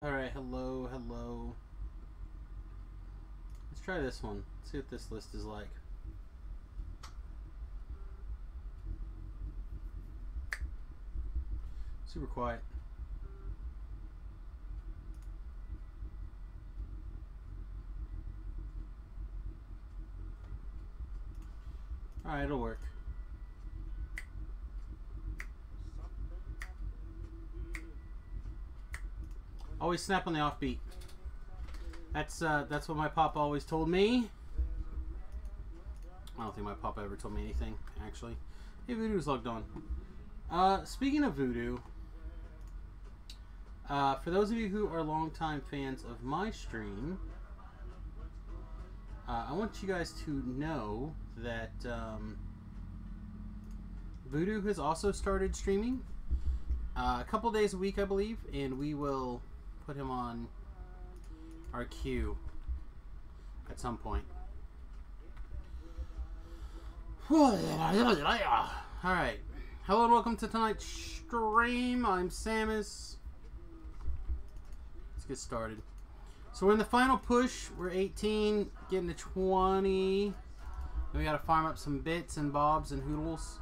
Alright, hello. Let's try this one. See what this list is like. Super quiet. Alright, it'll work. Always snap on the offbeat. That's what my pop always told me. I don't think my pop ever told me anything, actually. Hey, Voodoo's logged on. Speaking of Voodoo, for those of you who are longtime fans of my stream, I want you guys to know that Voodoo has also started streaming a couple days a week, I believe, and we will put him on our queue at some point. Alright. Hello and welcome to tonight's stream. I'm Samus. Let's get started. So we're in the final push. We're 18, getting to 20. And we gotta farm up some bits and bobs and hoodles.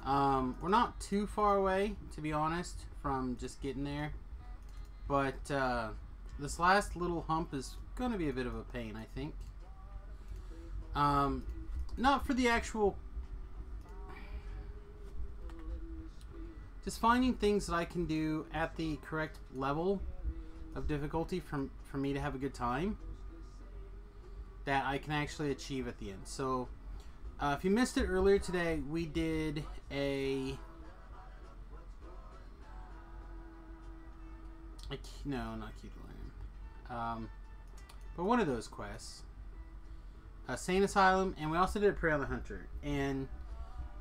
We're not too far away, to be honest, from just getting there. But this last little hump is going to be a bit of a pain, I think. Not for the actual... Just finding things that I can do at the correct level of difficulty for me to have a good time that I can actually achieve at the end. So, if you missed it earlier today, we did a... No, not Key to Learn. But one of those quests. Sane Asylum, and we also did a Prey on the Hunter. And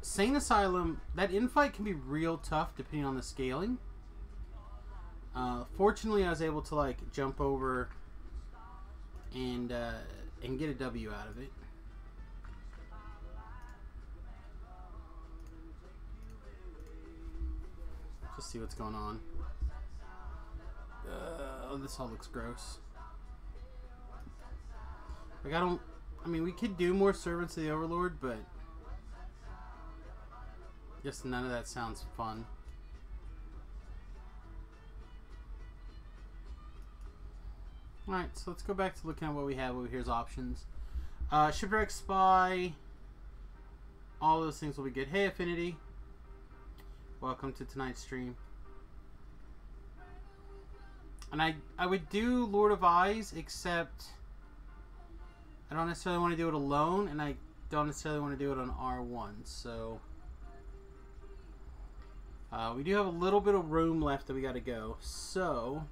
Sane Asylum, that infight can be real tough depending on the scaling. Fortunately, I was able to like jump over and get a W out of it. Just see what's going on. This all looks gross. Like, I mean, we could do more Servants of the Overlord, but just none of that sounds fun. Alright, so let's go back to looking at what we have over here as options. Shipwreck Spy. All those things will be good. Hey, Affinity. Welcome to tonight's stream. And I would do Lord of Eyes, except I don't necessarily want to do it alone, and I don't necessarily want to do it on R1. So we do have a little bit of room left that we got to go. So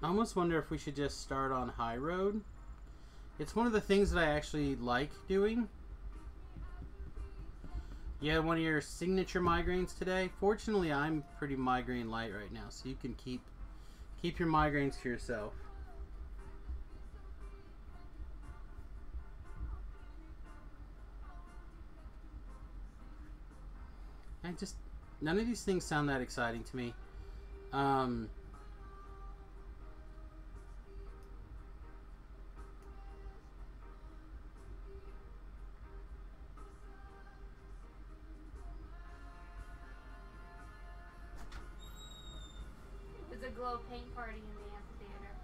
I almost wonder if we should just start on High Road. It's one of the things that I actually like doing. You had one of your signature migraines today. Fortunately, I'm pretty migraine light right now, so you can keep your migraines to yourself. None of these things sound that exciting to me. Glow paint party in the amphitheater.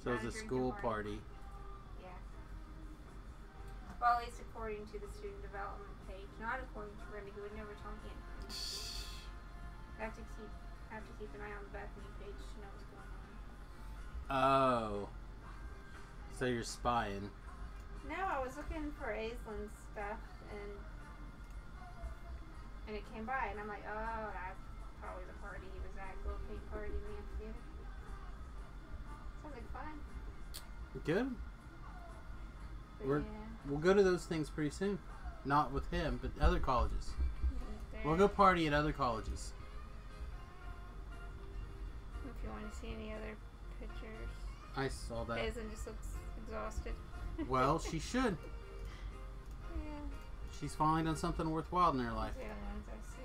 So it's a school party. Yeah. Well, at least according to the student development page, not according to Remy, who would never tell me anything. I have to keep an eye on the Bethany page to know what's going on. Oh. So you're spying. No, I was looking for Aislin's stuff and it came by and I'm like, oh, that's probably the party he was at, glow paint party in the amphitheater. Sounds like fun. Good. But We'll go to those things pretty soon. Not with him, but other colleges. We'll go party at other colleges. If you want to see any other pictures. I saw that. Aislinn just looks exhausted. Well, she should. Yeah. She's finally done something worthwhile in her life. The other ones I see.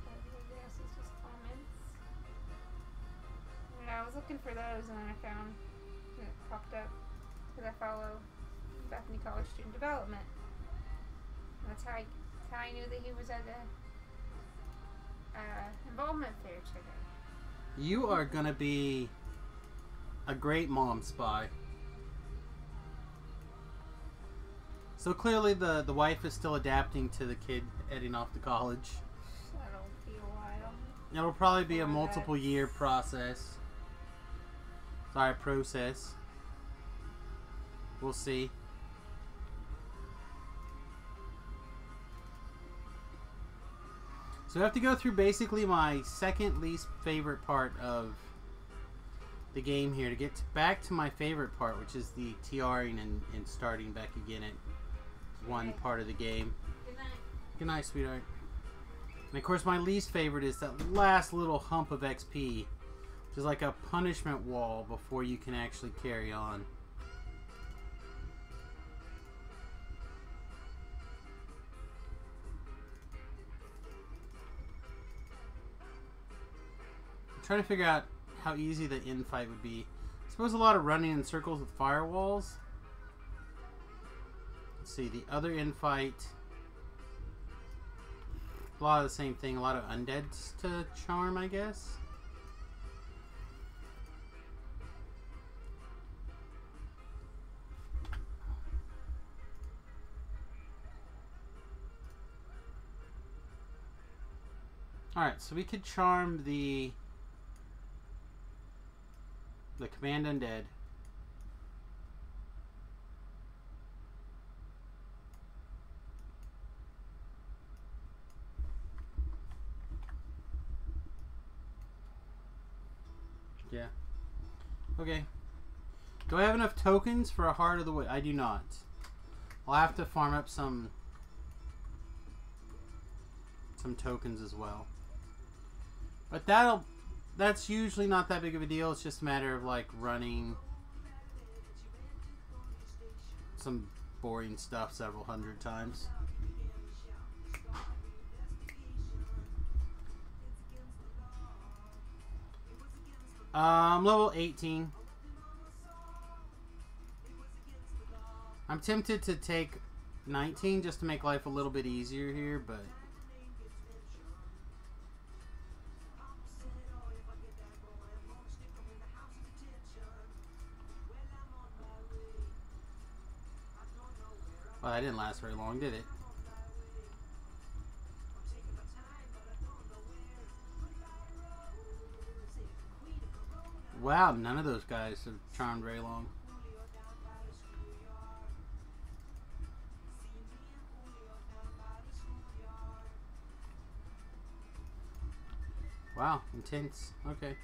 Everybody else is just looking for those, and then I found it popped up because I follow Bethany College Student Development. And that's how I knew that he was at the involvement fair today. You are gonna be a great mom spy. So clearly the wife is still adapting to the kid heading off to college. That'll be a while. It'll probably be a multiple year process. Sorry, process. We'll see. So I have to go through basically my second least favorite part of the game here to get back to my favorite part, which is the TRing and starting back again at one part of the game. Good night. Good night, sweetheart. And of course my least favorite is that last little hump of XP, which is like a punishment wall before you can actually carry on. I'm trying to figure out how easy the infight would be. I suppose a lot of running in circles with firewalls. Let's see, the other infight. A lot of the same thing, a lot of undeads to charm, I guess. Alright, so we could charm the command undead. Yeah. Okay. Do I have enough tokens for a Heart of the Wood? I do not. I'll have to farm up some tokens as well. But that's usually not that big of a deal. It's just a matter of like running some boring stuff several hundred times. I'm level 18. I'm tempted to take 19 just to make life a little bit easier here, but well, that didn't last very long, did it? Wow, none of those guys have charmed very long. Wow, intense. Okay.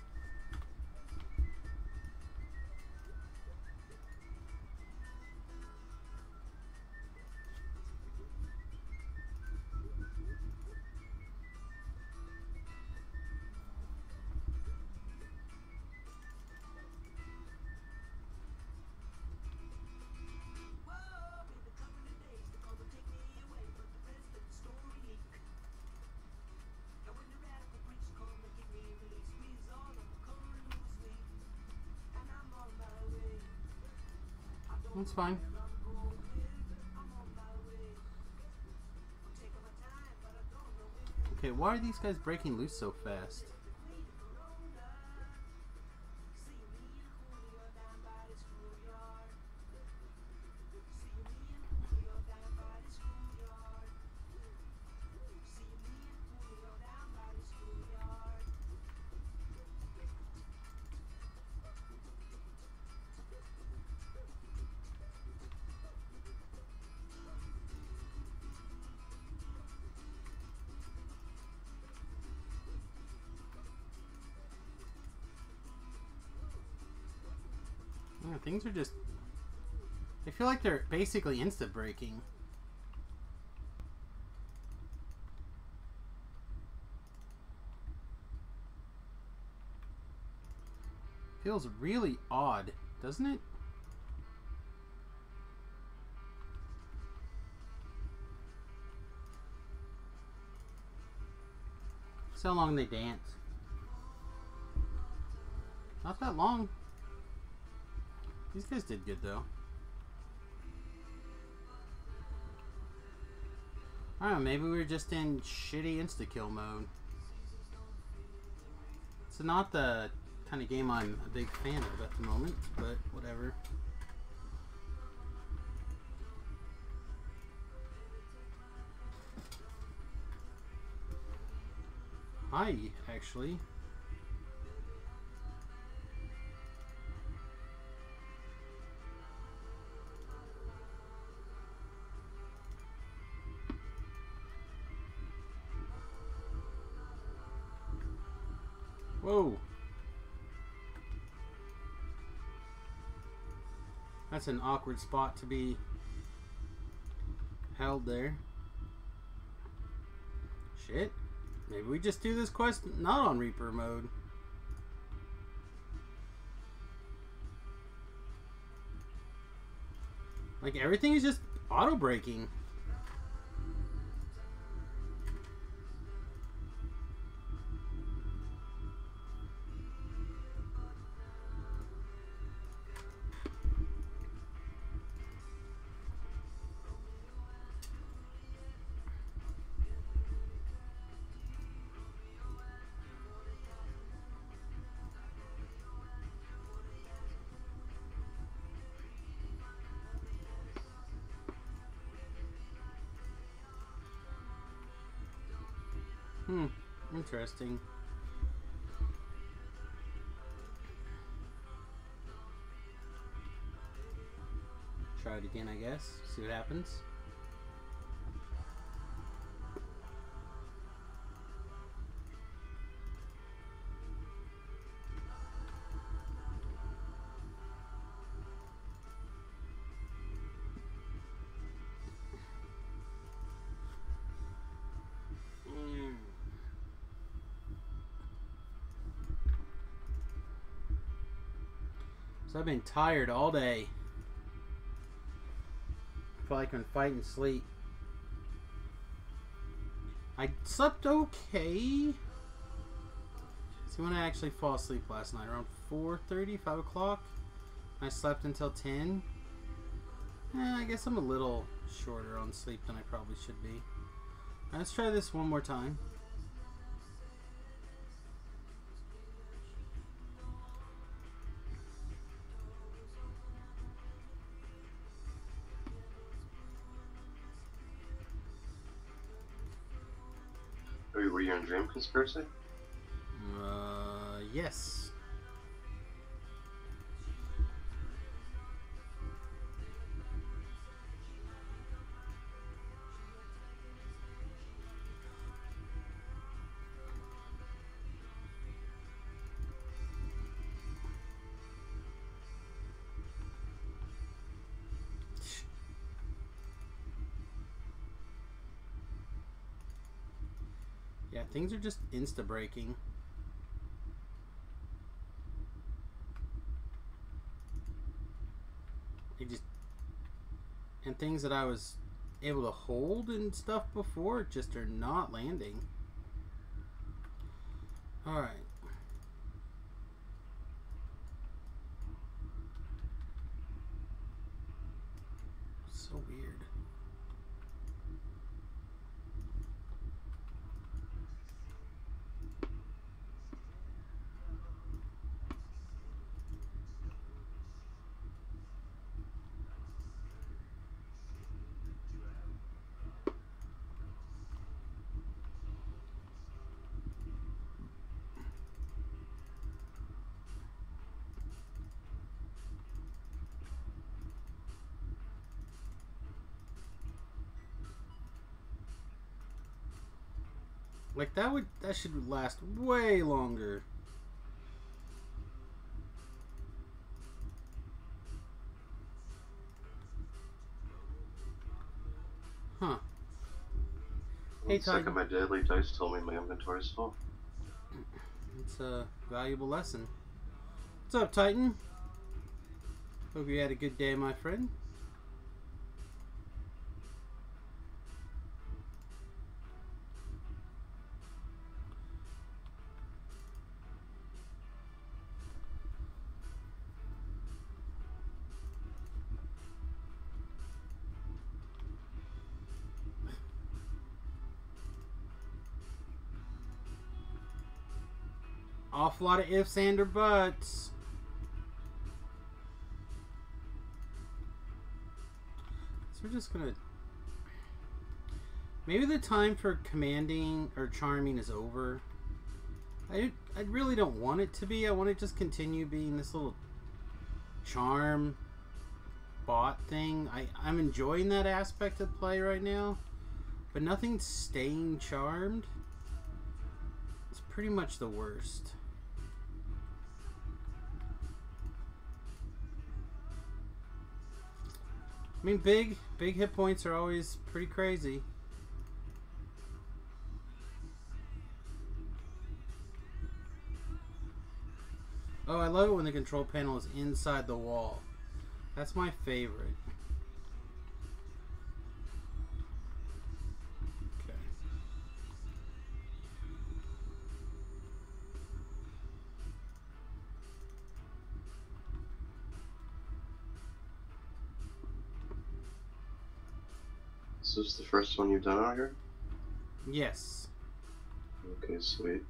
That's fine. Okay, why are these guys breaking loose so fast? Yeah, things are just... I feel like they're basically insta breaking. Feels really odd, doesn't it? See how long they dance. Not that long. These guys did good though. I don't know, maybe we were just in shitty insta-kill mode. It's not the kind of game I'm a big fan of at the moment, but whatever. Hi, actually. Whoa. That's an awkward spot to be held there. Shit. Maybe we just do this quest not on Reaper mode. Like everything is just auto braking. Interesting. Try it again, I guess. See what happens. So I've been tired all day. I feel like I can fight and sleep. I slept okay. See, when I actually fall asleep last night, around 4:30, 5 o'clock. I slept until 10. I guess I'm a little shorter on sleep than I probably should be. Let's try this one more time. Were you in Dream Conspiracy? Yes. Yeah, things are just insta-breaking. And things that I was able to hold and stuff before just are not landing. Alright. So weird. Like that should last way longer. Huh. Hey, The second my deadly dice told me my inventory's full. It's a valuable lesson. What's up, Titan? Hope you had a good day, my friend. Awful lot of ifs and or buts. So we're just gonna... Maybe the time for commanding or charming is over. I really don't want it to be. I want to just continue being this little charm bot thing. I'm enjoying that aspect of play right now. But nothing's staying charmed. It's pretty much the worst. I mean, big hit points are always pretty crazy. Oh, I love it when the control panel is inside the wall. That's my favorite. Okay. Is this the first one you've done out here? Yes. Okay, sweet.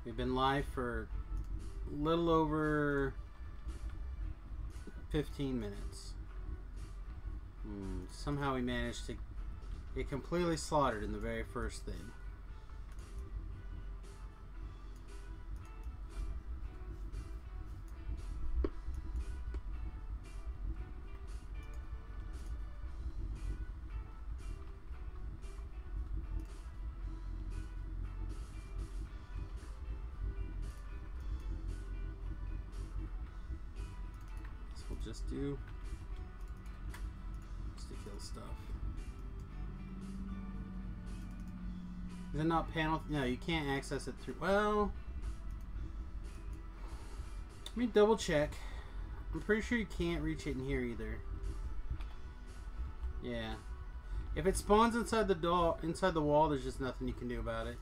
We've been live for a little over 15 minutes. Somehow we managed to get completely slaughtered in the very first thing. Just do just to kill stuff. Is it not panel? No, you can't access it through. Well, let me double check. I'm pretty sure you can't reach it in here either. Yeah, if it spawns inside the door, inside the wall, there's just nothing you can do about it.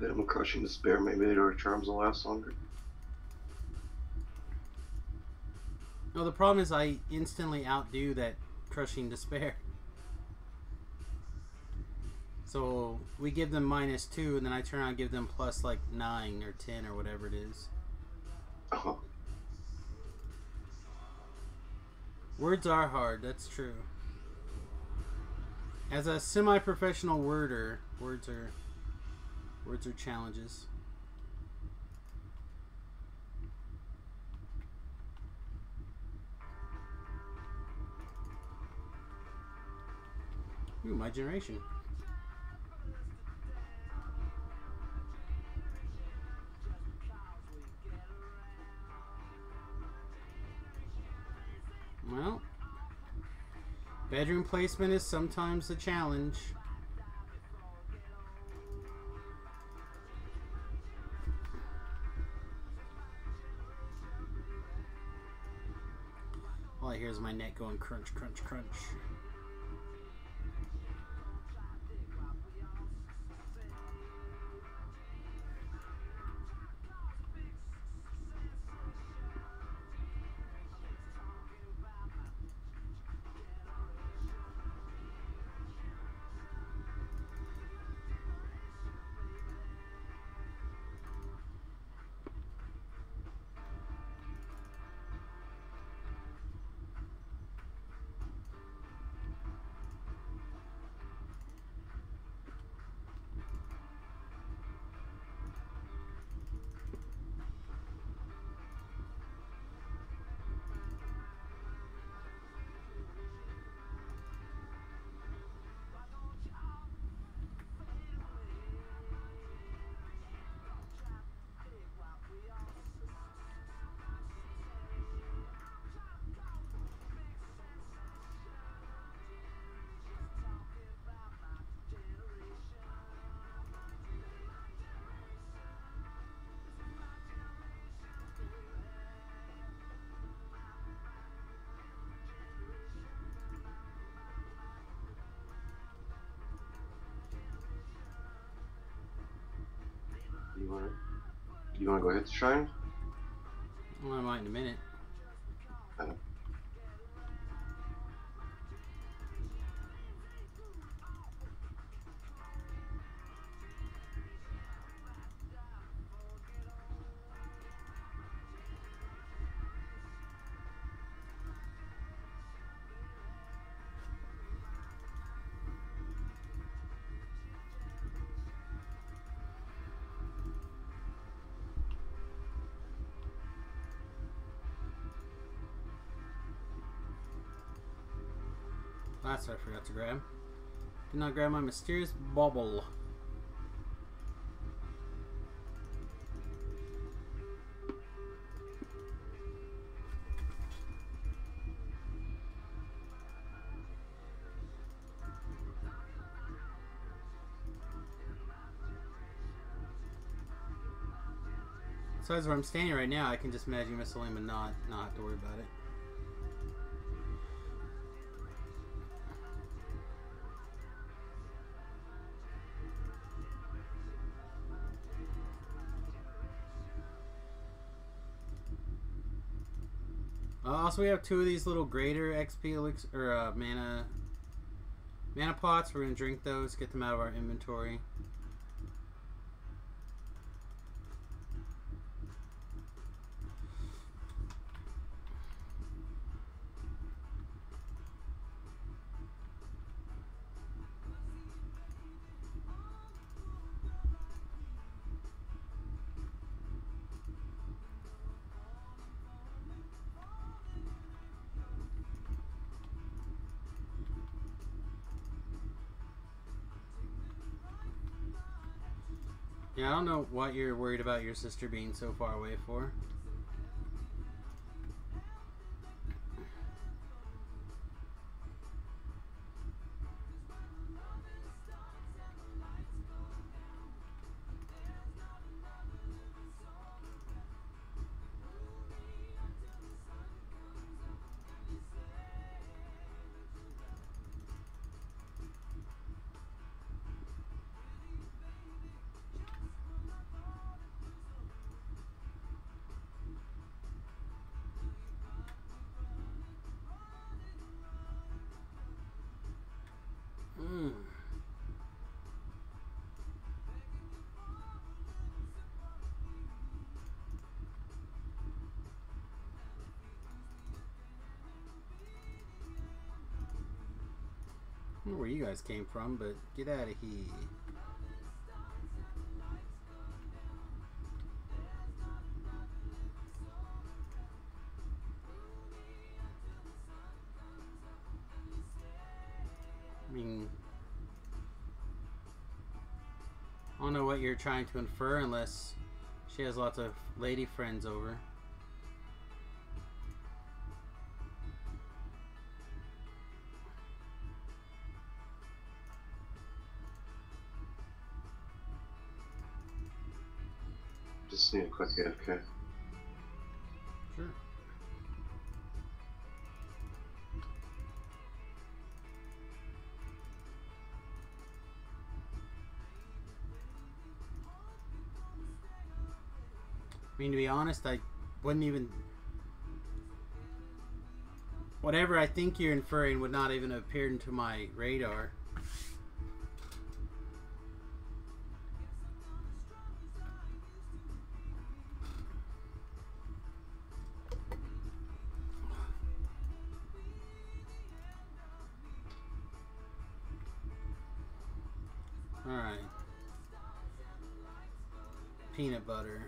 I'm a crushing despair. Maybe our charms will last longer. No, the problem is I instantly outdo that crushing despair. So we give them -2, and then I turn around and give them plus like 9 or 10 or whatever it is. Oh. Words are hard. That's true. As a semi-professional worder, words are challenges. Ooh, my generation. Well, bedroom placement is sometimes a challenge. All I hear is my neck going crunch, crunch, crunch. Alright. You want to go hit the shrine? Well, I might in a minute. I know. That's what I forgot to grab. Did not grab my mysterious bauble. Besides where I'm standing right now, I can just imagine Miss Elaine and not have to worry about it. Also, we have 2 of these little greater XP elixir or mana pots. We're gonna drink those, get them out of our inventory. Yeah, I don't know what you're worried about your sister being so far away for. I don't know where you guys came from, but get out of here. I mean, I don't know what you're trying to infer unless she has lots of lady friends over. Just need a quick AFK. Sure. I mean, to be honest, I wouldn't even... Whatever I think you're inferring would not even have appeared into my radar. Alright. Peanut butter.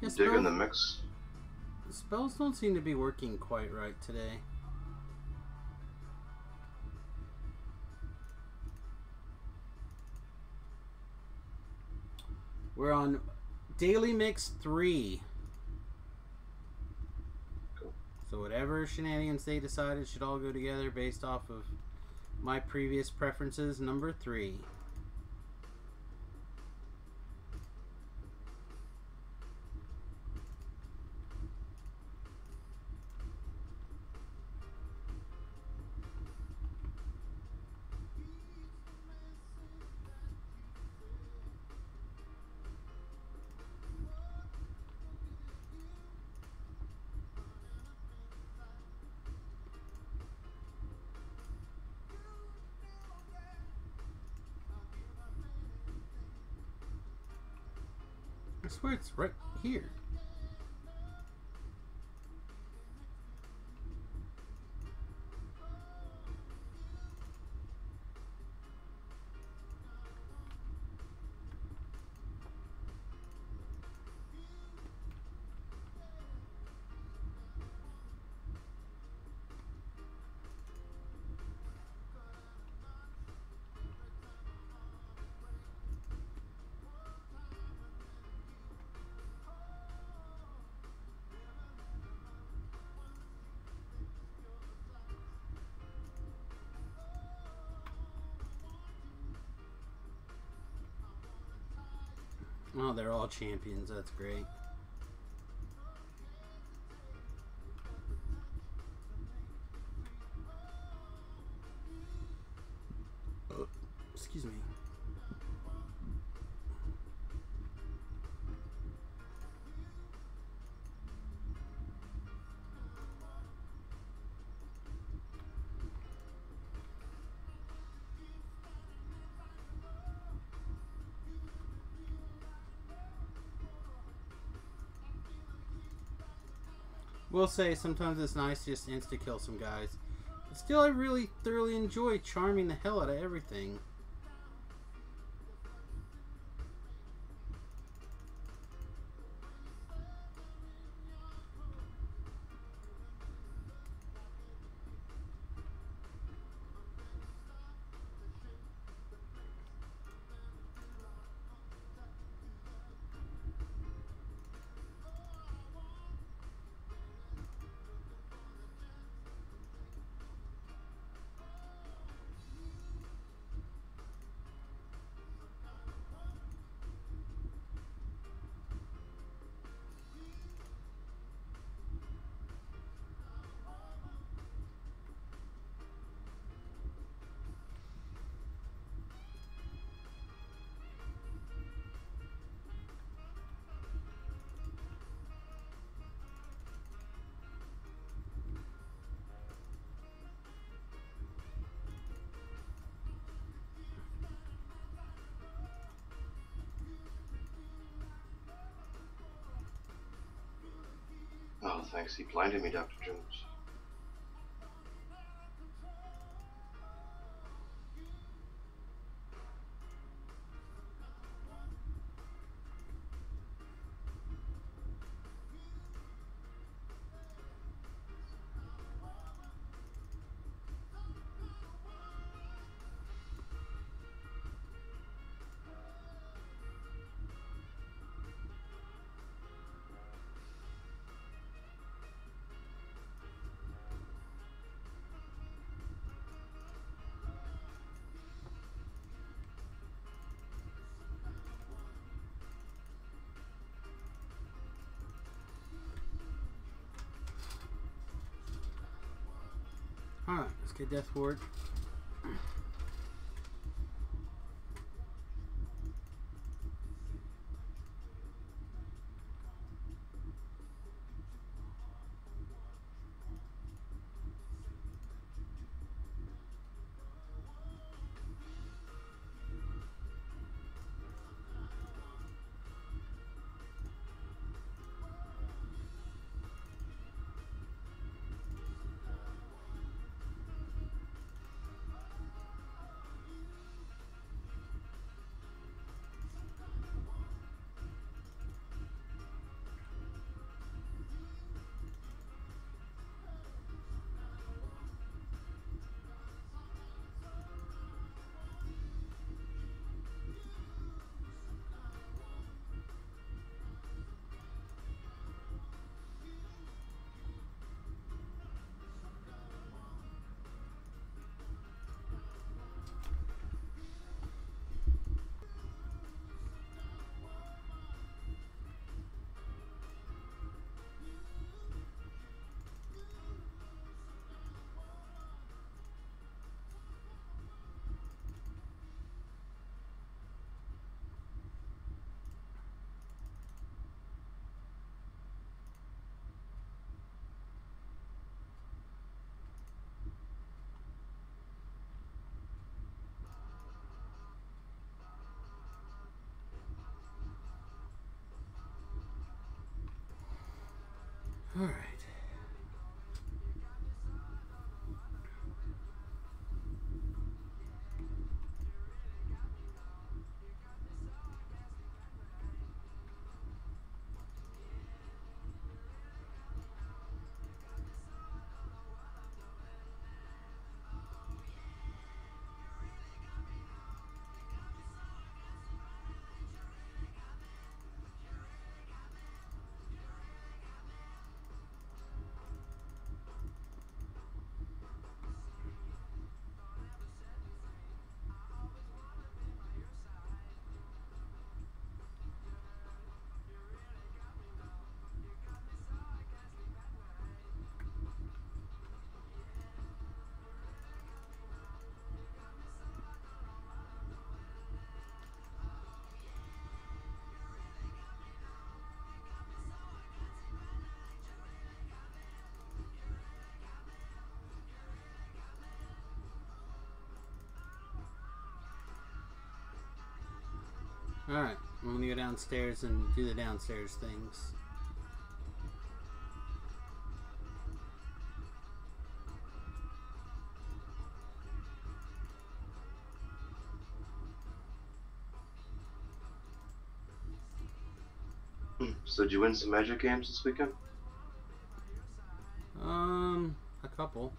Yeah, Digging the mix. spells don't seem to be working quite right today. We're on Daily Mix 3. Cool. So whatever shenanigans they decided should all go together based off of my previous preferences. Number 3. I swear it's right here. Oh, they're all champions. That's great. Oh, excuse me. Will say sometimes it's nice to just insta kill some guys. But still, I really thoroughly enjoy charming the hell out of everything. Oh, thanks. He blinded me, Dr. Jones. Alright, let's get Death Ward. Alright. Alright, I'm gonna go downstairs and do the downstairs things. So did you win some Magic games this weekend? A couple.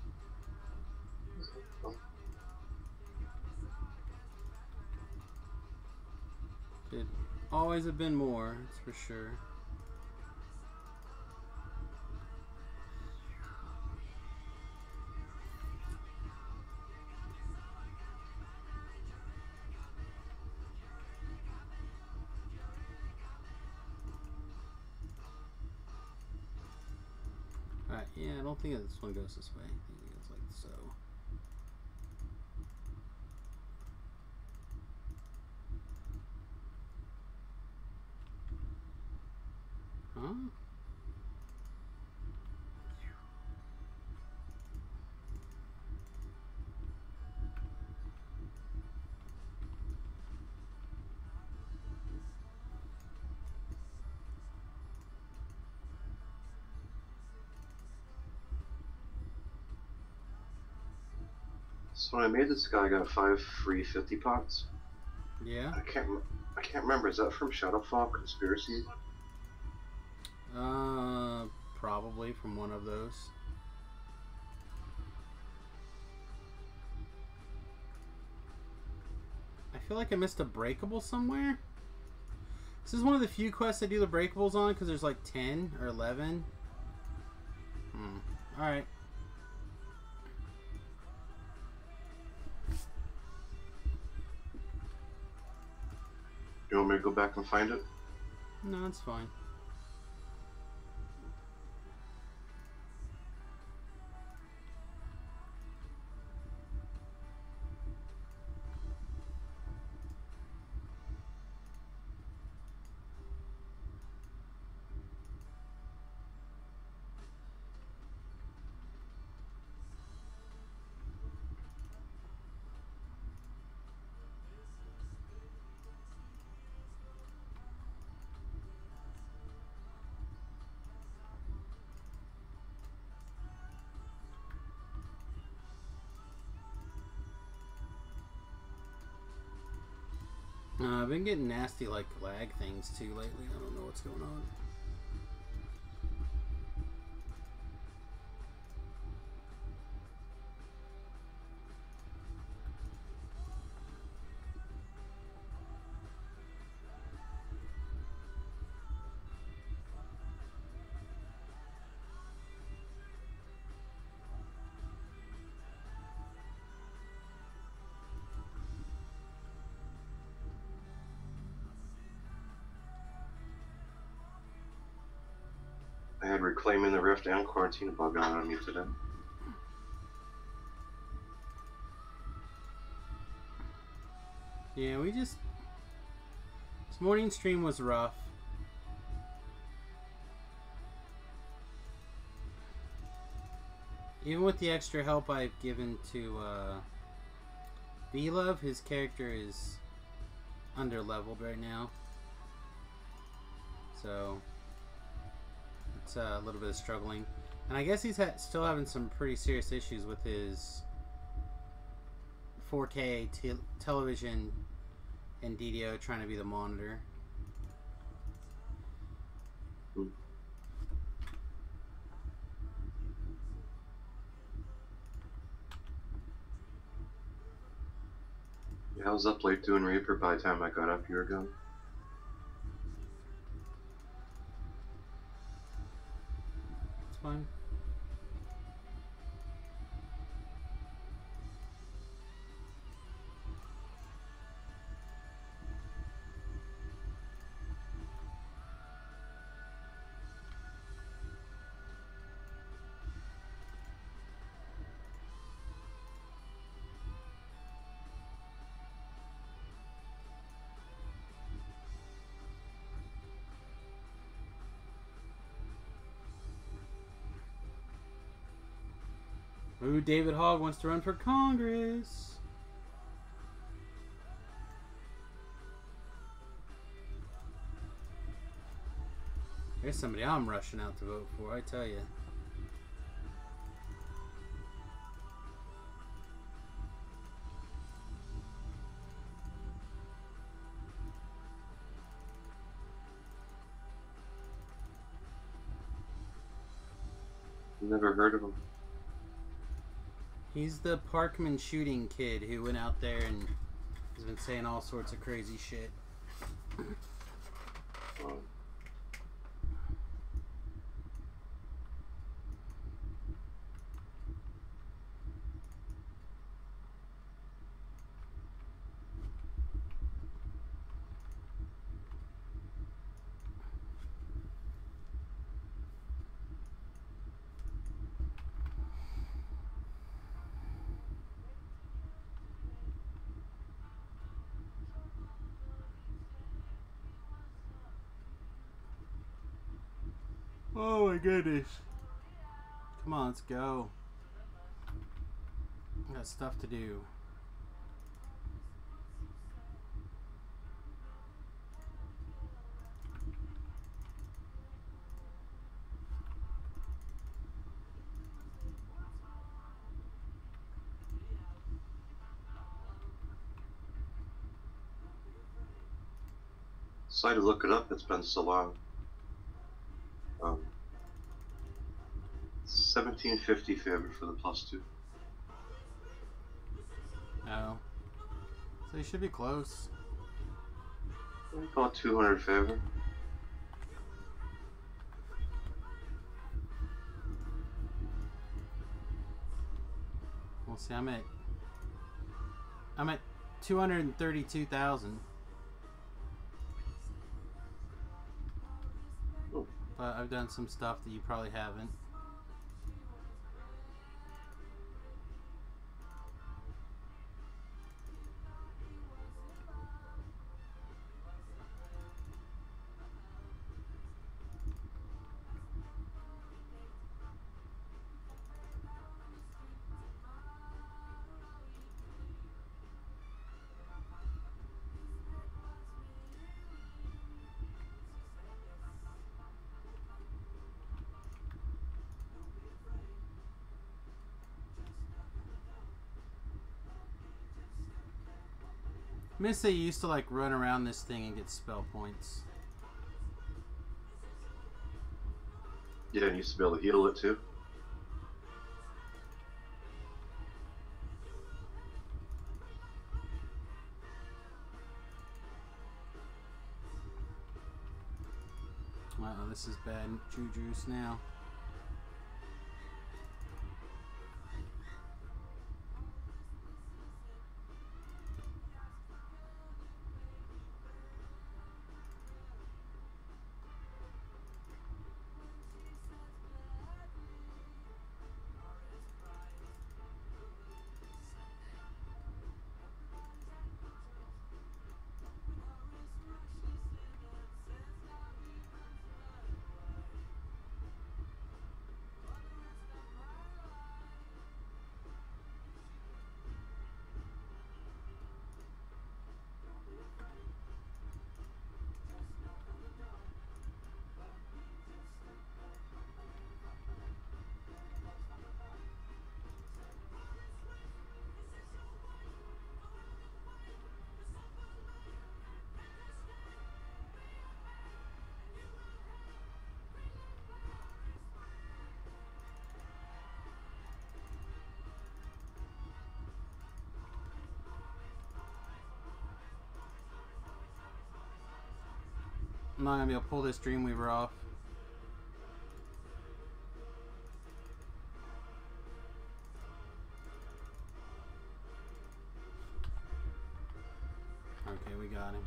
Could always have been more, that's for sure. Alright, yeah, I don't think this one goes this way. I think it goes like so. Huh? So when I made this guy, I got 5 free 50 pots. Yeah. I can't remember. Is that from Shadowfall Conspiracy? Probably from one of those. I feel like I missed a breakable somewhere. This is one of the few quests I do the breakables on because there's like 10 or 11. Alright. You want me to go back and find it? No, it's fine. I've been getting nasty like lag things too lately. I don't know what's going on. I had Reclaiming the Rift and Quarantine bug on me today. Yeah, this morning stream was rough. Even with the extra help I've given to V-Love, his character is under-leveled right now. So, It's a little bit of struggling. And I guess he's still having some pretty serious issues with his 4K television and DDO trying to be the monitor. Yeah, I was up late doing Reaper by the time I got up here ago. It's fine. Ooh, David Hogg wants to run for Congress. There's somebody I'm rushing out to vote for, I tell you. Never heard of him. He's the Parkman shooting kid who went out there and has been saying all sorts of crazy shit. Oh my goodness. Come on, let's go. I got stuff to do. So I had to look it up, it's been so long. 1750 favor for the +2. Oh. So you should be close. About 200 favor. We'll see, I'm at 232,000. But I've done some stuff that you probably haven't. I miss they used to like run around this thing and get spell points. Yeah, and you used to be able to heal it too. Uh-oh, this is bad juju's now. not going to be able to pull this Dreamweaver off. Okay, we got him.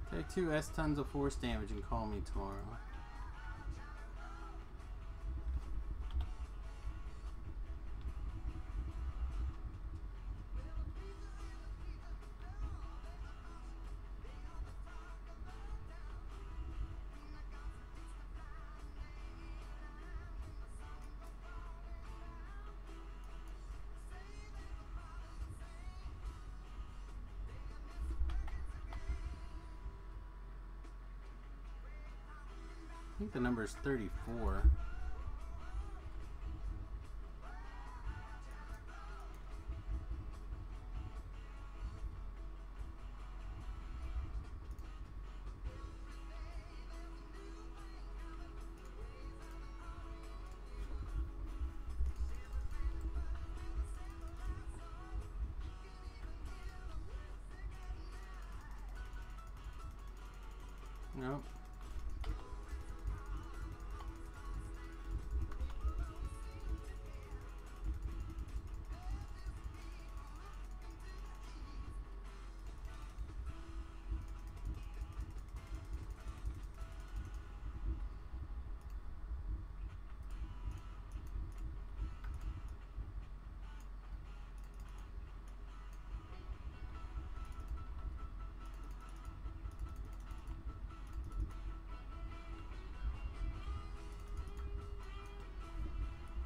Take 2 S tons of force damage and call me tomorrow. I think the number is 34. Nope.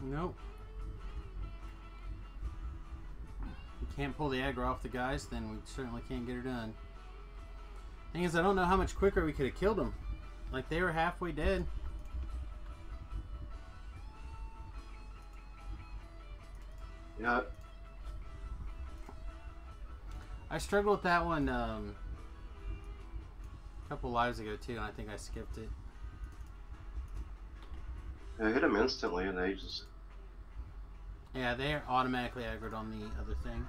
Nope. We can't pull the aggro off the guys, then we certainly can't get her done. Thing is, I don't know how much quicker we could have killed them. Like, they were halfway dead. Yeah. I struggled with that one a couple lives ago, too, and I think I skipped it. I hit them instantly, and they just... Yeah, they are automatically aggroed on the other thing.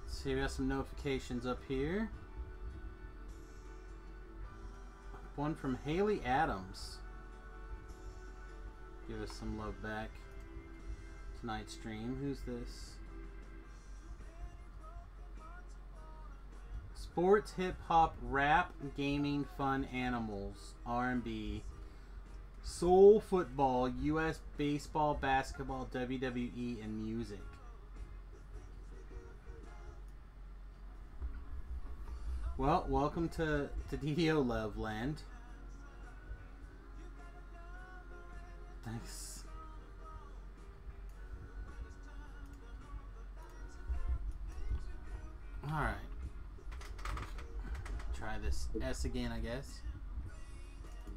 Let's see, we got some notifications up here. One from Haley Adams. Give us some love back. Tonight's stream. Who's this? Sports, hip hop, rap, gaming, fun, animals, R&B, soul, football, U.S. baseball, basketball, WWE, and music. Well, welcome to DDO Love Land. Thanks. Alright. Try this S again, I guess.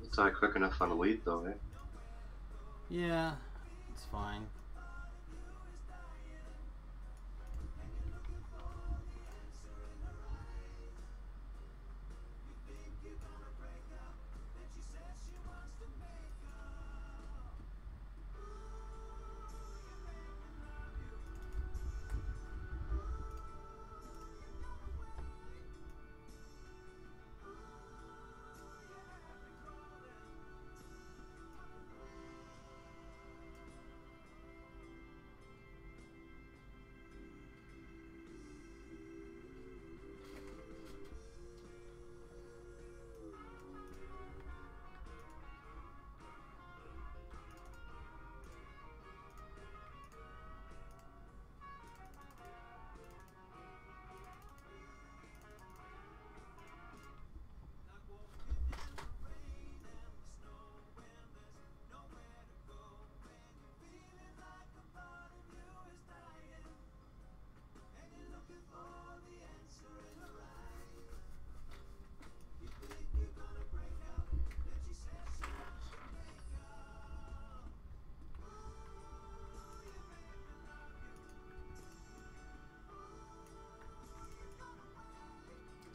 It's not quick enough on the lead, though, eh? Yeah. It's fine.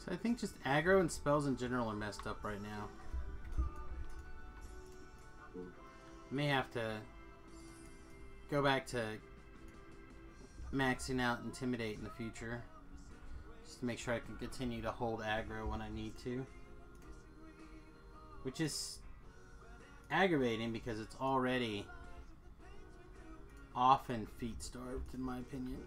So I think just aggro and spells in general are messed up right now. May have to go back to maxing out Intimidate in the future. Just to make sure I can continue to hold aggro when I need to. Which is aggravating because it's already often feat starved in my opinion.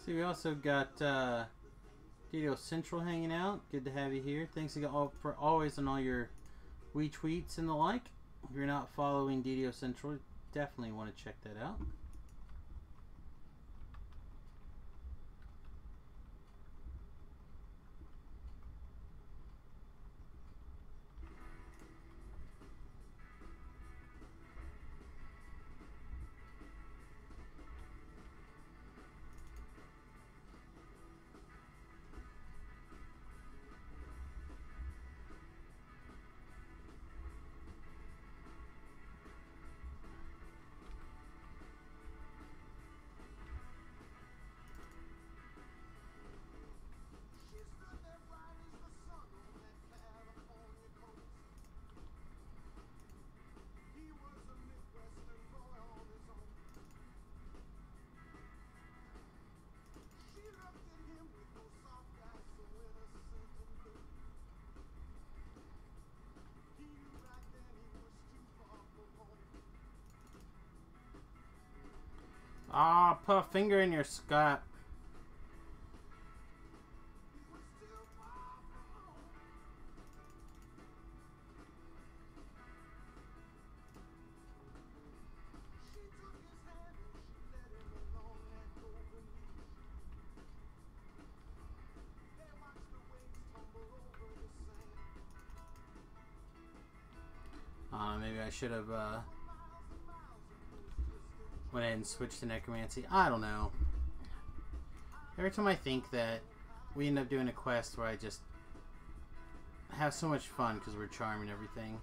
See, we also got DDO Central hanging out. Good to have you here. Thanks again for always on all your retweets and the like. If you're not following DDO Central, definitely want to check that out. Ah, put a finger in your Scott. Maybe I should have went ahead and switched to Necromancy. I don't know. Every time I think that we end up doing a quest where I just have so much fun because we're charming everything.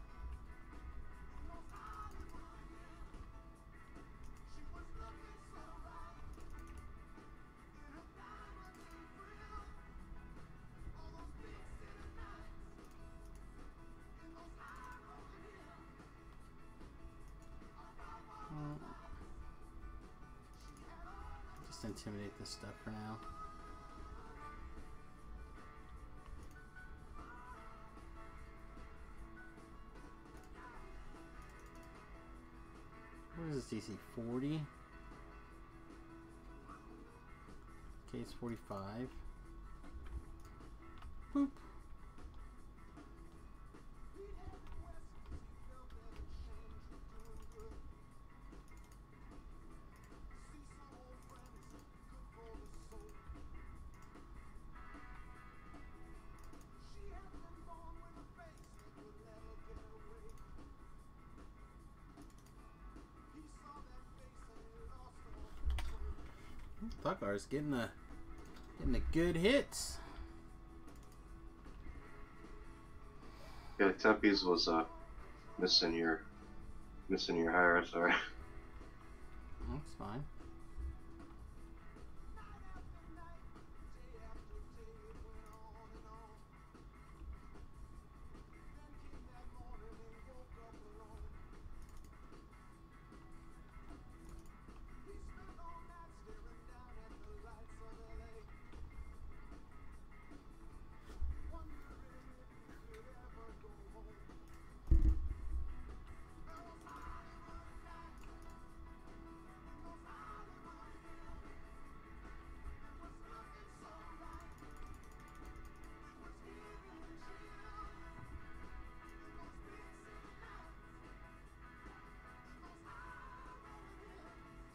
Just intimidate this stuff for now. What is this DC? 40? Okay, it's 45. Boop. Thuckar's getting the good hits. Yeah, Tempe's was missing your hire. Sorry. That's fine.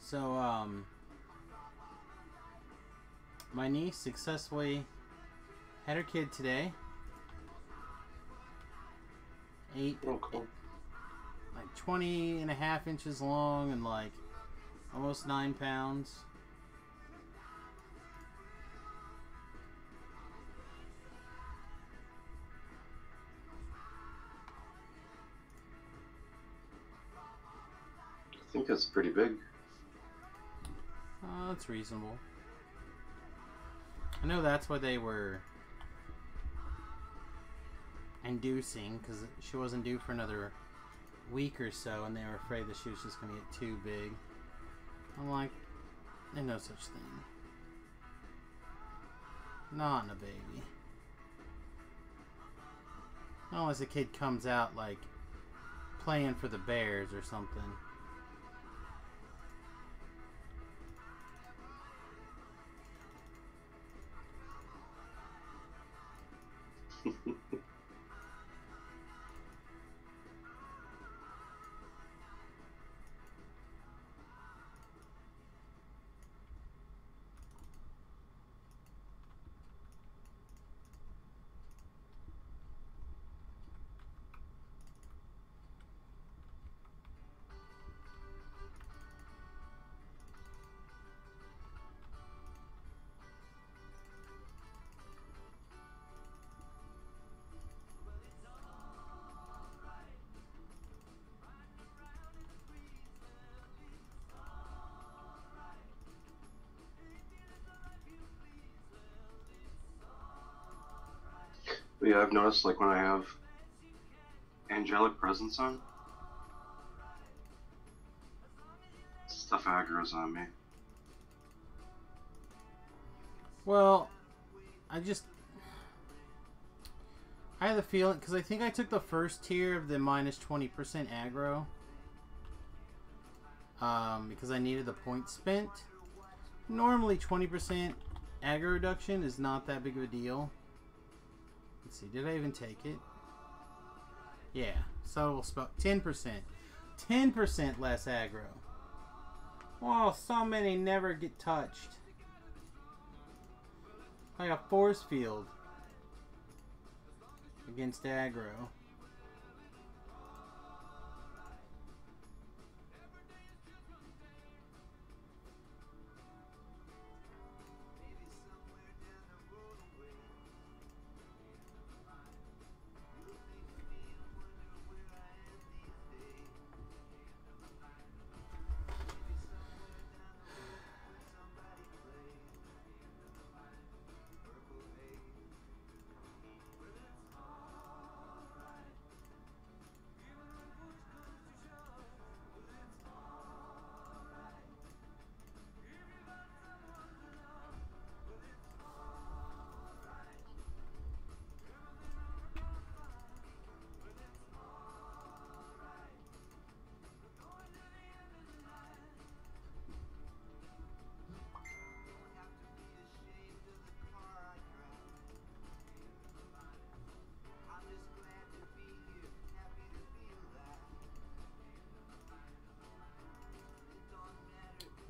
So, my niece successfully had her kid today. Oh, cool. Like 20 and a half inches long and like almost 9 pounds. I think that's pretty big. That's reasonable. I know that's why they were inducing, because she wasn't due for another week or so, and they were afraid that she was just going to get too big. I'm like, there's no such thing. Not in a baby. Not unless a kid comes out like playing for the Bears or something. But yeah, I've noticed like when I have angelic presence on, stuff aggro's on me. Well, I have the feeling, because I think I took the first tier of the minus 20% aggro. Because I needed the points spent. Normally 20% aggro reduction is not that big of a deal. Let's see, did I even take it? Yeah, so we'll spell 10%. 10% less aggro. Oh, so many never get touched. Like a force field against aggro.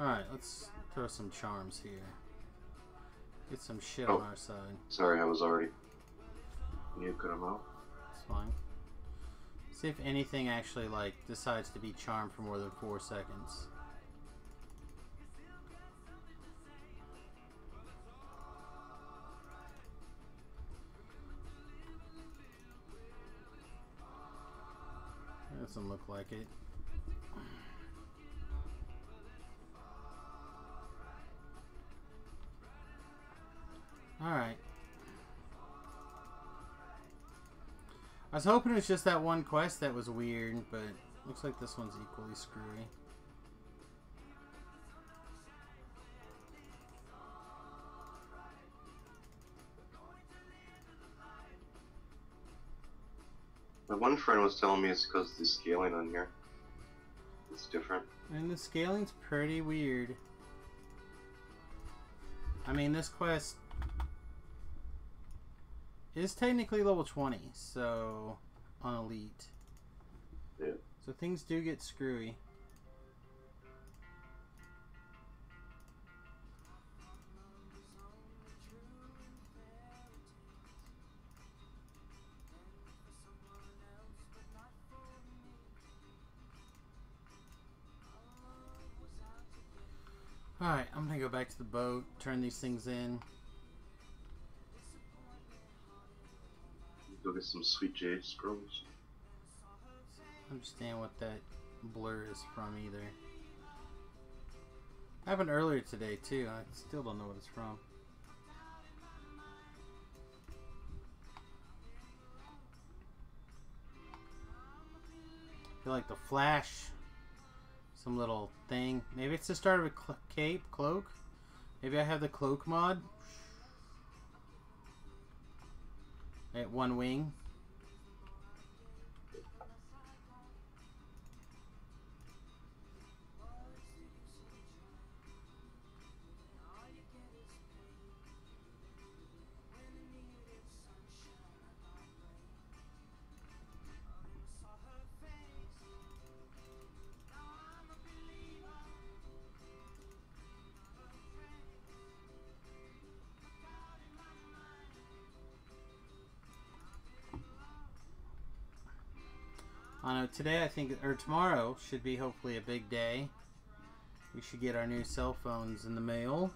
Alright, let's throw some charms here. Get some shit on our side. Sorry, I was already nuking them out. It's fine. See if anything actually, like, decides to be charmed for more than 4 seconds. Doesn't look like it. Alright. I was hoping it was just that one quest that was weird, but looks like this one's equally screwy. My one friend was telling me it's because the scaling on here. It's different. And the scaling's pretty weird. I mean, this quest is technically level 20, so on Elite. Yeah. So things do get screwy. Alright, I'm gonna go back to the boat, turn these things in. Go get some sweet jade scrolls. Understand what that blur is from either. Happened earlier today too. I still don't know what it's from. I feel like the flash, some little thing. Maybe it's the start of a cloak. Maybe I have the cloak mod. At one wing. I know today I think, or tomorrow should be hopefully a big day. We should get our new cell phones in the mail.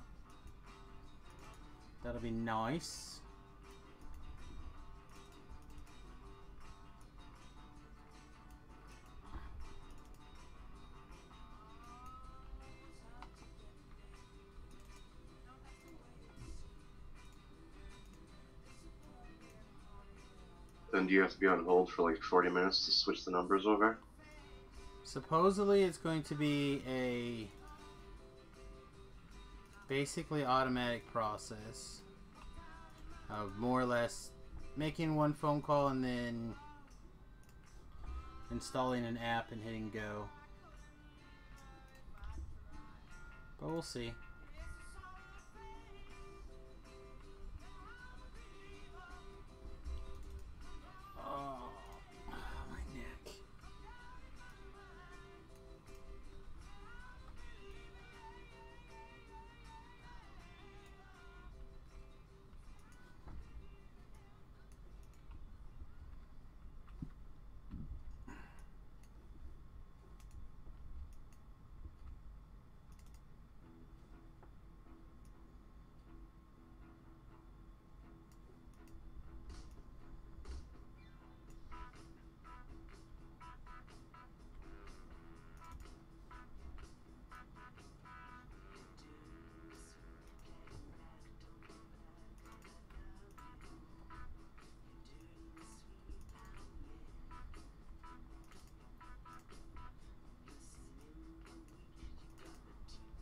That'll be nice. Then do you have to be on hold for like 40 minutes to switch the numbers over? Supposedly it's going to be a basically automatic process of more or less making one phone call and then installing an app and hitting go. But we'll see.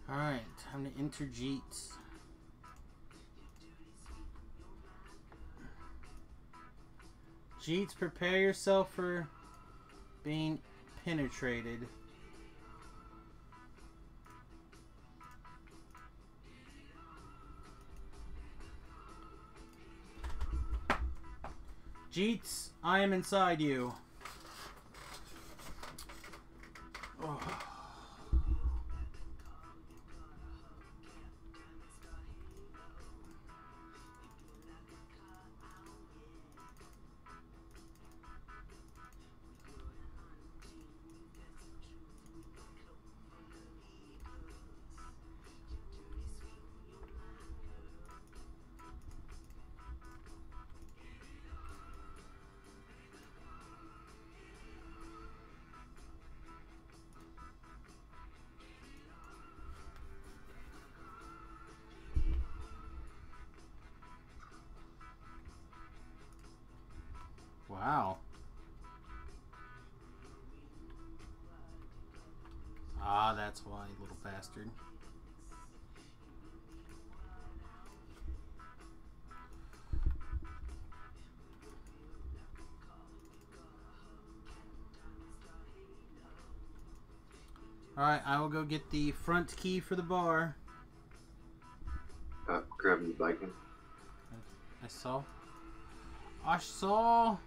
Alright, time to enter Jeets. Jeets, prepare yourself for being penetrated. Jeets, I am inside you. Oh. bastard. Alright, I will go get the front key for the bar. Grabbing the bacon. I saw. I saw.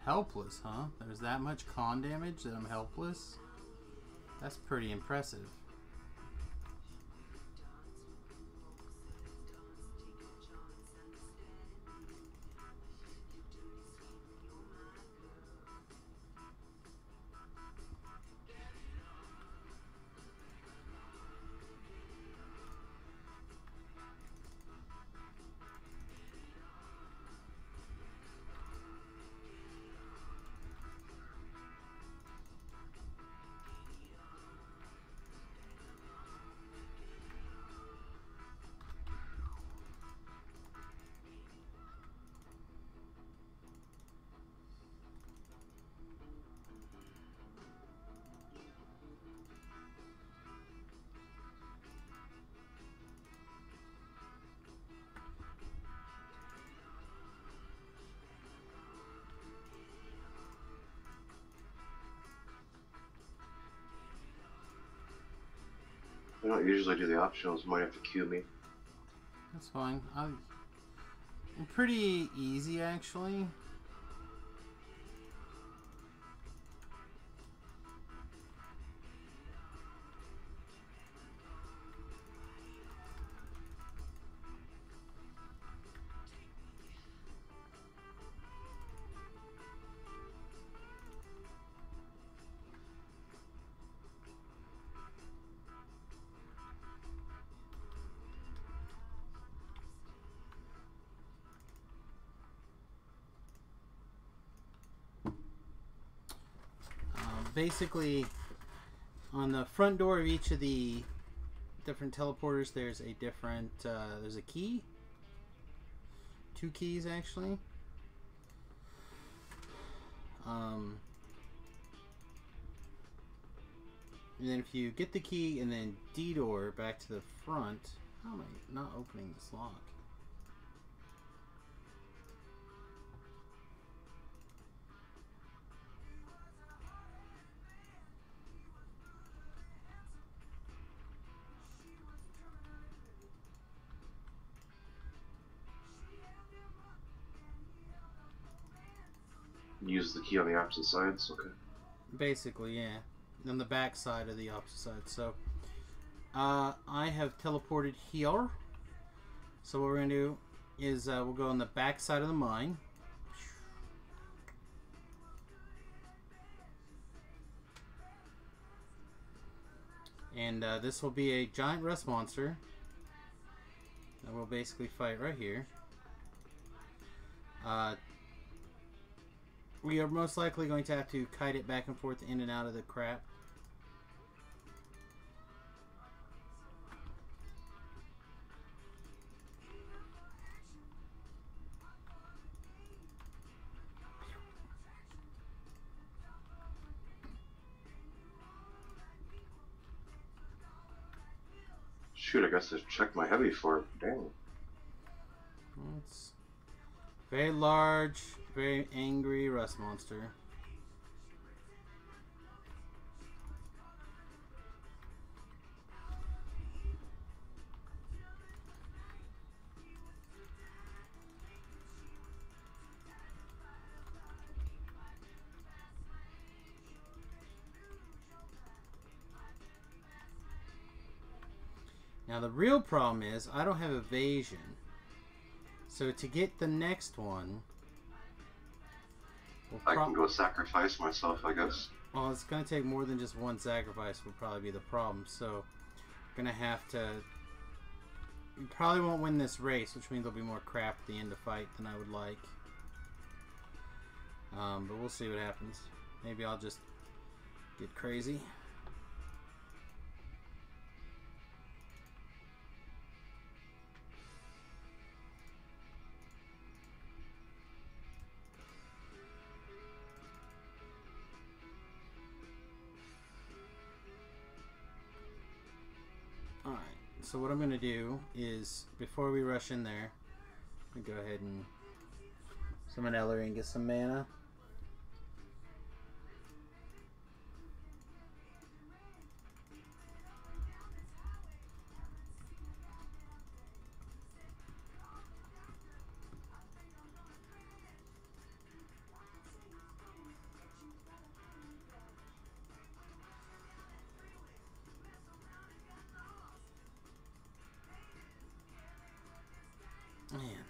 Helpless, huh? There's that much con damage that I'm helpless? That's pretty impressive. I don't usually do the optionals. You might have to cue me. That's fine. I'm pretty easy, actually. Basically, on the front door of each of the different teleporters, there's a different, there's a key. 2 keys, actually. And then if you get the key and then D-door back to the front, how am I not opening this lock? Use the key on the opposite sides, okay. Basically, yeah. On the back side of the opposite side. So, I have teleported here. So what we're going to do is we'll go on the back side of the mine. And this will be a giant rust monster that will basically fight right here. We are most likely going to have to kite it back and forth in and out of the crap. Shoot, I guess I checked my heavy for it. Dang. It's very large, very angry rust monster. Now the real problem is I don't have evasion. So to get the next one, I can go sacrifice myself, I guess. Well, it's going to take more than just one sacrifice would probably be the problem. So Gonna have to... You probably won't win this race, which means there'll be more crap at the end of the fight than I would like. But we'll see what happens. Maybe I'll just get crazy. Alright, so what I'm going to do is, before we rush in there, I'm going to go ahead and summon Ellery and get some mana. Man,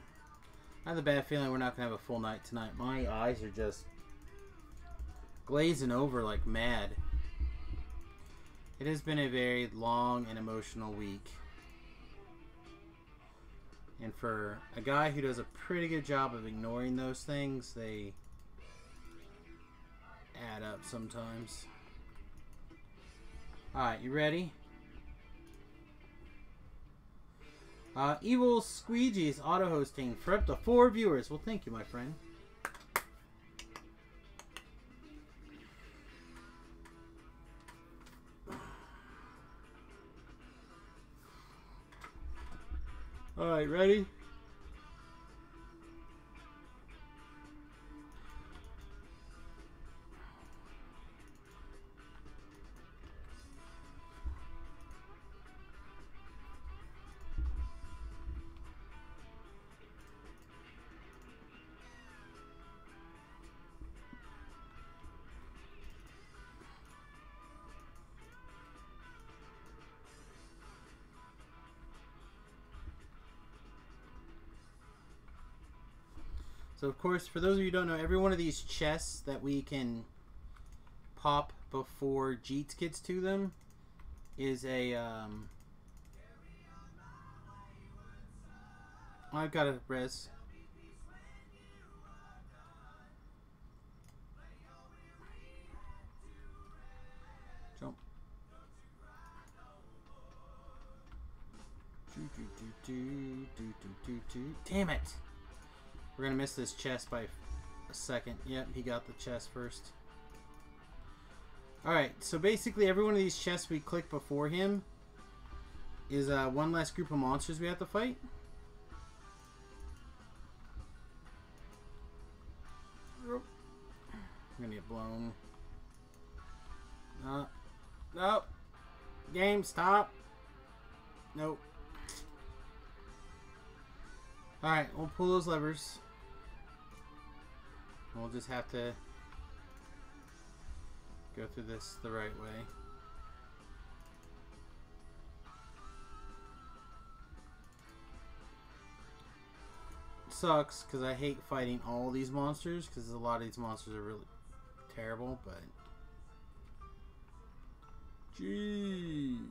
I have a bad feeling we're not going to have a full night tonight. My eyes are just glazing over like mad. It has been a very long and emotional week. And for a guy who does a pretty good job of ignoring those things, they add up sometimes. Alright, you ready? Evil Squeegee is auto-hosting for up to 4 viewers. Well, thank you, my friend. Alright, ready? So, of course, for those of you who don't know, every one of these chests that we can pop before Jeets gets to them is a, I've got a res. Jump. Damn it! We're gonna miss this chest by a second. Yep, he got the chest first. Alright, so basically every one of these chests we click before him is one less group of monsters we have to fight. I'm gonna get blown. Nope. Game, stop. Nope. Alright, we'll pull those levers. We'll just have to go through this the right way. Sucks, because I hate fighting all these monsters, because a lot of these monsters are really terrible, but... Jeez.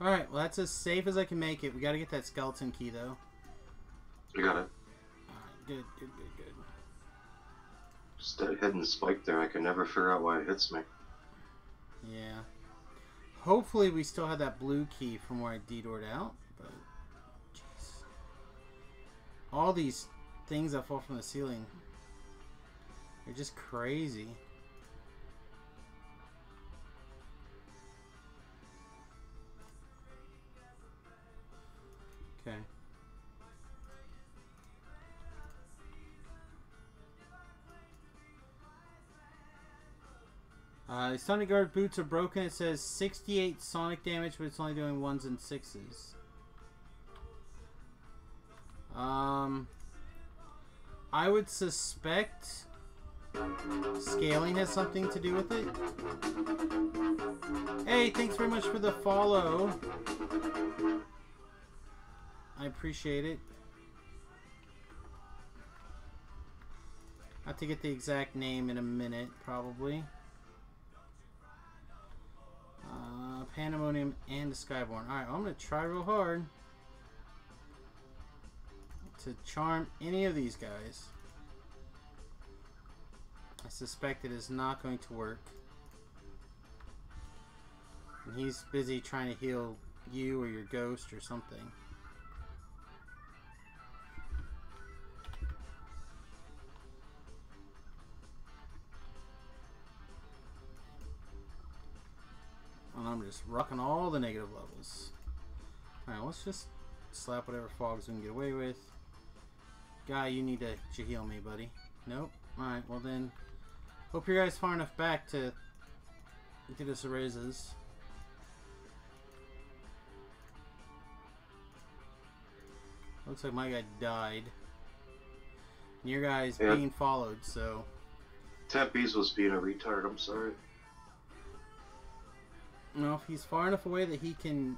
Alright, well that's as safe as I can make it. We gotta get that skeleton key though. You got it. Alright, good. Just that hidden spike there, I can never figure out why it hits me. Yeah. Hopefully we still have that blue key from where I detoured out, but... Jeez. All these things that fall from the ceiling. They're just crazy. Okay. The Sonic Guard boots are broken. It says 68 sonic damage, but it's only doing 1s and 6s. I would suspect scaling has something to do with it. Hey, thanks very much for the follow. I appreciate it. I have to get the exact name in a minute, probably. Pandemonium and the Skyborn. Alright, I'm going to try real hard to charm any of these guys. I suspect it is not going to work. And he's busy trying to heal you or your ghost or something. And I'm just rocking all the negative levels. Alright, let's just slap whatever fogs we can get away with. Guy, you need to heal me, buddy. Nope. Alright, well then, hope your guy's far enough back to get us a raises. Looks like my guy died. And your guy's being followed, so... Tempe's was being a retard, I'm sorry. Well, if he's far enough away that he can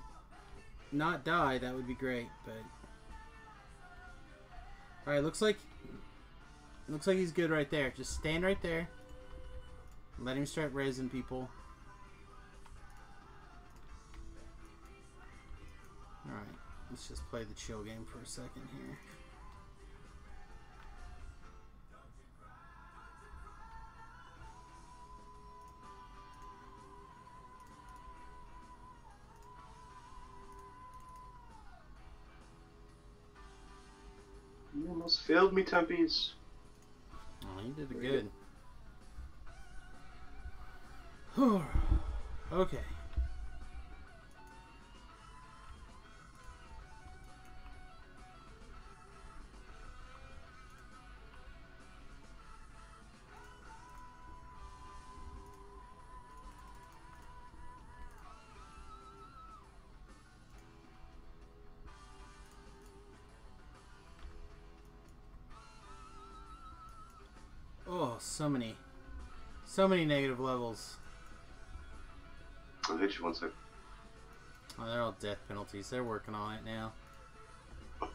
not die, that would be great, but... Alright, looks like he's good right there. Just stand right there. Let him start raising people. Alright, let's just play the chill game for a second here. You almost failed me, Tempe's. Oh, you did it good. Okay. Oh, so many negative levels. I'll hit you one sec. Oh, they're all death penalties. They're working on it now. Okay.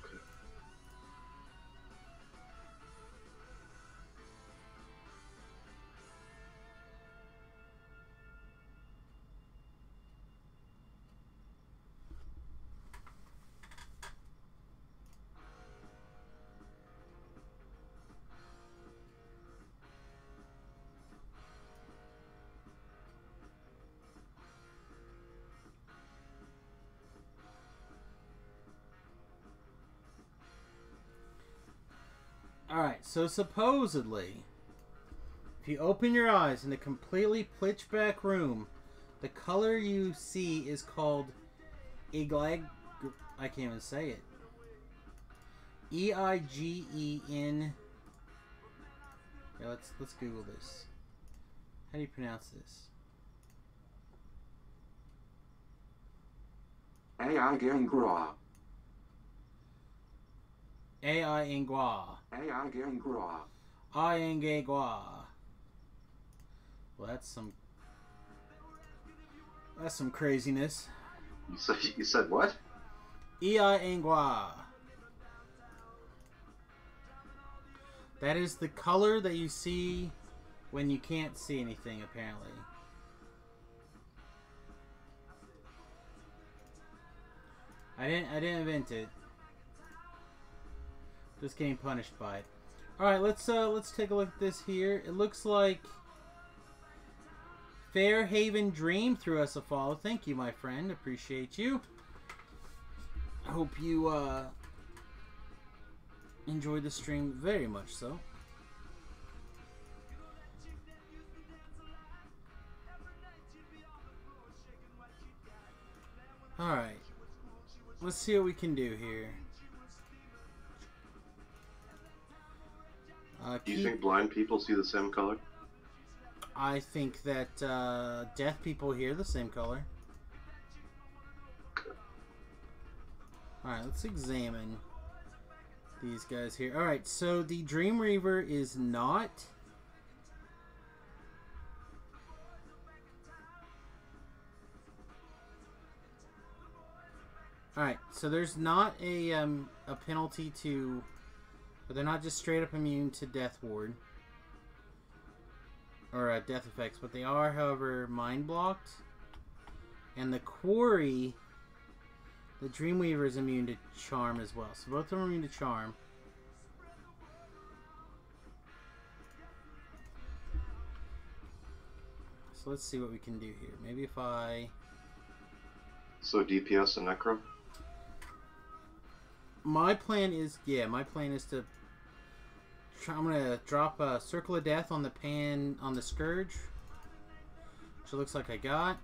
Alright, so supposedly, if you open your eyes in a completely pitch black room, the color you see is called Eiggen. I can't even say it. E-I-G-E-N. Yeah, let's Google this. How do you pronounce this? Eiggen. A-I-N-G-W-A. I-N-G-W-A. Well, that's some craziness. You said what? E-I-N-G-W-A. That is the color that you see when you can't see anything, apparently. I didn't invent it. Just getting punished by it. Alright, let's take a look at this here. It looks like Fairhaven Dream threw us a follow. Thank you, my friend. Appreciate you. I hope you enjoyed the stream very much so. Alright. Let's see what we can do here. Do you think blind people see the same color? I think that deaf people hear the same color. Alright, let's examine these guys here. Alright, so the Dream Reaver is not Alright, so there's not a penalty to... But they're not just straight up immune to Death Ward. Or death effects, but they are, however, mind blocked. And the Quarry, the Dreamweaver, is immune to Charm as well. So both of them are immune to Charm. So let's see what we can do here. Maybe if I... So DPS and Necro? My plan is, yeah, my plan is to... I'm going to drop a Circle of Death on the pan, on the Scourge. Which it looks like I got.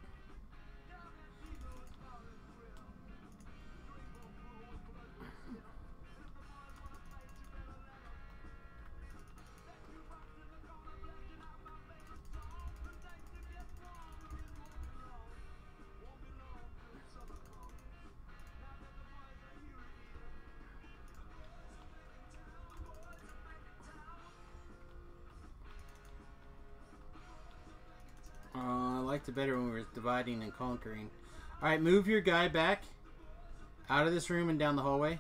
I liked it better when we were dividing and conquering. Alright, move your guy back out of this room and down the hallway.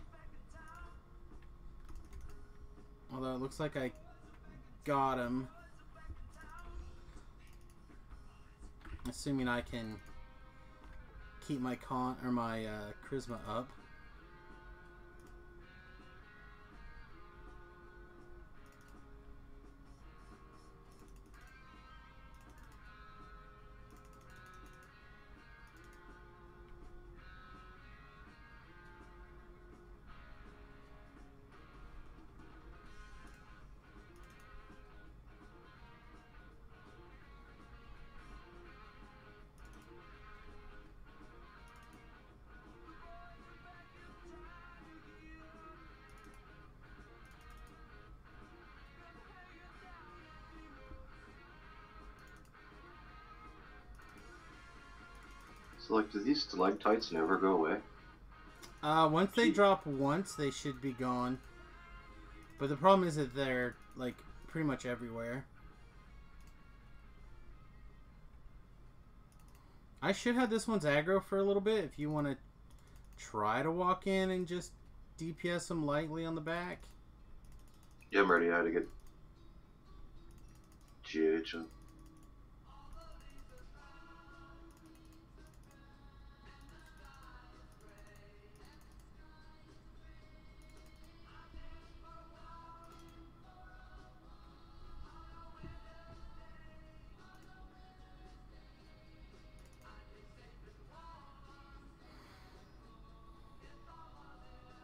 Although it looks like I got him. Assuming I can keep my charisma up. So, like, do these stalactites never go away? Once they drop once, they should be gone. But the problem is that they're, like, pretty much everywhere. I should have this one's aggro for a little bit if you want to try to walk in and just DPS them lightly on the back. Yeah, I'm ready. I had to get GH in.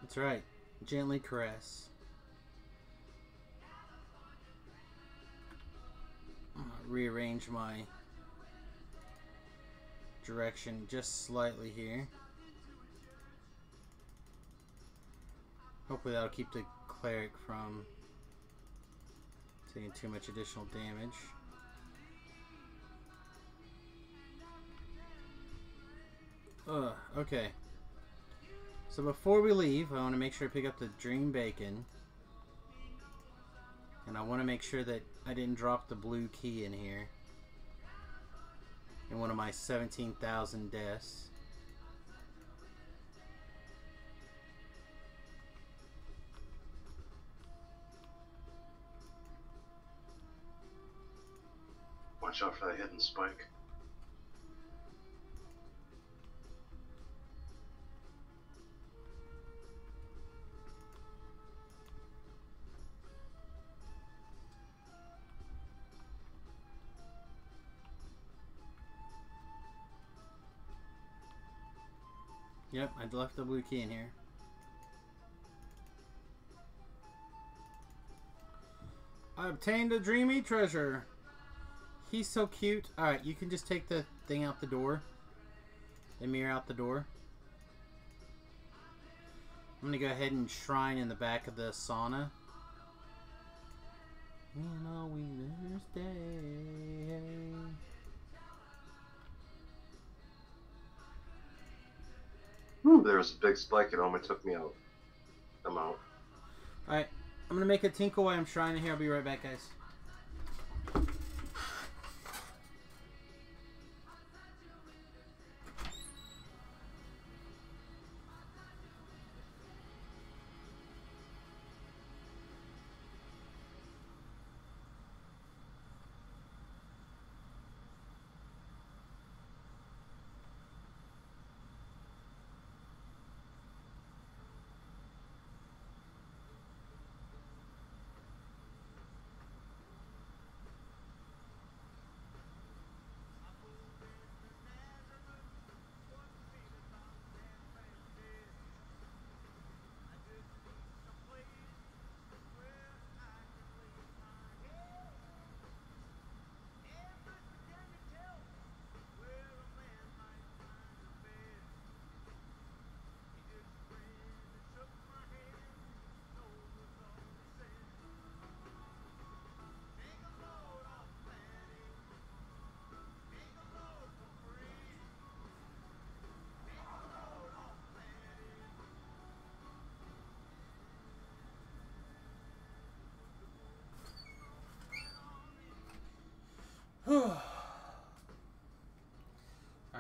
That's right. Gently caress. Rearrange my direction just slightly here. Hopefully that'll keep the cleric from taking too much additional damage. Okay. So before we leave, I want to make sure I pick up the Dream Bacon. And I want to make sure that I didn't drop the blue key in here. In one of my 17,000 deaths. Watch out for that hidden spike. Yep, I left the blue key in here. I obtained a dreamy treasure. He's so cute. Alright, you can just take the thing out the door. The mirror out the door. I'm gonna go ahead and shrine in the back of the sauna. In all we never stay. There was a big spike. It almost took me out. I'm out. Alright, I'm gonna make a tinkle while I'm shrining here. I'll be right back, guys.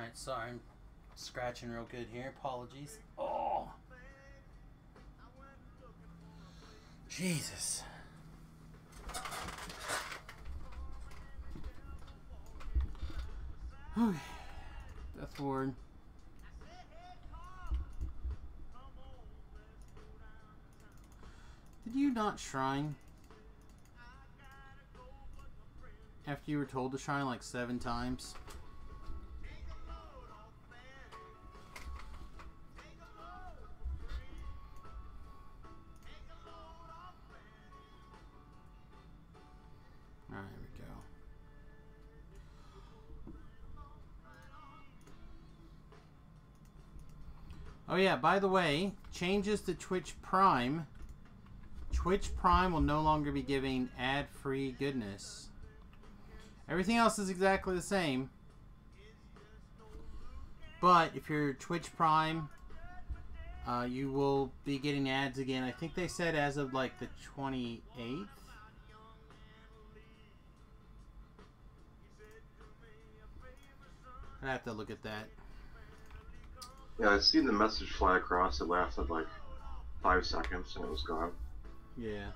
Alright, sorry. I'm scratching real good here. Apologies. Oh. Jesus. Okay. Death Ward. Did you not shrine? After you were told to shrine like 7 times? Alright, here we go. Oh yeah, by the way, changes to Twitch Prime. Twitch Prime will no longer be giving ad-free goodness. Everything else is exactly the same. But if you're Twitch Prime, you will be getting ads again. I think they said as of like the 28th. I'd have to look at that. Yeah, I seen the message fly across. It lasted like 5 seconds and it was gone. Yeah.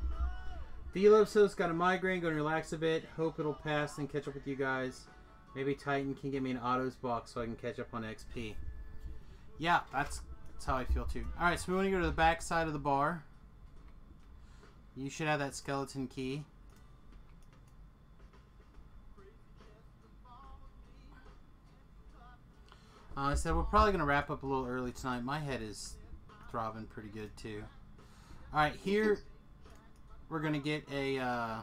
Velosos got a migraine. Going to relax a bit. Hope it'll pass and catch up with you guys. Maybe Titan can give me an autos box so I can catch up on XP. Yeah, that's how I feel too. Alright, so we want to go to the back side of the bar. You should have that skeleton key. I said we're probably going to wrap up a little early tonight. My head is throbbing pretty good too. Alright, here we're going to get a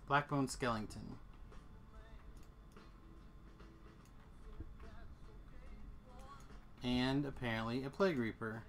Blackbone Skeleton. And apparently a Plague Reaper.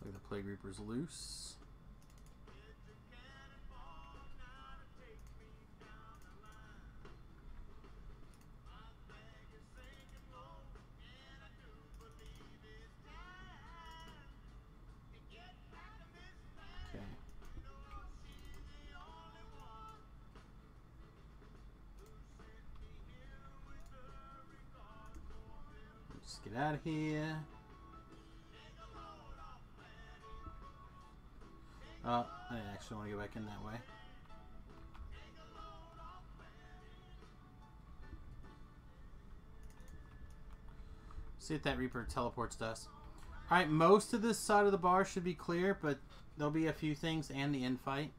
The Plague Reaper's loose. Okay. Let's get out of here. I didn't actually want to go back in that way. See if that Reaper teleports to us. Alright, most of this side of the bar should be clear, but there'll be a few things and the end fight.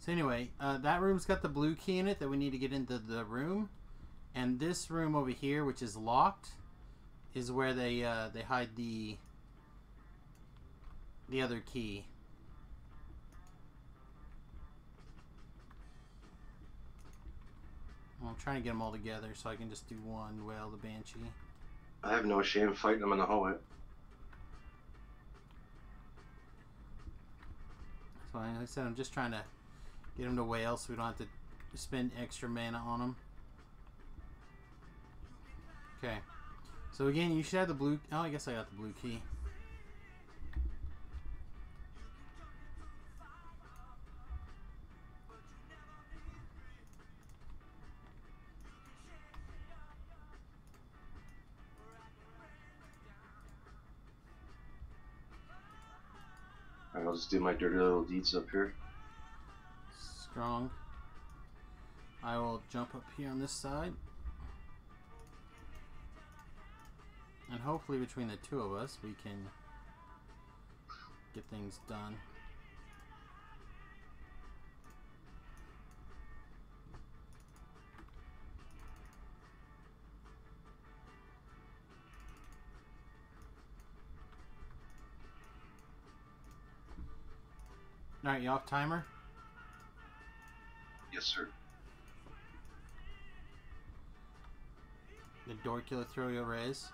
So anyway, that room's got the blue key in it that we need to get into the room. And this room over here, which is locked, is where they hide the other key. Well, I'm trying to get them all together so I can just do one Wail the Banshee. I have no shame fighting them in the hallway. So like I said, I'm just trying to get them to wail so we don't have to spend extra mana on them. Okay. So again, you should have the blue... Oh, I guess I got the blue key. Alright, I'll just do my dirty little deeds up here. Strong. I will jump up here on this side. And hopefully between the two of us we can get things done. Alright, you off timer? Yes, sir. The Dorkula throw your res.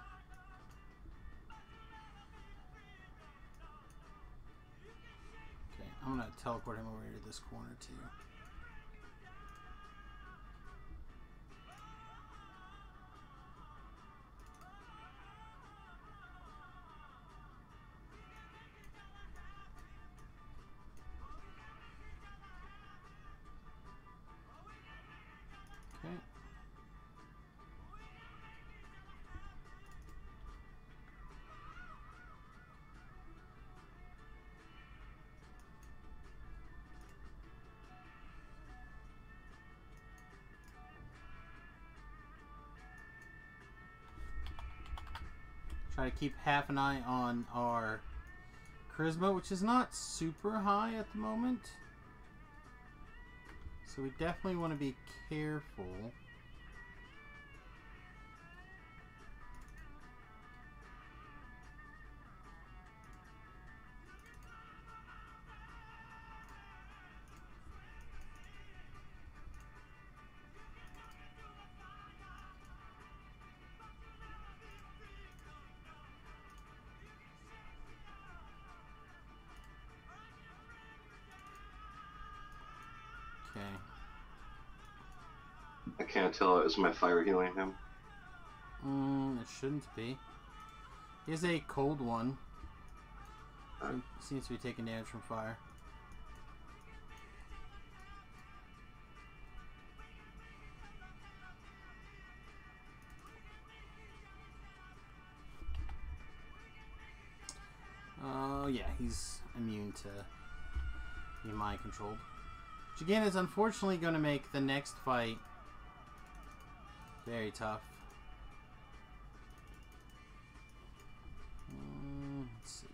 Okay, I'm gonna teleport him over here to this corner too. Okay. Try to keep half an eye on our charisma, which is not super high at the moment. So we definitely want to be careful. Okay. I can't tell. Is my fire healing him? It shouldn't be. He has a cold one. He seems to be taking damage from fire. Oh yeah, he's immune to being mind controlled. Which again is unfortunately going to make the next fight very tough. Let's see.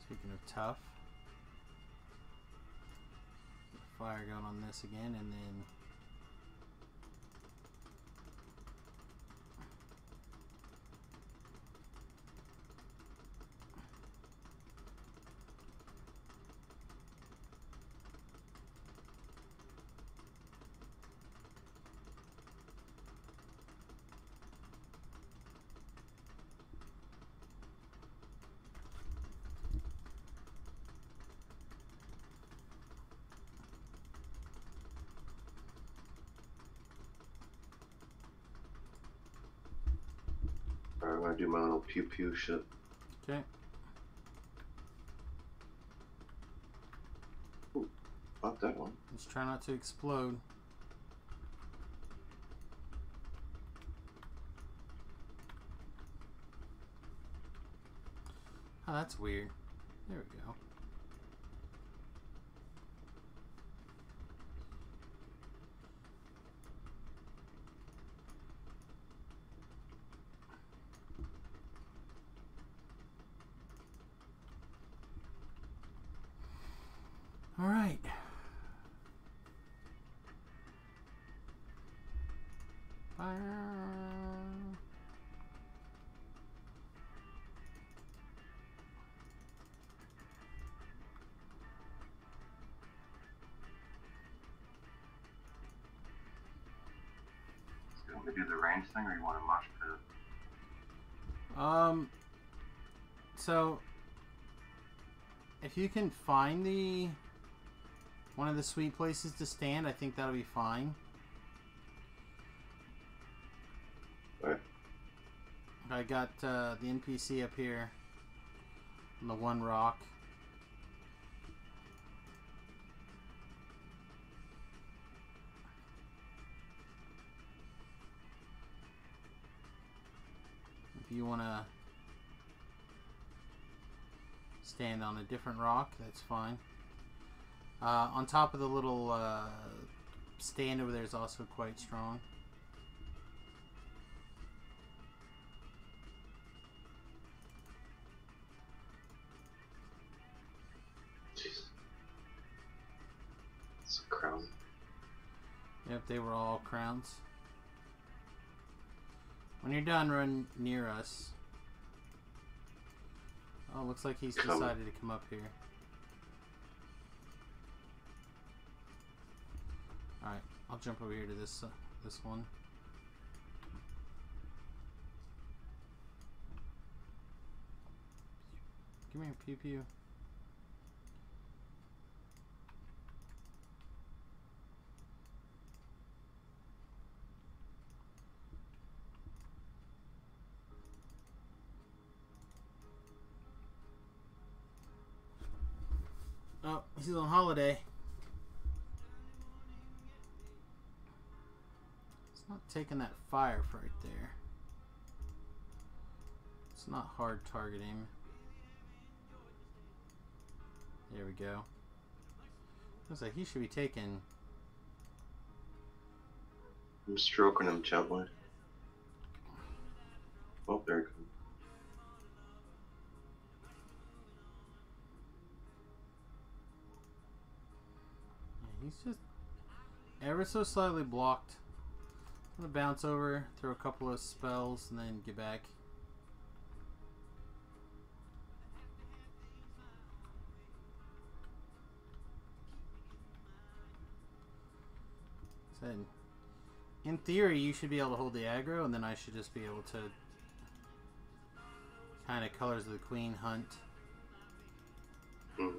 Speaking of tough, fire going on this again, and then Alright, I'm gonna do my little pew pew shit. okay. Ooh, not that one. Just try not to explode. Oh, that's weird. There we go. All right. Fire. You want me to do the range thing, or you want a mosh pit? So if you can find one of the sweet places to stand, I think that'll be fine. Alright. I got the NPC up here on the one rock. If you want to stand on a different rock, that's fine. On top of the little stand over there is also quite strong. Yep, they were all crowns. When you're done, run near us. Oh, looks like he's decided to come up here. Alright, I'll jump over here to this one. Come here, pew pew. Oh, he's on holiday. It's not taking that fire right there. It's not hard targeting. There we go. Looks like he should be taking. I'm stroking him gently. Oh, there he comes. He's just ever so slightly blocked. I'm gonna bounce over, throw a couple of spells, and then get back. Said, in theory, you should be able to hold the aggro, and then I should just be able to kind of Colors of the Queen hunt. Mm.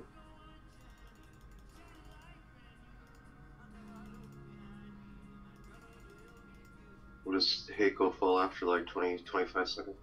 What does Heiko fall after like 20-25 seconds?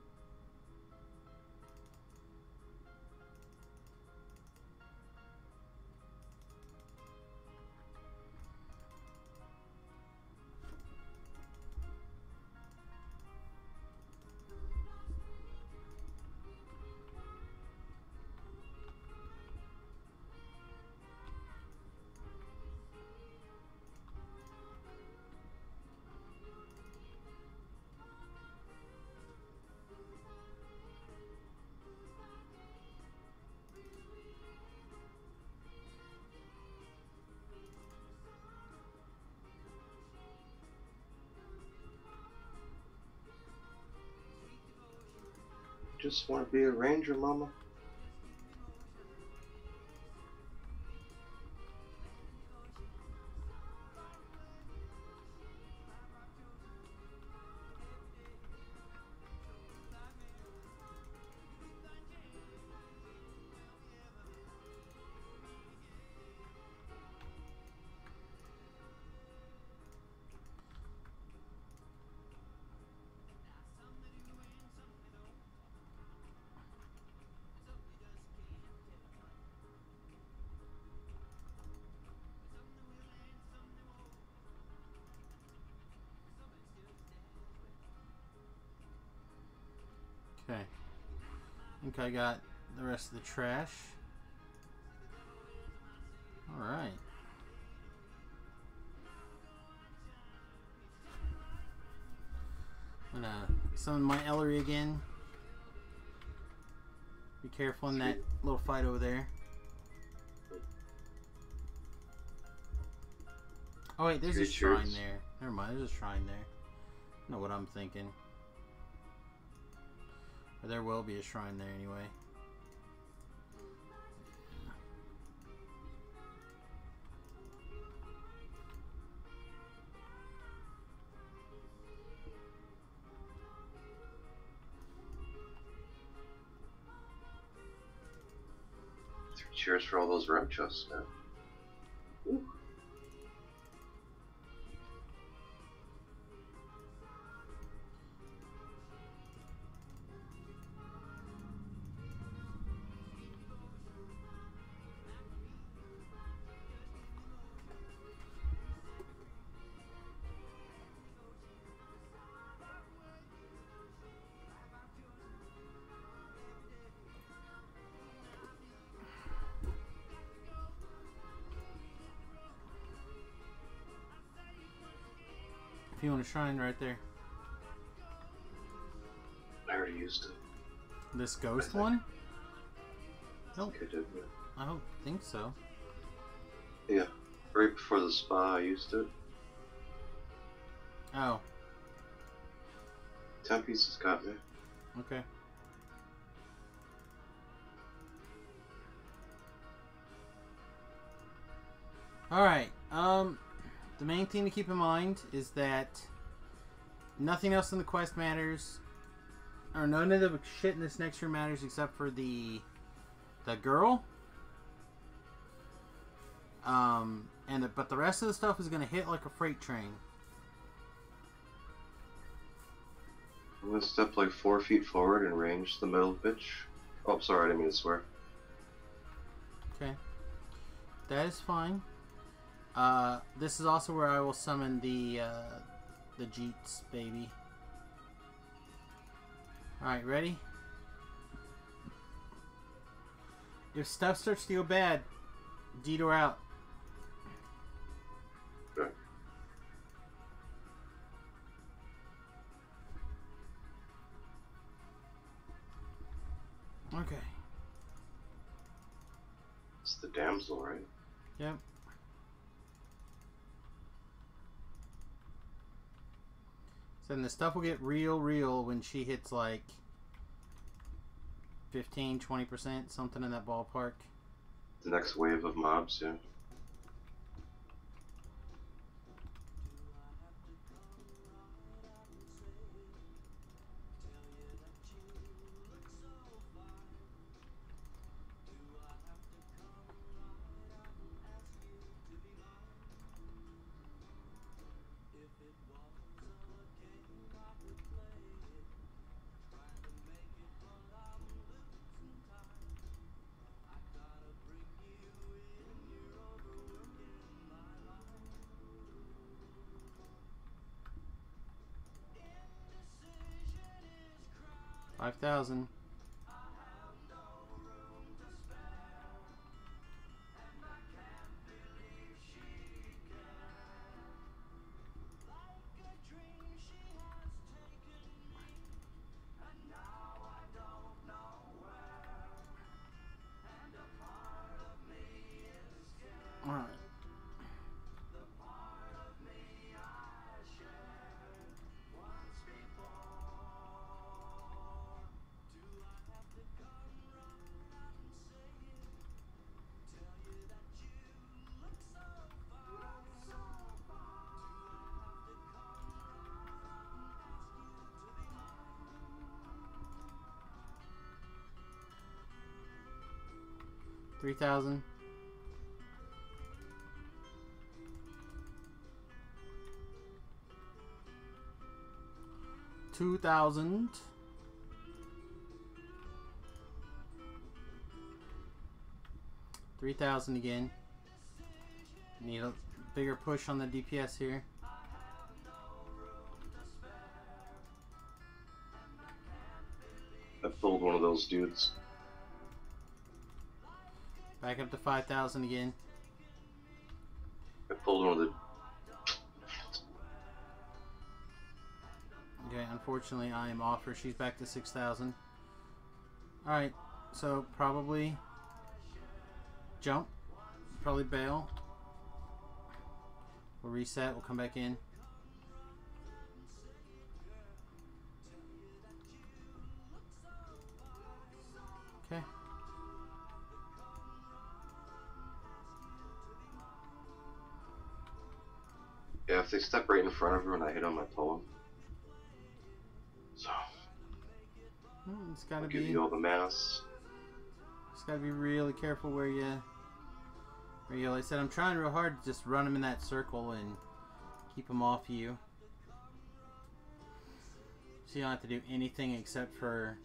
Just want to be a ranger, mama. Okay. I think I got the rest of the trash. Alright. I'm gonna summon my Ellery again. Be careful in that little fight over there. Oh wait, there's a shrine there. Never mind, there's a shrine there. I know what I'm thinking. Or there will be a shrine there anyway. Cheers for all those rep chests, man. Ooh. If you want a shrine right there. I already used it. This ghost one? Nope. I did, yeah. I don't think so. Yeah, right before the spa I used it. Oh, 10 pieces got me. okay. Alright, the main thing to keep in mind is that nothing else in the quest matters, or none of the shit in this next room matters except for the girl. But the rest of the stuff is gonna hit like a freight train. I'm gonna step like 4 feet forward and range the middle bitch. Oh, sorry, I didn't mean to swear. Okay, that is fine. This is also where I will summon the Jeets baby. Alright, ready? If stuff starts to go bad, detour out. Okay. Okay. It's the damsel, right? Yep. So then the stuff will get real when she hits like 15-20%, something in that ballpark. The next wave of mobs, yeah. $5,000. All right. $3,000. $2,000. $3,000 again. Need a bigger push on the DPS here. I pulled one of those dudes. Back up to 5,000 again. I pulled one of the... Okay, unfortunately I am off her. She's back to 6,000. Alright, so probably jump. Probably bail. We'll reset, we'll come back in. Okay. Yeah, if they step right in front of her and I hit on my poem. So... It's gotta I'll be... give you all the mass. Just gotta be really careful where you... like I said, I'm trying real hard to just run them in that circle and keep them off you. So you don't have to do anything except for...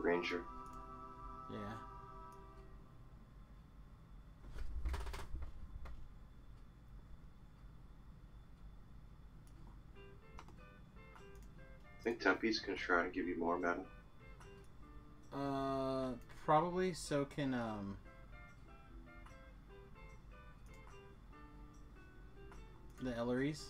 Ranger. Yeah. I think Tempe's can try to give you more mana. Probably. So can, the Elleries.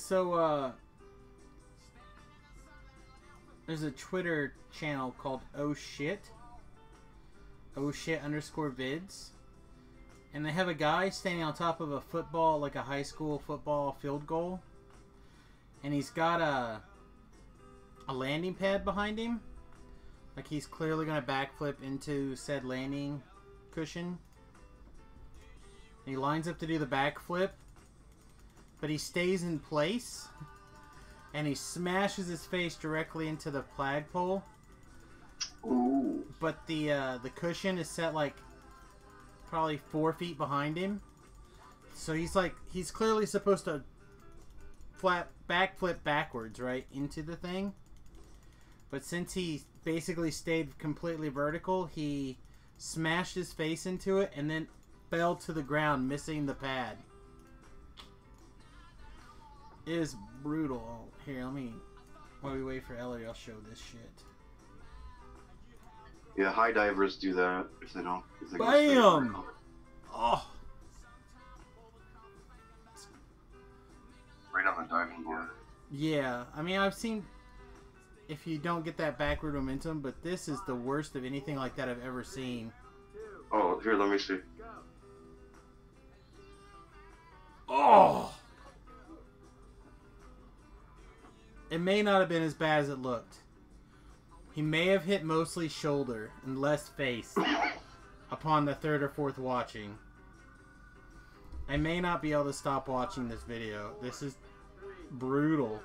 So, there's a Twitter channel called Oh Shit underscore vids. And they have a guy standing on top of a football, like a high school football field goal. And he's got a landing pad behind him. Like he's clearly going to backflip into said landing cushion. And he lines up to do the backflip. But he stays in place. And he smashes his face directly into the flagpole. Ooh. But the cushion is set like probably 4 feet behind him. So he's clearly supposed to backflip backwards, right, into the thing. But since he basically stayed completely vertical, he smashed his face into it and then fell to the ground, missing the pad. It is brutal. Here, while we wait for Ellie, I'll show this shit. Yeah, high divers do that if they don't. If they Bam! Oh. Right on the diving board. Yeah, I mean, I've seen if you don't get that backward momentum, but this is the worst of anything like that I've ever seen. Oh, here, let me see. Oh! It may not have been as bad as it looked. He may have hit mostly shoulder and less face upon the third or fourth watching. I may not be able to stop watching this video. This is brutal.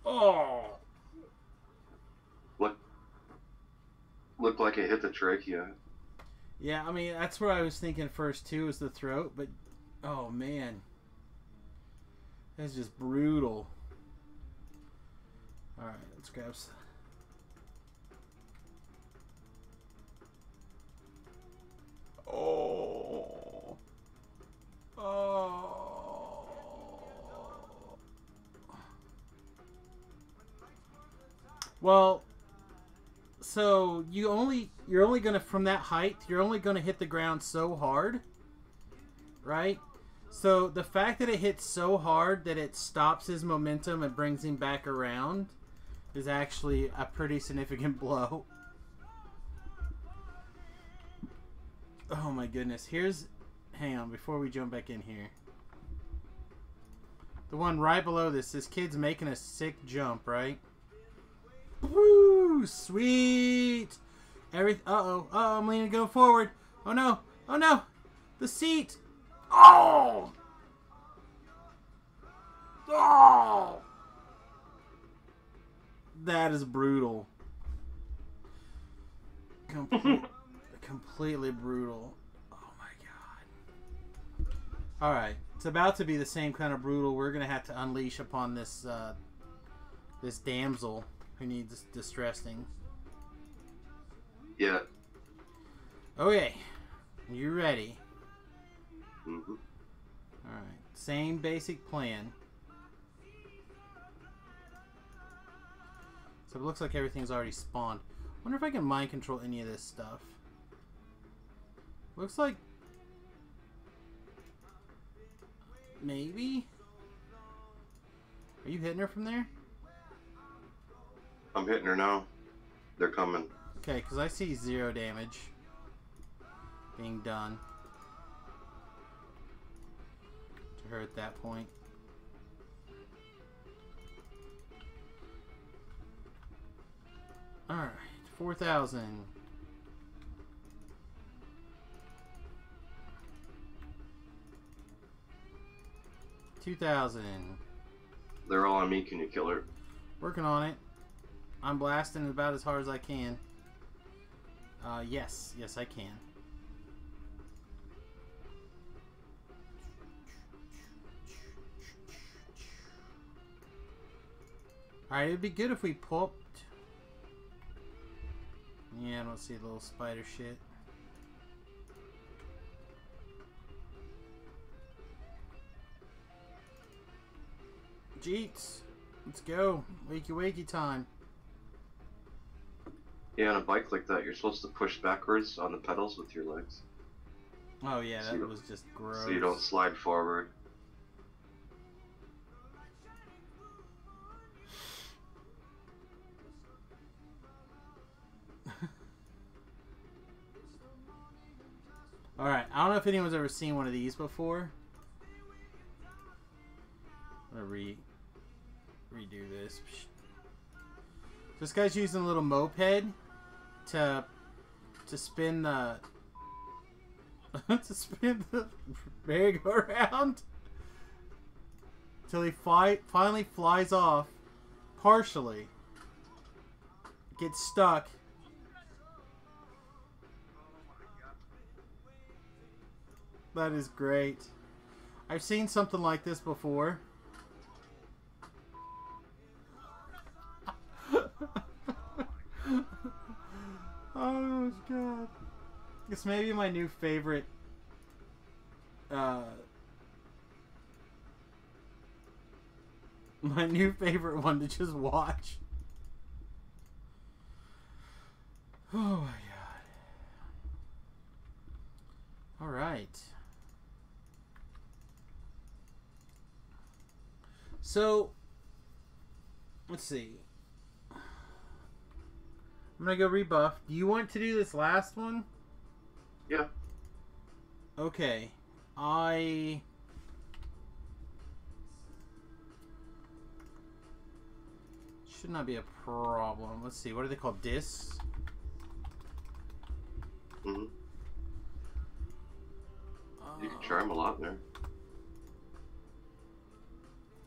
Oh! Looked like it hit the trachea. Yeah, I mean, that's where I was thinking first too, is the throat, but oh man. That's just brutal. Alright, let's grab some. Oh. Oh. Well, so you're only gonna, from that height, you're only gonna hit the ground so hard, right? So the fact that it hits so hard that it stops his momentum and brings him back around is actually a pretty significant blow. Oh my goodness. Hang on, before we jump back in here. The one right below this kid's making a sick jump, right? Woo! Sweet! Uh-oh, I'm leaning, go forward. Oh no, the seat! Oh! Oh! That is brutal. Completely brutal. Oh my god. Alright, it's about to be the same kind of brutal we're going to have to unleash upon this this damsel who needs distressing. Yeah. Okay, you ready? Mm-hmm. Alright, same basic plan. So it looks like everything's already spawned. Wonder if I can mind control any of this stuff. Looks like... maybe? Are you hitting her from there? I'm hitting her now. They're coming. Okay, because I see 0 damage being done to her at that point. Alright, 4,000. 2,000. They're all on me. Can you kill her? Working on it. I'm blasting about as hard as I can. Yes, I can. Alright, it'd be good if we popped. Yeah, I don't see the little spider shit. Jeets, let's go. Wakey wakey time. Yeah, on a bike like that, you're supposed to push backwards on the pedals with your legs. Oh yeah, So that was just gross. So you don't slide forward. Alright, I don't know if anyone's ever seen one of these before. I'm gonna redo this. This guy's using a little moped to spin the to spin the merry-go-round till he finally flies off partially. Gets stuck. That is great. I've seen something like this before. Oh god. This may be my new favorite my new favorite one to just watch. Oh my god. Alright. So, let's see. I'm gonna go rebuff. Do you want to do this last one? Yeah. Okay. Should not be a problem. Let's see. What are they called? Discs? Mm-hmm. You can charm a lot in there.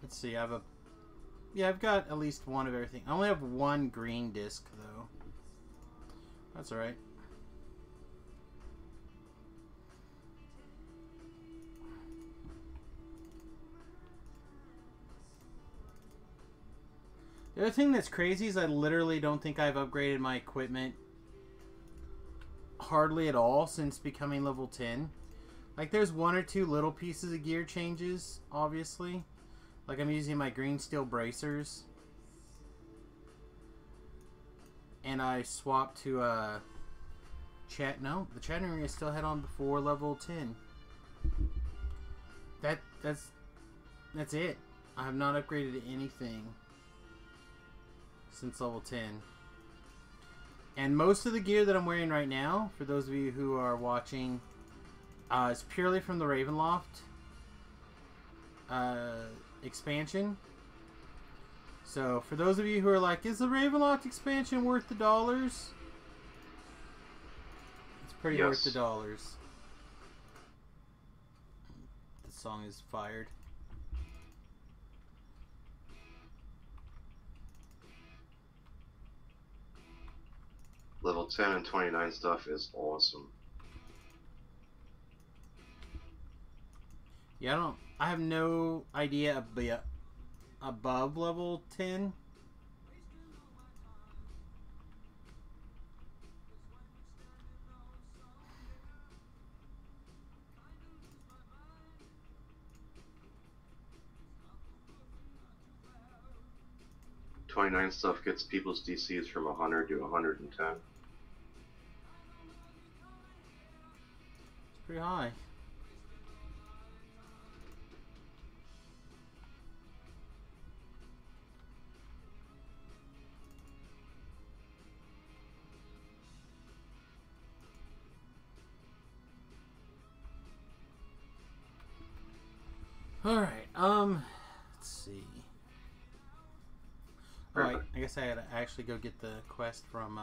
Let's see. I've got at least one of everything. I only have one green disc though. That's alright. The other thing that's crazy is I literally don't think I've upgraded my equipment hardly at all since becoming level 10. Like there's one or two little pieces of gear changes, obviously. Like I'm using my green steel bracers. And I swapped to the chatting ring I still had on before level 10. That's it. I have not upgraded anything since level 10. And most of the gear that I'm wearing right now, for those of you who are watching, is purely from the Ravenloft expansion. So, for those of you who are like, is the Ravenloft expansion worth the dollars? It's pretty worth the dollars. The song is fired. Level 10 and 29 stuff is awesome. Yeah, I have no idea above level 10. .29 stuff gets people's DCs from 100 to 110. It's pretty high. Alright, let's see. Alright, I guess I had to actually go get the quest from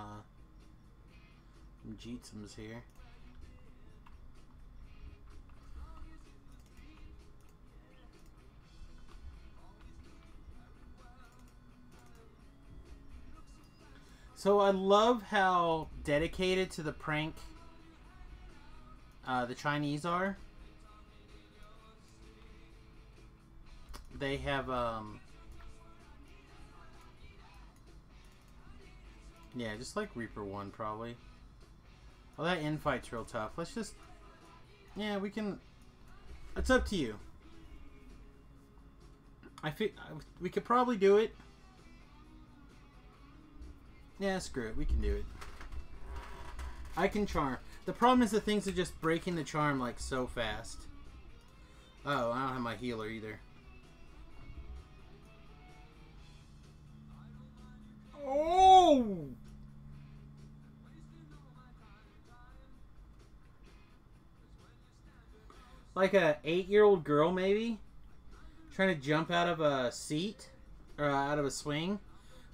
Jeetsums here. So I love how dedicated to the prank the Chinese are. They have, yeah, just like Reaper 1, probably. Oh, that infight's real tough. Let's just, yeah, we can, it's up to you. We could probably do it. Yeah, screw it. We can do it. I can charm. The problem is the things are just breaking the charm like so fast. Oh, I don't have my healer either. Oh! Like a 8-year-old girl, maybe? Trying to jump out of a seat. Or out of a swing.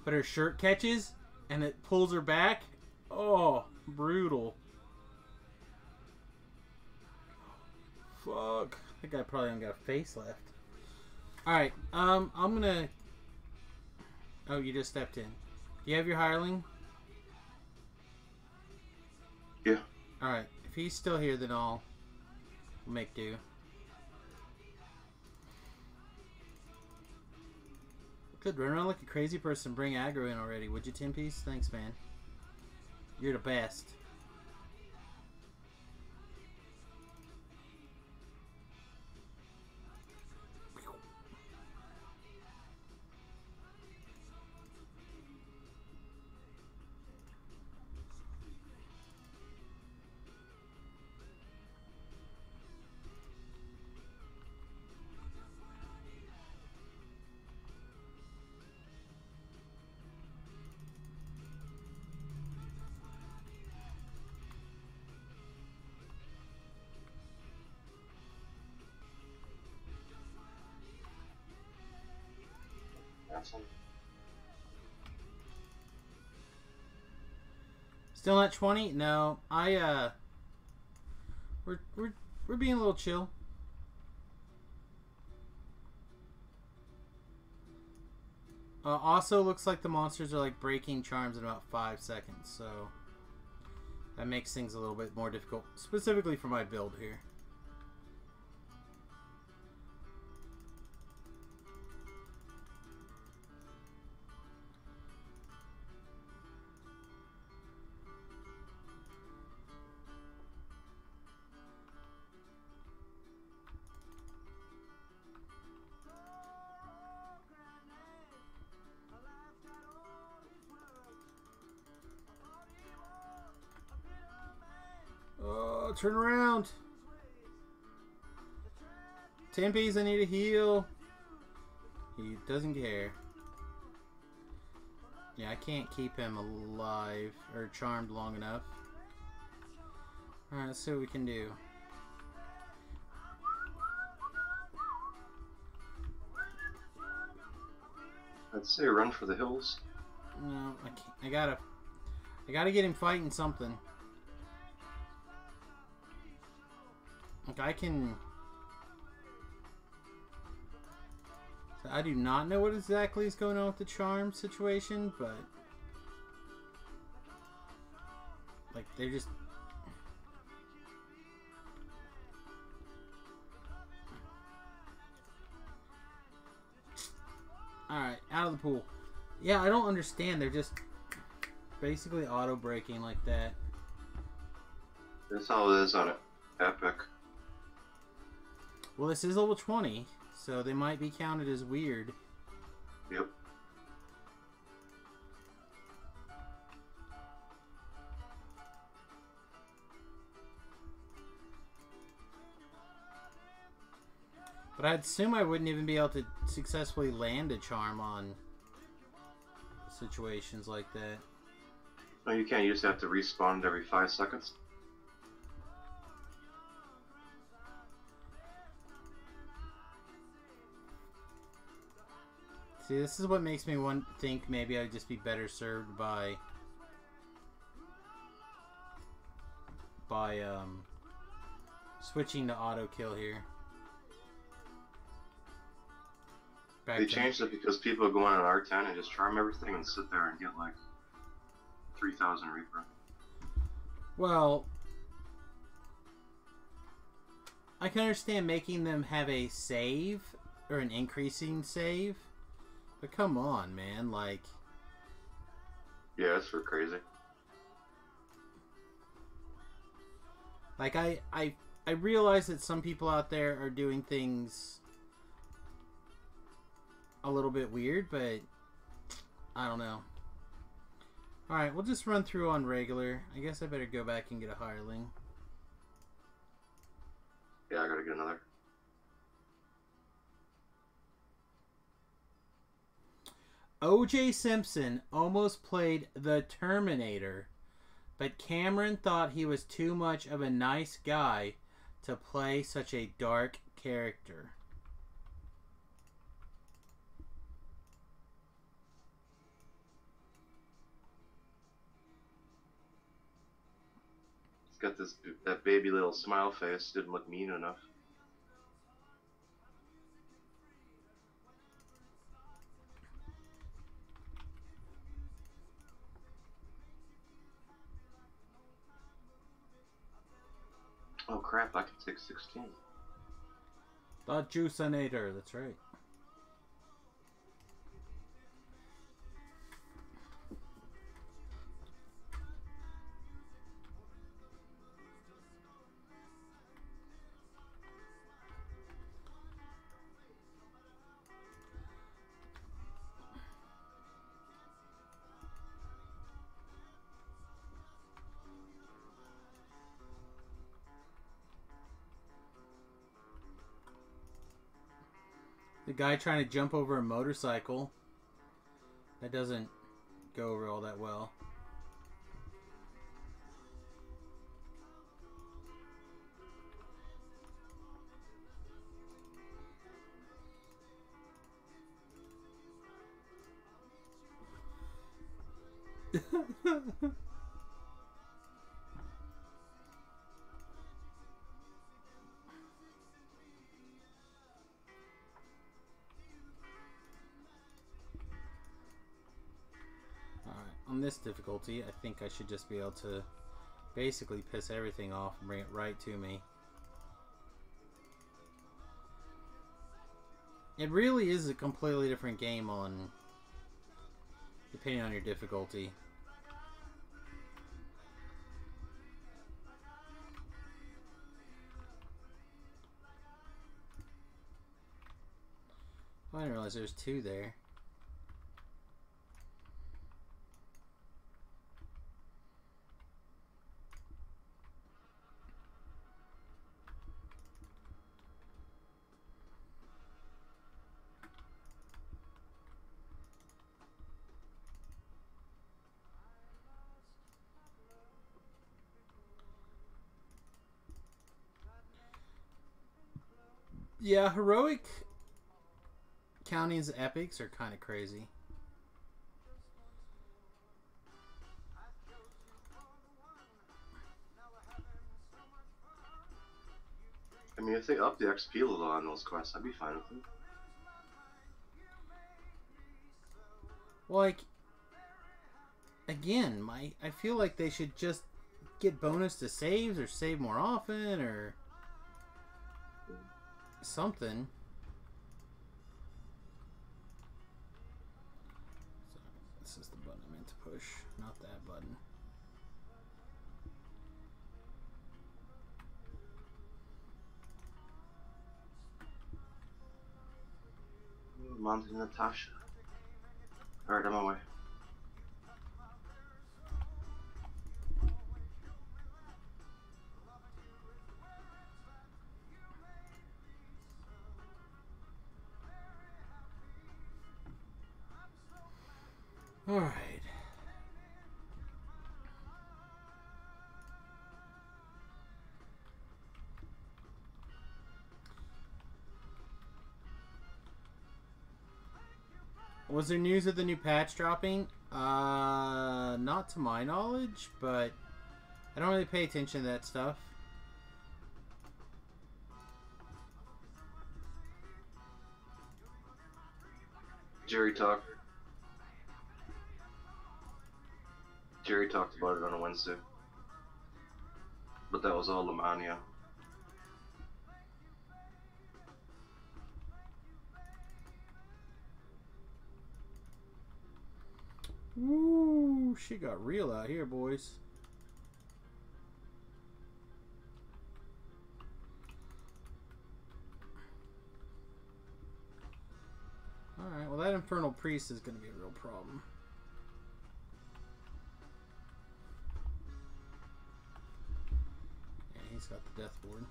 But her shirt catches. And it pulls her back. Oh, brutal. Fuck. That guy probably ain't got a face left. Alright, I'm gonna... Oh, you just stepped in. Do you have your hireling? Yeah. Alright, if he's still here, then I'll make do. Good, run around like a crazy person. Bring aggro in already. Would you, 10-piece? Thanks, man. You're the best. Still not 20? No. We're being a little chill. Also looks like the monsters are like breaking charms in about 5 seconds, so that makes things a little bit more difficult, specifically for my build here. Oh, turn around. 10-piece, I need a heal. He doesn't care. Yeah, I can't keep him alive or charmed long enough. Alright, let's see what we can do. I'd say run for the hills. No, I can't. I gotta get him fighting something. Like I can. So I do not know what exactly is going on with the charm situation, but like they're just. Alright, out of the pool. Yeah, I don't understand. They're just basically auto-braking like that. That's all it is on it. Epic. Well, this is level 20, so they might be counted as weird. Yep. But I'd assume I wouldn't even be able to successfully land a charm on situations like that. No, you can't. You just have to respawn every 5 seconds. See, this is what makes me think maybe I'd just be better served by switching to auto kill here. They changed it because people go on R10 and just charm everything and sit there and get like 3,000 Reaper. Well, I can understand making them have a save or an increasing save, but come on, man, like. Yeah, that's for crazy. Like I realize that some people out there are doing things a little bit weird, but I don't know. Alright, we'll just run through on regular. I guess I better go back and get a hireling. Yeah, I gotta get another. O.J. Simpson almost played the Terminator, but Cameron thought he was too much of a nice guy to play such a dark character. He's got that baby little smile face. Didn't look mean enough. Oh crap, I can take 16. The Juicinator, that's right. The guy trying to jump over a motorcycle. That doesn't go over all that well. On this difficulty, I think I should just be able to basically piss everything off and bring it right to me. It really is a completely different game on depending on your difficulty. I didn't realize there was 2 there. Yeah, heroic counting as epics are kind of crazy. I mean, if they up the XP a little on those quests, I'd be fine with it. Like, again, I feel like they should just get bonus to saves or save more often or something. Sorry, this is the button I meant to push, not that button. Mom's and Natasha. Alright, I'm on my way. Alright. Was there news of the new patch dropping? Not to my knowledge, but I don't really pay attention to that stuff. Jerry talked about it on a Wednesday. But that was all Lamania. Woo, she got real out here, boys. Alright, well that Infernal Priest is going to be a real problem. Yeah, he's got the Death Ward.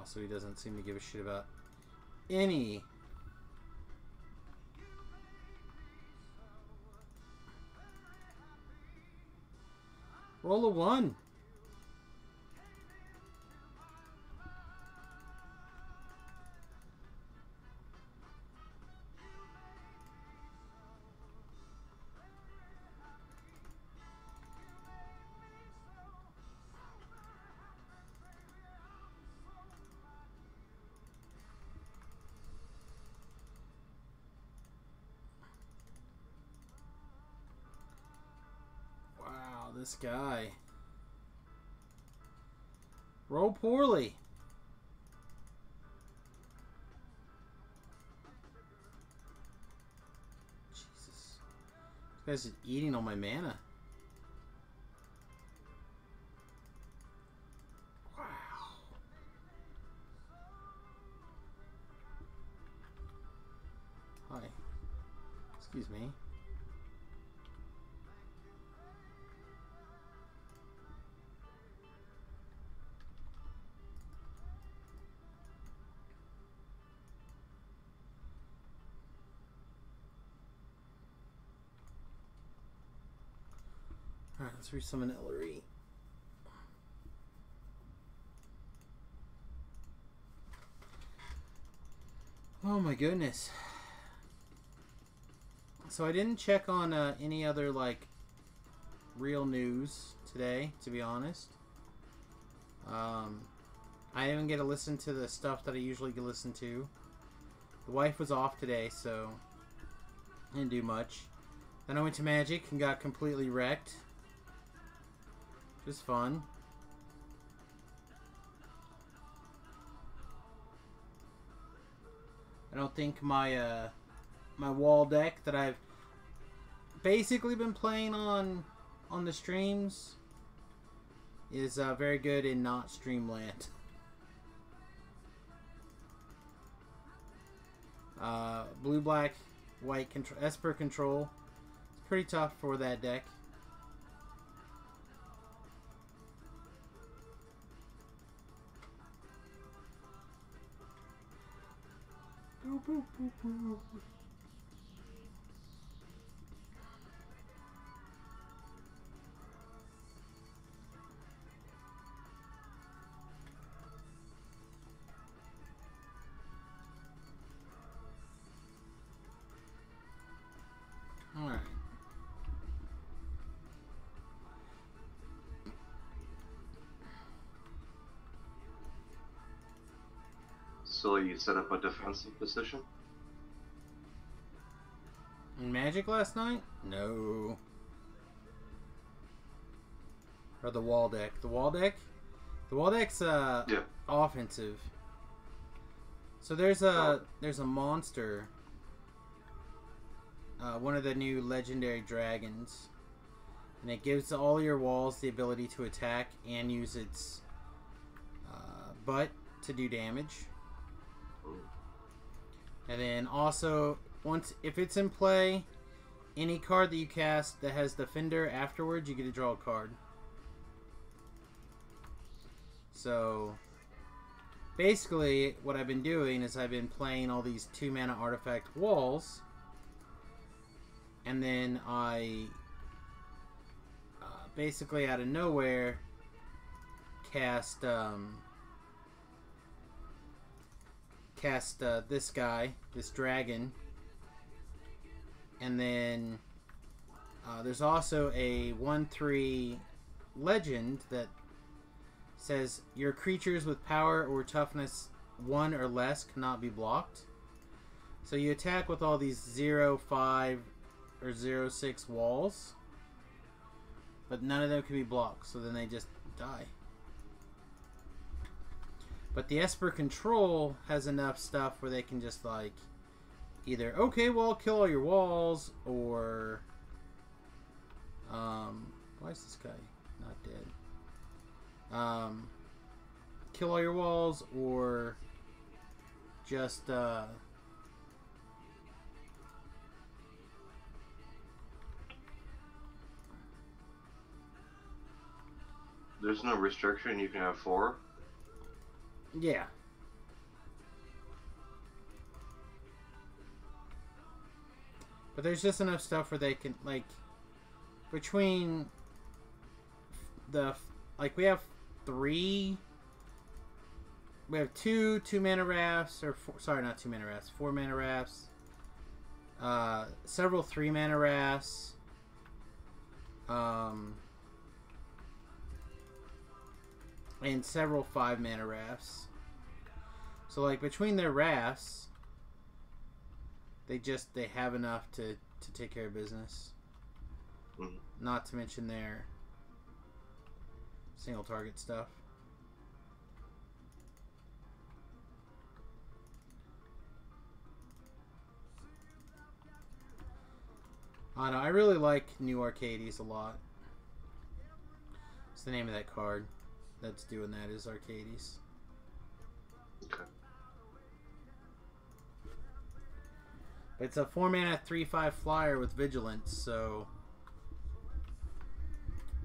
Also, he doesn't seem to give a shit about any. Roll a 1. Wow, this guy. Roll poorly. Jesus. This guy's just eating all my mana. Wow. Hi. Excuse me. Alright, let's resummon Ellery. Oh my goodness. So I didn't check on any other, like, real news today, to be honest. I didn't get to listen to the stuff that I usually get to listen to. The wife was off today, so I didn't do much. Then I went to Magic and got completely wrecked. Just fun. I don't think my my wall deck that I've basically been playing on the streams is very good in not Streamland. Blue, black, white Esper control. It's pretty tough for that deck. All right. So you set up a defensive position? In Magic last night? No. Or the wall deck. The wall deck? The wall deck's Yeah. offensive. So there's a monster. One of the new legendary dragons. And it gives all your walls the ability to attack and use its butt to do damage. And then also, if it's in play, any card that you cast that has Defender afterwards, you get to draw a card. So, basically, what I've been doing is I've been playing all these 2-mana artifact walls. And then I, basically out of nowhere, cast this guy, this dragon. And then there's also a 1/3 legend that says your creatures with power or toughness 1 or less cannot be blocked. So you attack with all these 0/5 or 0/6 walls, but none of them can be blocked, so then they just die. But the Esper Control has enough stuff where they can just, like, either, okay, well, kill all your walls, or, why is this guy not dead? Kill all your walls, or just, There's no restriction, you can have 4? yeah. But there's just enough stuff where they can, like, between the, like, we have two 2-mana rafts, or four, sorry, not 2-mana rafts, 4-mana rafts, several 3-mana rafts, and several 5-mana rafts. So, like, between their rafts, they have enough to take care of business. Mm-hmm. Not to mention their single target stuff. I know, I really like New Arcades a lot. It's the name of that card that's doing that, is Arcades. Okay. It's a 4-mana 3/5 flyer with Vigilance, so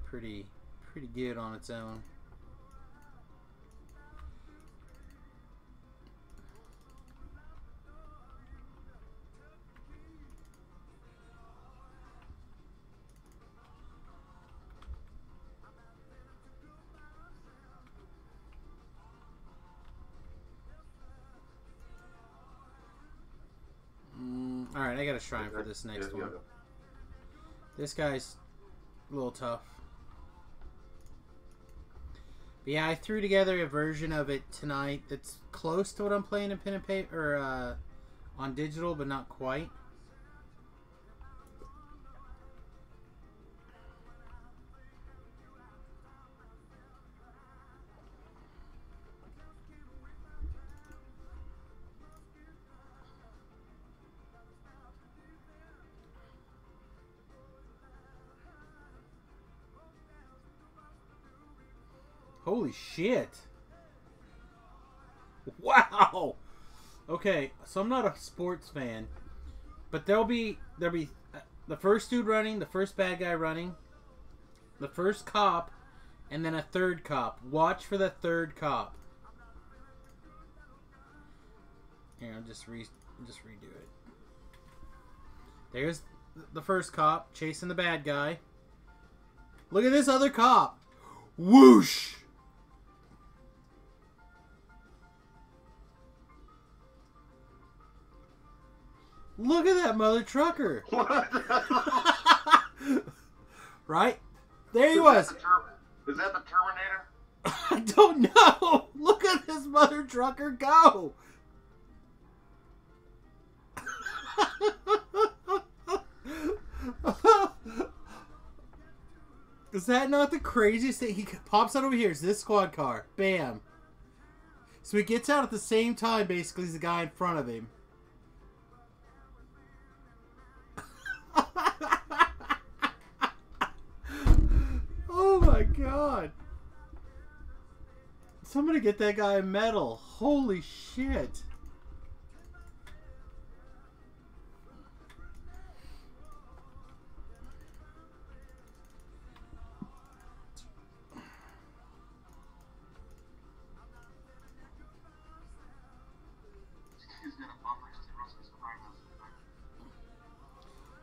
pretty good on its own. Alright, I got a shrine for this next one. This guy's a little tough. But yeah, I threw together a version of it tonight that's close to what I'm playing in pen and paper, or on digital, but not quite. Holy shit. Wow. Okay, so I'm not a sports fan, but there'll be the first dude running, the first bad guy running, the first cop, and then a third cop. Watch for the third cop. Here, I'll just redo it. There's the first cop chasing the bad guy. Look at this other cop. Whoosh. Look at that mother trucker. Right? There he was. Is that the Terminator? I don't know. Look at this mother trucker go. Is that not the craziest thing? He pops out over here. It's this squad car. Bam. So he gets out at the same time, basically, as the guy in front of him. Oh my god. Somebody get that guy a medal. Holy shit.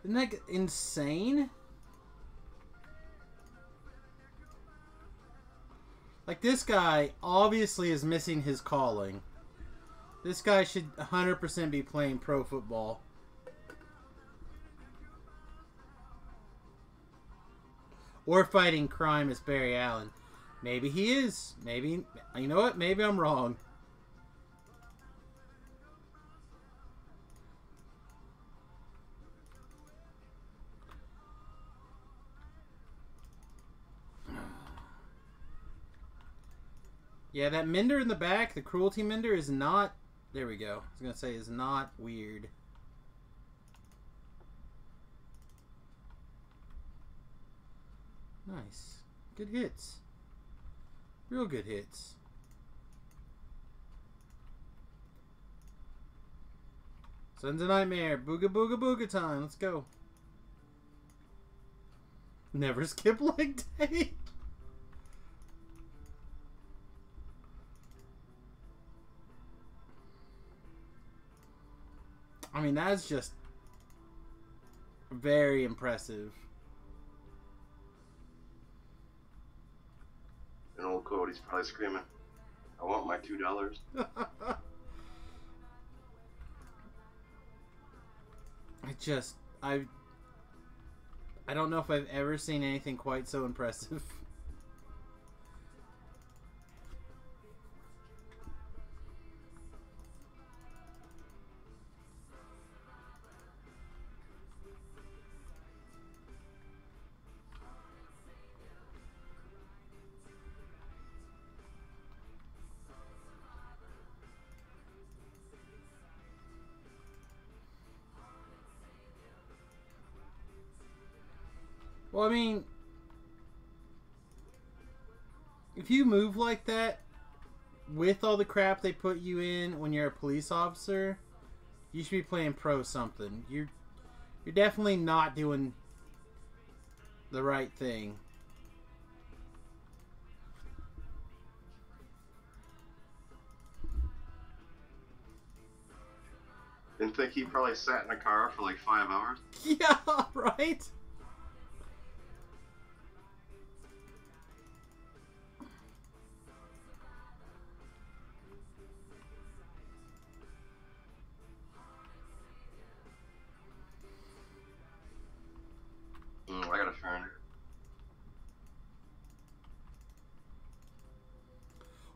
Isn't that insane? Like, this guy obviously is missing his calling. This guy should 100% be playing pro football. Or fighting crime as Barry Allen. Maybe he is. Maybe, you know what? Maybe I'm wrong. Yeah, that Mender in the back, the Cruelty Mender, is not... There we go. I was going to say, is not weird. Nice. Good hits. Real good hits. Sons of Nightmare. Booga booga booga time. Let's go. Never skip leg day. I mean, that's just Very impressive. And old Cody's probably screaming, I want my $2. I don't know if I've ever seen anything quite so impressive. Well, I mean, if you move like that with all the crap they put you in when you're a police officer, you should be playing pro something. You're definitely not doing the right thing. Didn't think he probably sat in a car for like 5 hours? Yeah, right? I gotta find her.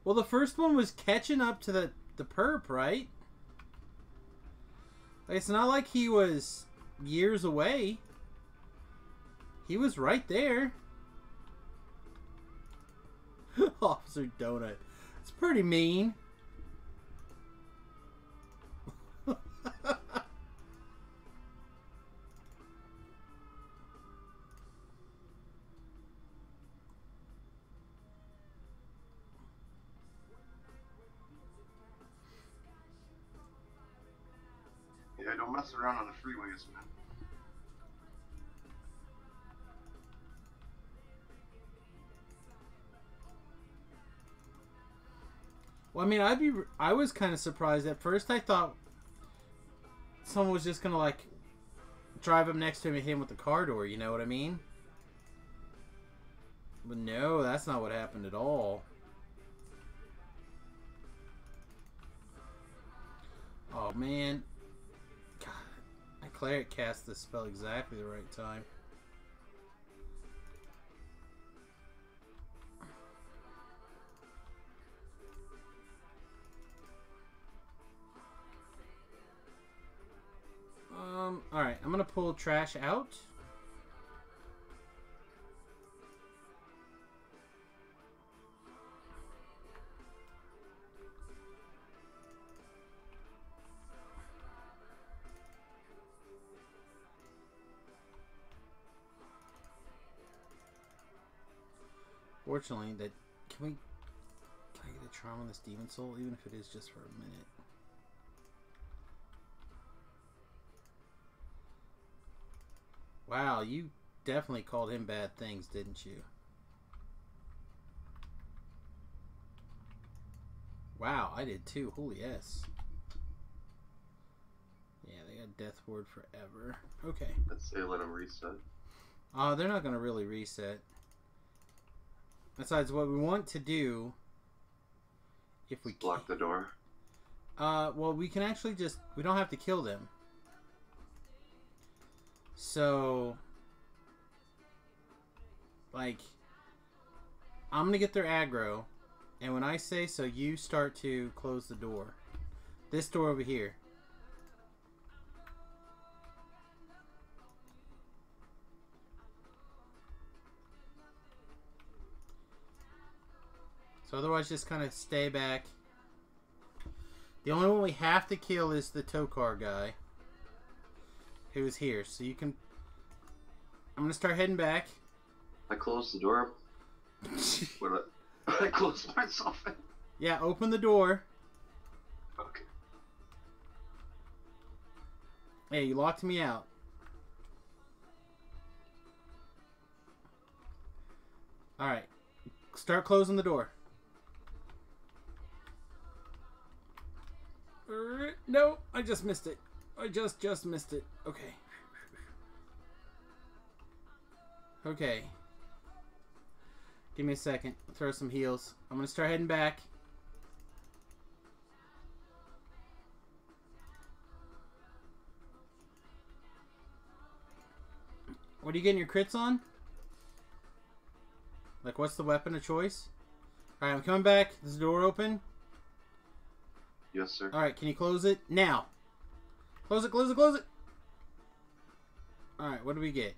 Well, the first one was catching up to the perp, right? It's not like he was years away. He was right there. Officer Donut. It's pretty mean. Yeah, don't mess around on the freeways, man. Well, I mean, I was kind of surprised at first. I thought someone was just gonna like drive up next to him and hit him with the car door. You know what I mean? But no, that's not what happened at all. Oh man, God, my cleric cast this spell exactly the right time. Alright, I'm gonna pull trash out. Fortunately, can I get a charm on this demon soul, even if it is just for a minute? Wow, you definitely called him bad things, didn't you? Wow, I did too. Holy yes. Yeah, they got death ward forever. Okay. Let's say let them reset. They're not going to really reset. Besides, what we want to do, if we block the door. Well, we can actually just, we don't have to kill them. So, like, I'm going to get their aggro, and when I say so, you start to close the door. This door over here. So otherwise, just kind of stay back. The only one we have to kill is the Tokar guy, who is here. So you can... I'm going to start heading back. I closed the door. What? I closed myself in. Yeah, open the door. Okay. Hey, you locked me out. Alright. Start closing the door. No, I just missed it. I just missed it. Okay. Okay. Give me a second. I'll throw some heals. I'm going to start heading back. What are you getting your crits on? Like, what's the weapon of choice? Alright, I'm coming back. Is the door open? Yes, sir. Alright, can you close it? Now! Close it, close it, close it! Alright, what do we get?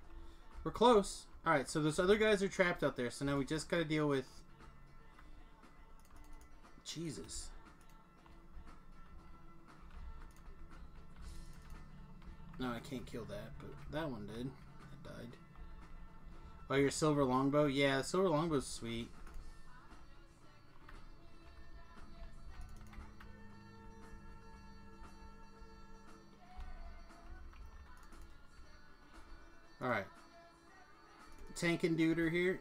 We're close. Alright, so those other guys are trapped out there, so now we just gotta deal with... Jesus. No, I can't kill that, but that one did. It died. Oh, your silver longbow? Yeah, the silver longbow's sweet. Alright. Tank and Duder here.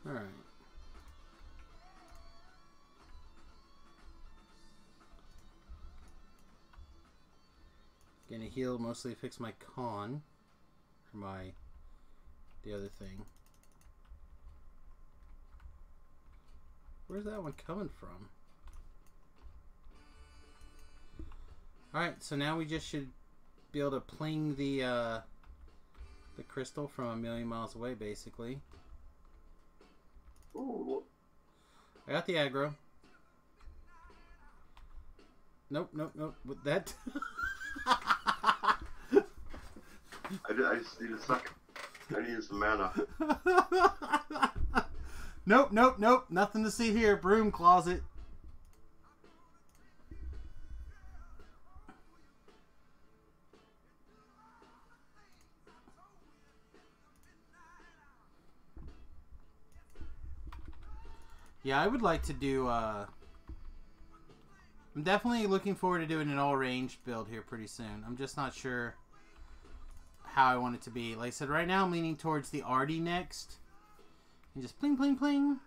Alright. Gonna heal, mostly fix my con. Or the other thing. Where's that one coming from? Alright, so now we just should be able to pling the crystal from a million miles away, basically. Ooh. I got the aggro. Nope, nope, nope. With that... I just need a second. I need some mana. Nope, nope, nope. Nothing to see here. Broom closet. Yeah, I would like to do, I'm definitely looking forward to doing an all-ranged build here pretty soon. I'm just not sure how I want it to be. Like I said, right now I'm leaning towards the Artie next. And just pling, pling, pling.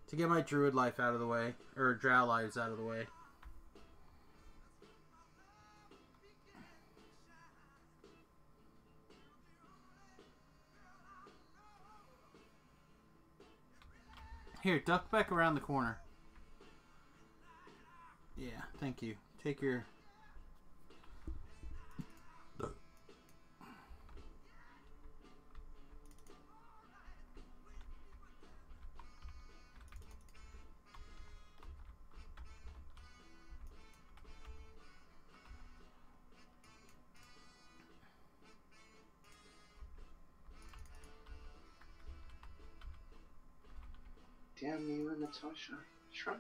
To get my Druid life out of the way. Or Drow lives out of the way. Here, duck back around the corner. Yeah, thank you. Take your... Damn you and Natasha. Trying.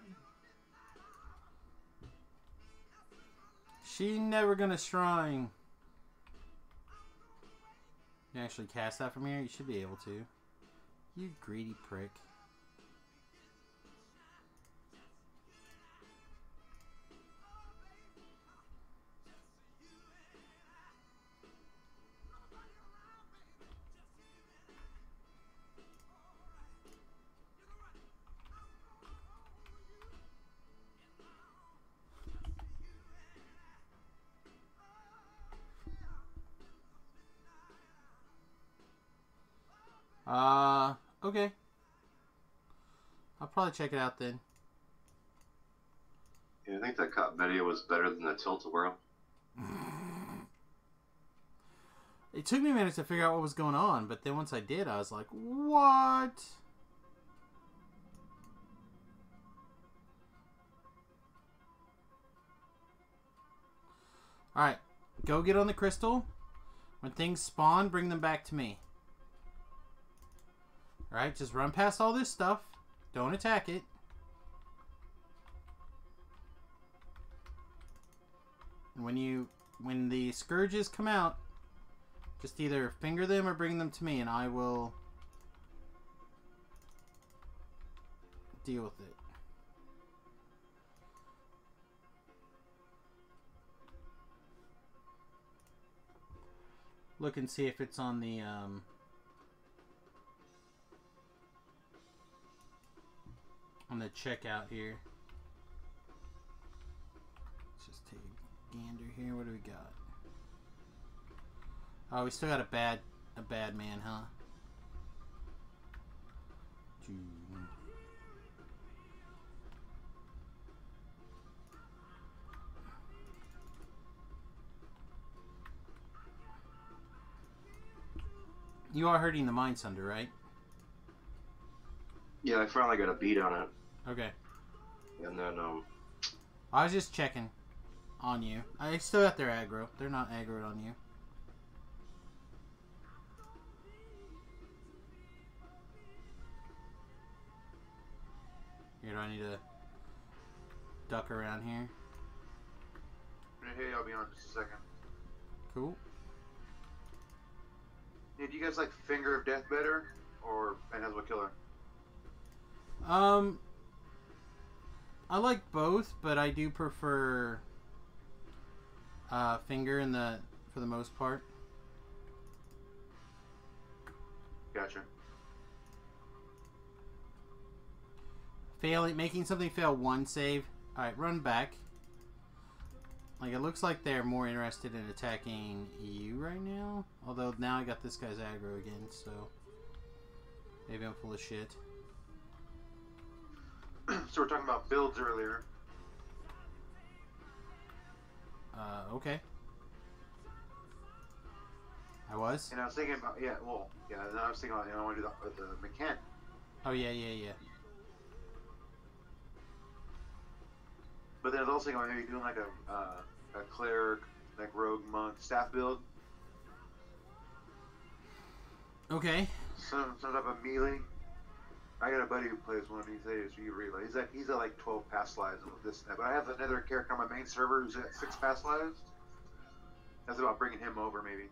She never gonna shrine. You actually cast that from here? You should be able to. You greedy prick. Okay. I'll probably check it out then. Yeah, I think that cop video was better than the Tilt-A-Whirl. It took me a minute to figure out what was going on, but then once I did, I was like, what? Alright, go get on the crystal. When things spawn, bring them back to me. Alright, just run past all this stuff. Don't attack it. And when the scourges come out, just either finger them or bring them to me and I will deal with it. look and see if it's on the checkout here. Let's just take a gander here. What do we got? Oh, we still got a bad man, huh? You are hurting the Mind Sunder, right? Yeah, I finally got a beat on it. Okay. And then, I was just checking on you. I still got their aggro. They're not aggroed on you. Here, do I need to duck around here? Hey, I'll be on just a second. Cool. Hey, do you guys like Finger of Death better or Phantasmal Killer? I like both, but I do prefer Finger for the most part. Gotcha. Making something fail one save. Alright, run back. Like, it looks like they're more interested in attacking you right now. Although, now I got this guy's aggro again, so... maybe I'm full of shit. So we're talking about builds earlier. Okay. I was? And I was thinking about, I was thinking about, I want to do the McKen. Oh, yeah. But then I was also thinking about maybe doing like a cleric, like rogue monk staff build. Okay. Some type of melee. I got a buddy who plays one. He's at like 12 past lives with this and that. But I have another character on my main server who's at 6 past lives. That's about bringing him over, maybe.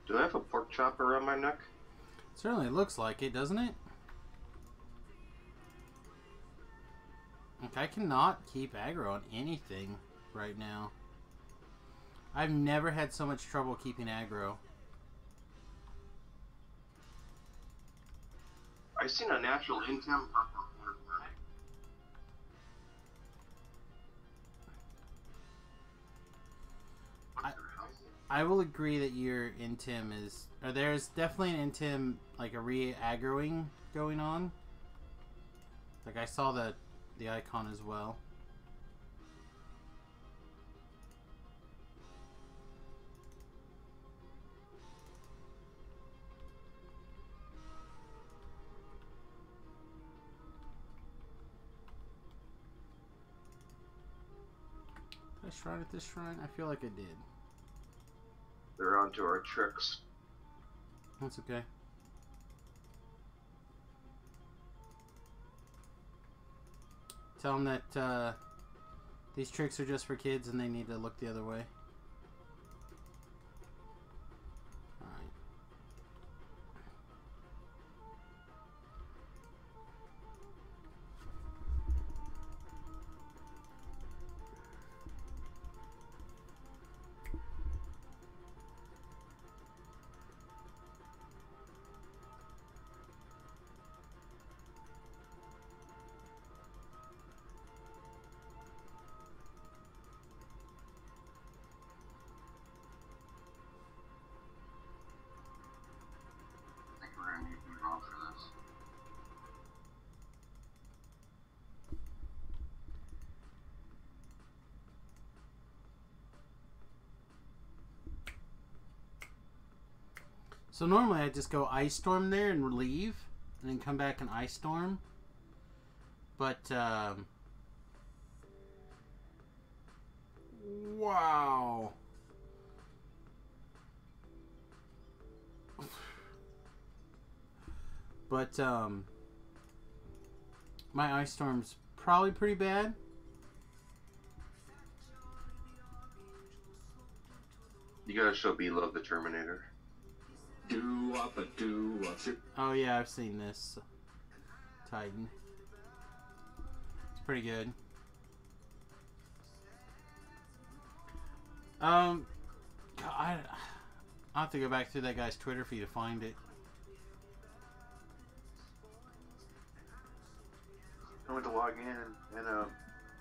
do I have a pork chop around my neck? Certainly looks like it, doesn't it? Like, I cannot keep aggro on anything right now. I've never had so much trouble keeping aggro. I seen a natural intim. I will agree that your intim is... or there's definitely an intim, like a re-aggroing going on. Like, I saw the icon as well. Did I shrine at this shrine? I feel like I did. They're onto our tricks. That's okay. Tell them that these tricks are just for kids and they need to look the other way. Alright. So normally I just go Ice Storm there and leave, and then come back and Ice Storm. But, wow. But, my Ice Storm's probably pretty bad. You gotta show B-Love the Terminator. Oh yeah, I've seen this Titan. It's pretty good. God, I'll have to go back through that guy's Twitter feed to find it. I went to log in and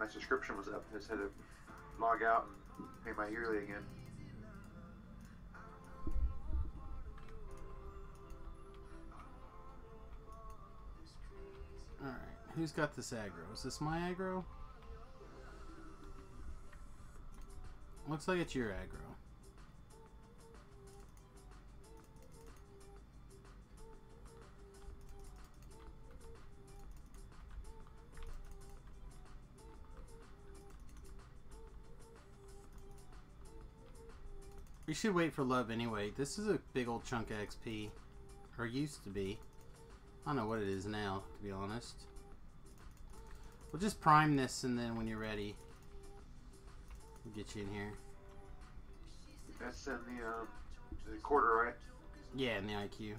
my subscription was up. I just had to log out and pay my yearly again. Alright, who's got this aggro? Is this my aggro? Looks like it's your aggro. We should wait for love anyway. This is a big old chunk of XP. Or used to be. I don't know what it is now, to be honest. We'll just prime this and then when you're ready, we'll get you in here. That's in the quarter, right? Yeah, in the IQ.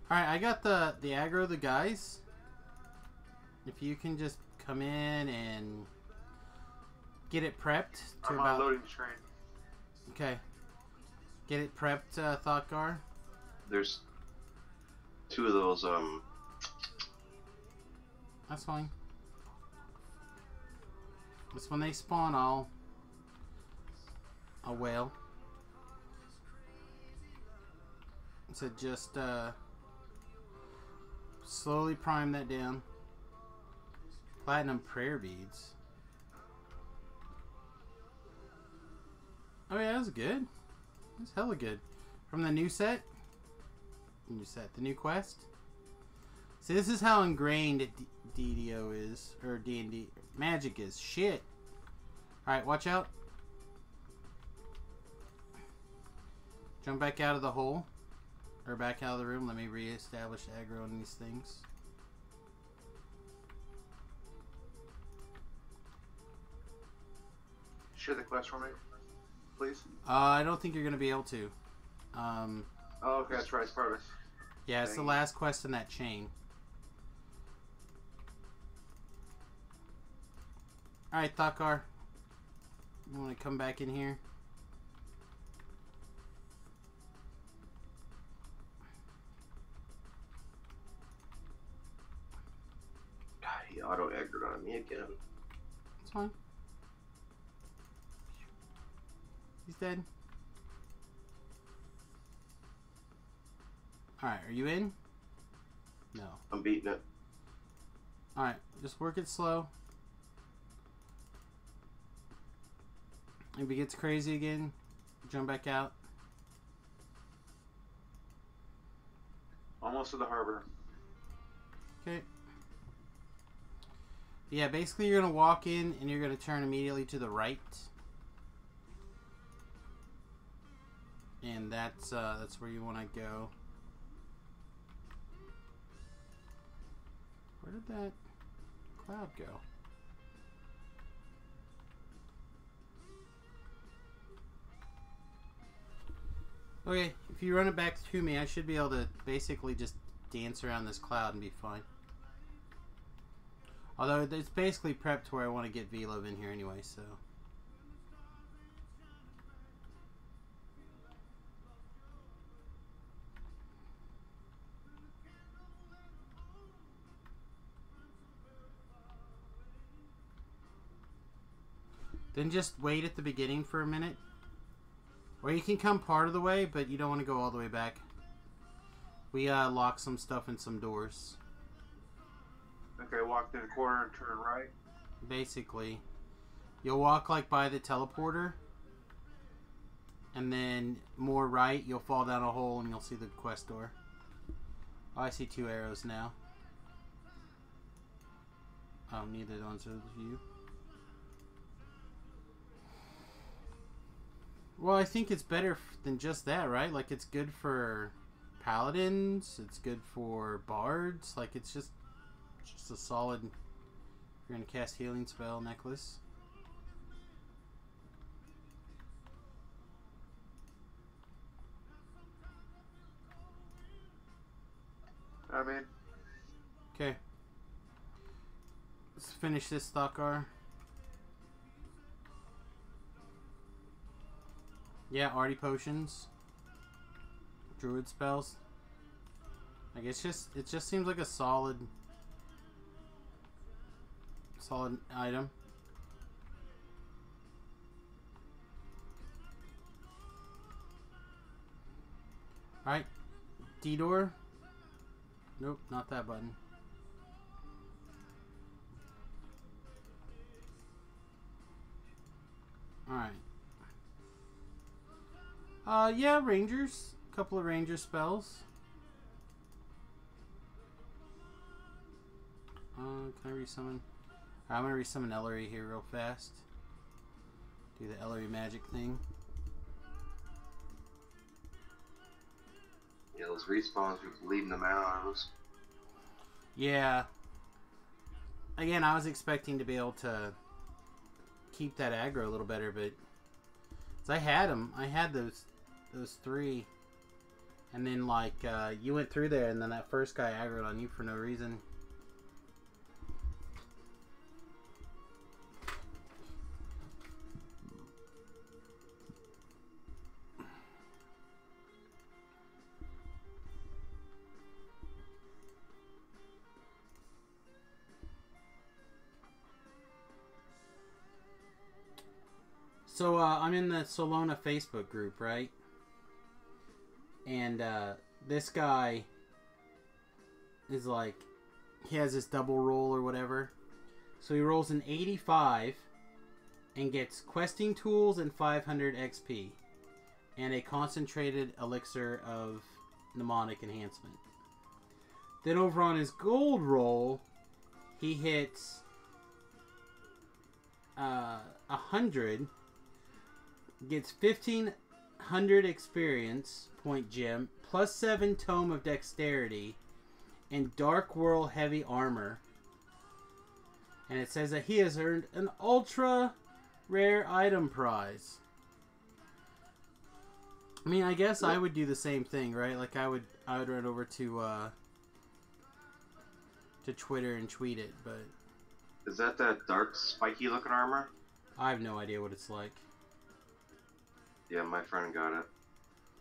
Alright, I got the aggro, the guys. If you can just come in and get it prepped to I'm about... on loading screen. Okay. Get it prepped, Thoughtgar. There's two of those, That's fine. Just when they spawn, I'll wail. So just, slowly prime that down. Platinum prayer beads. Oh yeah, that was good. That's hella good. From the new set? The new quest? See, this is how ingrained DDO is. Or D&D. Magic is. Shit. Alright, watch out. Jump back out of the hole. Or back out of the room. Let me re-establish aggro on these things. Share the quest for me, please. I don't think you're going to be able to. Oh, okay, that's right. It's part of it. Yeah, it's the last quest in that chain. Alright, Thakar. You want to come back in here? God, he auto-aggroed on me again. It's fine. He's dead. Alright, are you in? No. I'm beating it. Alright, just work it slow. If it gets crazy again, jump back out. Almost to the harbor. Okay. Yeah, basically you're going to walk in and you're going to turn immediately to the right. And that's where you want to go. Where did that cloud go? Okay, if you run it back to me, I should be able to basically just dance around this cloud and be fine. Although it's basically prepped where I want to get V-Love in here anyway, so... Then just wait at the beginning for a minute. Or you can come part of the way, but you don't want to go all the way back. We locked some stuff in some doors. Okay, walk in the corner and turn right. Basically. You'll walk like by the teleporter. And then more right, you'll fall down a hole and you'll see the quest door. Oh, I see 2 arrows now. Oh, neither of those are you. Well, I think it's better than just that, right? Like, it's good for paladins. It's good for bards. Like, it's just a solid... If you're going to cast healing spell necklace. I'm in. Okay. Let's finish this Thakar. Yeah, arty potions. Druid spells. Like it just seems like a solid item. Alright. D-door. Nope, not that button. Alright. Yeah, Rangers. A couple of Ranger spells. Can I resummon? I'm gonna resummon Ellery here real fast. Do the Ellery magic thing. Yeah, those respawns, we're leaving them out. Yeah. Again, I was expecting to be able to keep that aggro a little better, but I had them. I had those three, and then like you went through there, and then that first guy aggroed on you for no reason. So I'm in the Solona Facebook group, right? And this guy is like, he has this double roll or whatever. So he rolls an 85 and gets questing tools and 500 XP and a concentrated elixir of mnemonic enhancement. Then over on his gold roll, he hits 100, gets 1500 experience point gem, plus 7 tome of dexterity, and Dark Whirl heavy armor. And it says that he has earned an ultra rare item prize. I mean, I guess I would do the same thing, right? Like I would run over to Twitter and tweet it, but is that dark spiky looking armor? I have no idea what it's like. Yeah, my friend got it.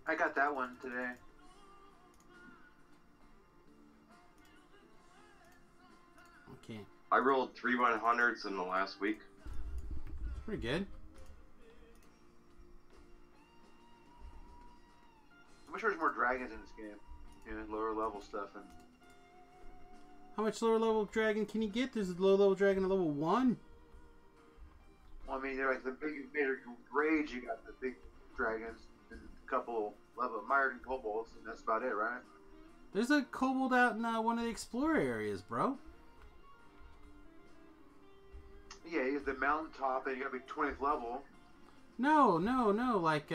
I got that one today. Okay. I rolled 3 100s in the last week. It's pretty good. I wish there was more dragons in this game. You know, lower level stuff. And How much lower level dragon can you get? There's a low level dragon at level 1. well, I mean, they're like the big major rage. You got the big dragons and a couple level mired and kobolds, and that's about it, right? There's a kobold out in one of the explorer areas, bro. Yeah, he's the mountaintop, and you got to be 20th level. No. Like,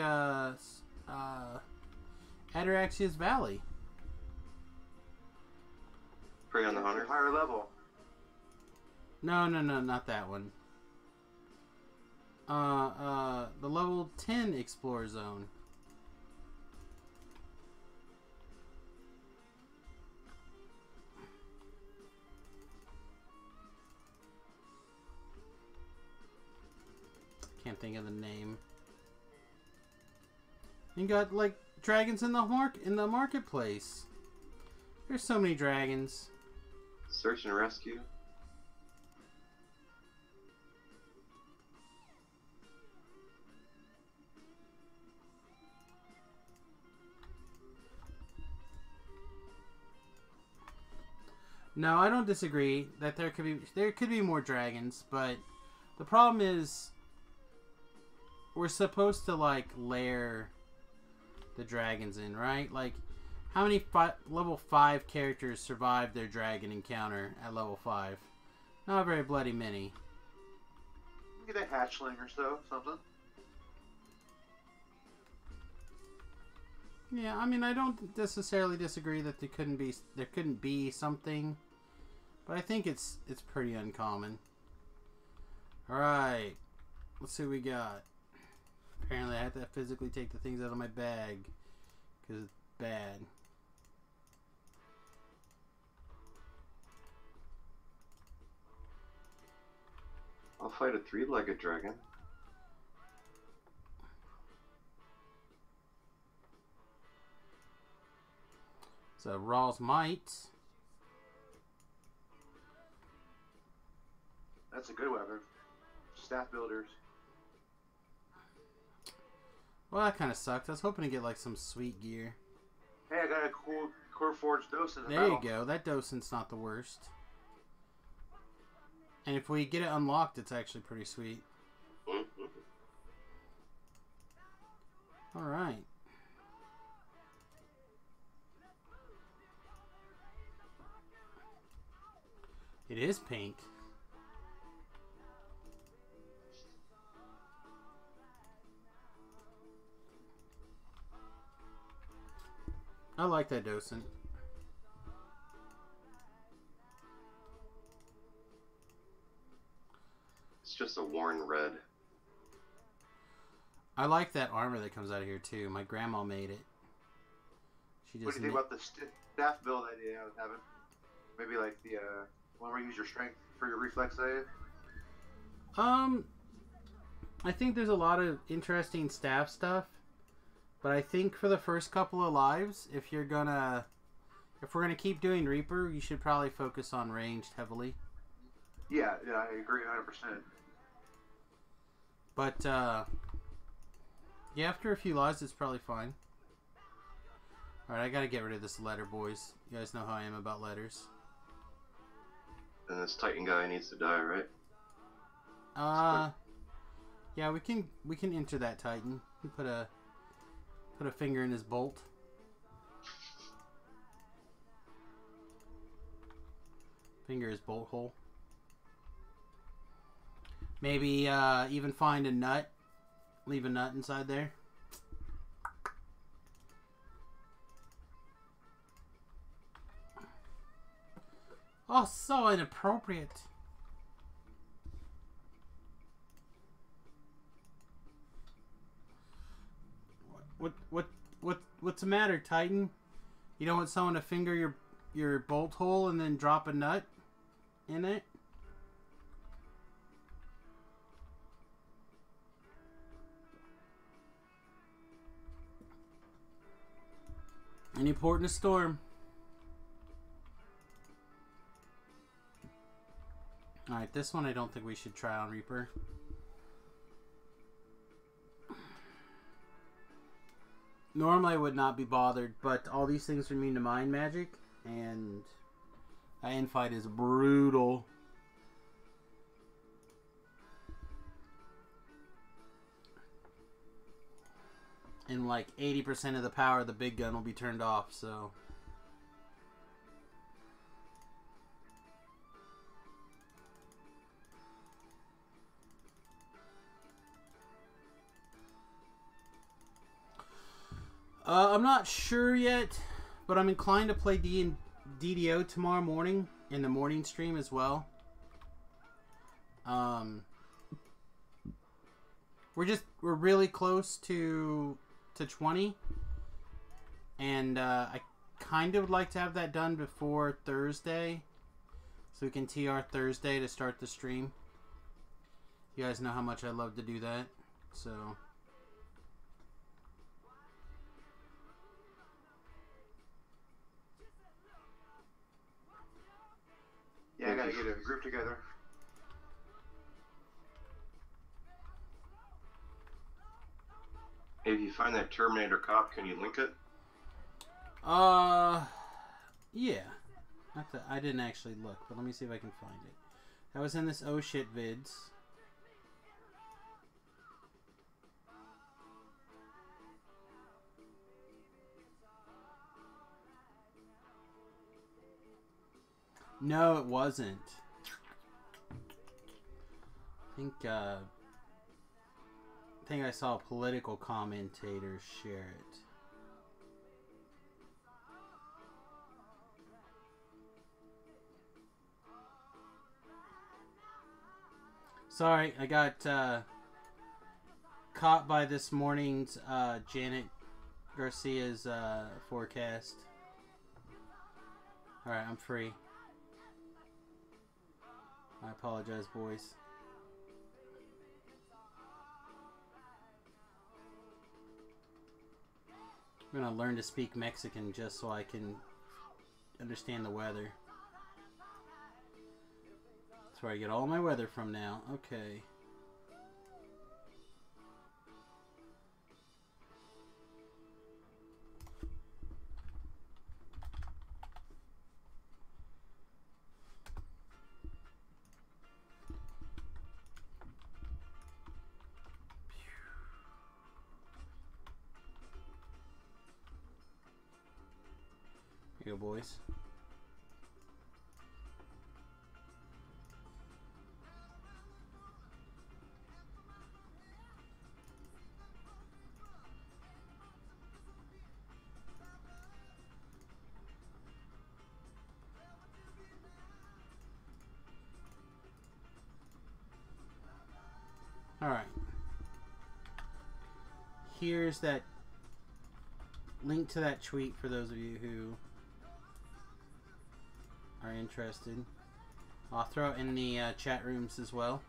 Ataraxia's Valley. Prey on the Hunter? Higher level. No, not that one. The level 10 Explorer Zone. Can't think of the name. You got like dragons in the marketplace. There's so many dragons. Search and rescue. No, I don't disagree that there could be more dragons, but the problem is we're supposed to like layer the dragons in, right? Like, how many level 5 characters survived their dragon encounter at level 5? Not very bloody many. Get a hatchling or so, something. Yeah, I mean, I don't necessarily disagree that there couldn't be something, but I think it's pretty uncommon. All right, let's see what we got. Apparently, I have to physically take the things out of my bag because it's bad. I'll fight a 3-legged dragon. So Raw's Might. That's a good weapon. Staff builders. Well, that kind of sucked. I was hoping to get like some sweet gear. Hey, I got a cool core forged docent. There you go. That docent's not the worst. And if we get it unlocked, it's actually pretty sweet. All right. It is pink. I like that docent. It's just a worn red. I like that armor that comes out of here too. My grandma made it. She just. What do you think about the staff build idea I was having? Maybe like the one where you use your strength for your reflex save. I think there's a lot of interesting staff stuff, but I think for the first couple of lives, if we're gonna keep doing Reaper, you should probably focus on ranged heavily. Yeah, I agree 100%. But yeah, after a few lives, it's probably fine. All right, I gotta get rid of this letter, boys. You guys know how I am about letters. And this Titan guy needs to die, right? Yeah, we can enter that Titan. We put a finger in his bolt. Finger his bolt hole. Maybe even find a nut. Leave a nut inside there. Oh, so inappropriate. What's the matter, Titan? You don't want someone to finger your bolt hole and then drop a nut in it? Any port in a storm. Alright, this one I don't think we should try on Reaper. Normally I would not be bothered, but all these things are immune to mind magic, and that infight is brutal. And like 80% of the power of the big gun will be turned off, so... I'm not sure yet, but I'm inclined to play DDO tomorrow morning in the morning stream as well. We're really close to 20, and I kind of would like to have that done before Thursday, so we can TR Thursday to start the stream. You guys know how much I love to do that, so. Yeah, I gotta get a group together. If you find that Terminator cop, can you link it? Yeah. I didn't actually look, but let me see if I can find it. That was in this oh shit vids. No, it wasn't. I think I saw a political commentator share it. Sorry, I got caught by this morning's Janet Garcia's forecast. Alright, I'm free. I apologize, boys. I'm gonna learn to speak Mexican just so I can understand the weather. That's where I get all my weather from now. Okay. Here you go, boys. Alright. Here's that link to that tweet for those of you who are interested. I'll throw it in the chat rooms as well.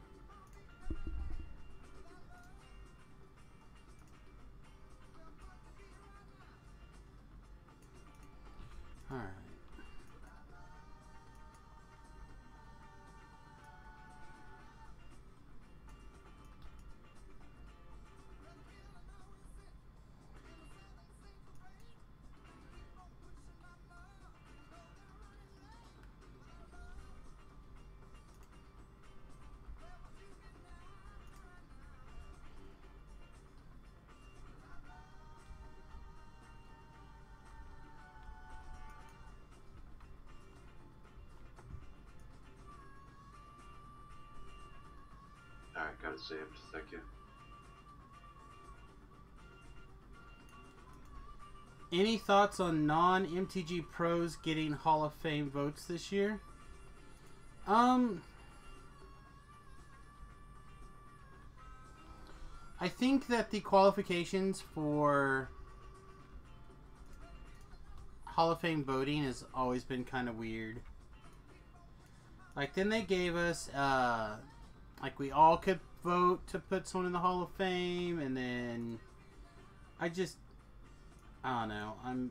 Alright. Alright, got it saved. Thank you. Any thoughts on non-MTG pros getting Hall of Fame votes this year? I think that the qualifications for Hall of Fame voting has always been kind of weird. Like, then they gave us, like, we all could vote to put someone in the Hall of Fame, and then I don't know.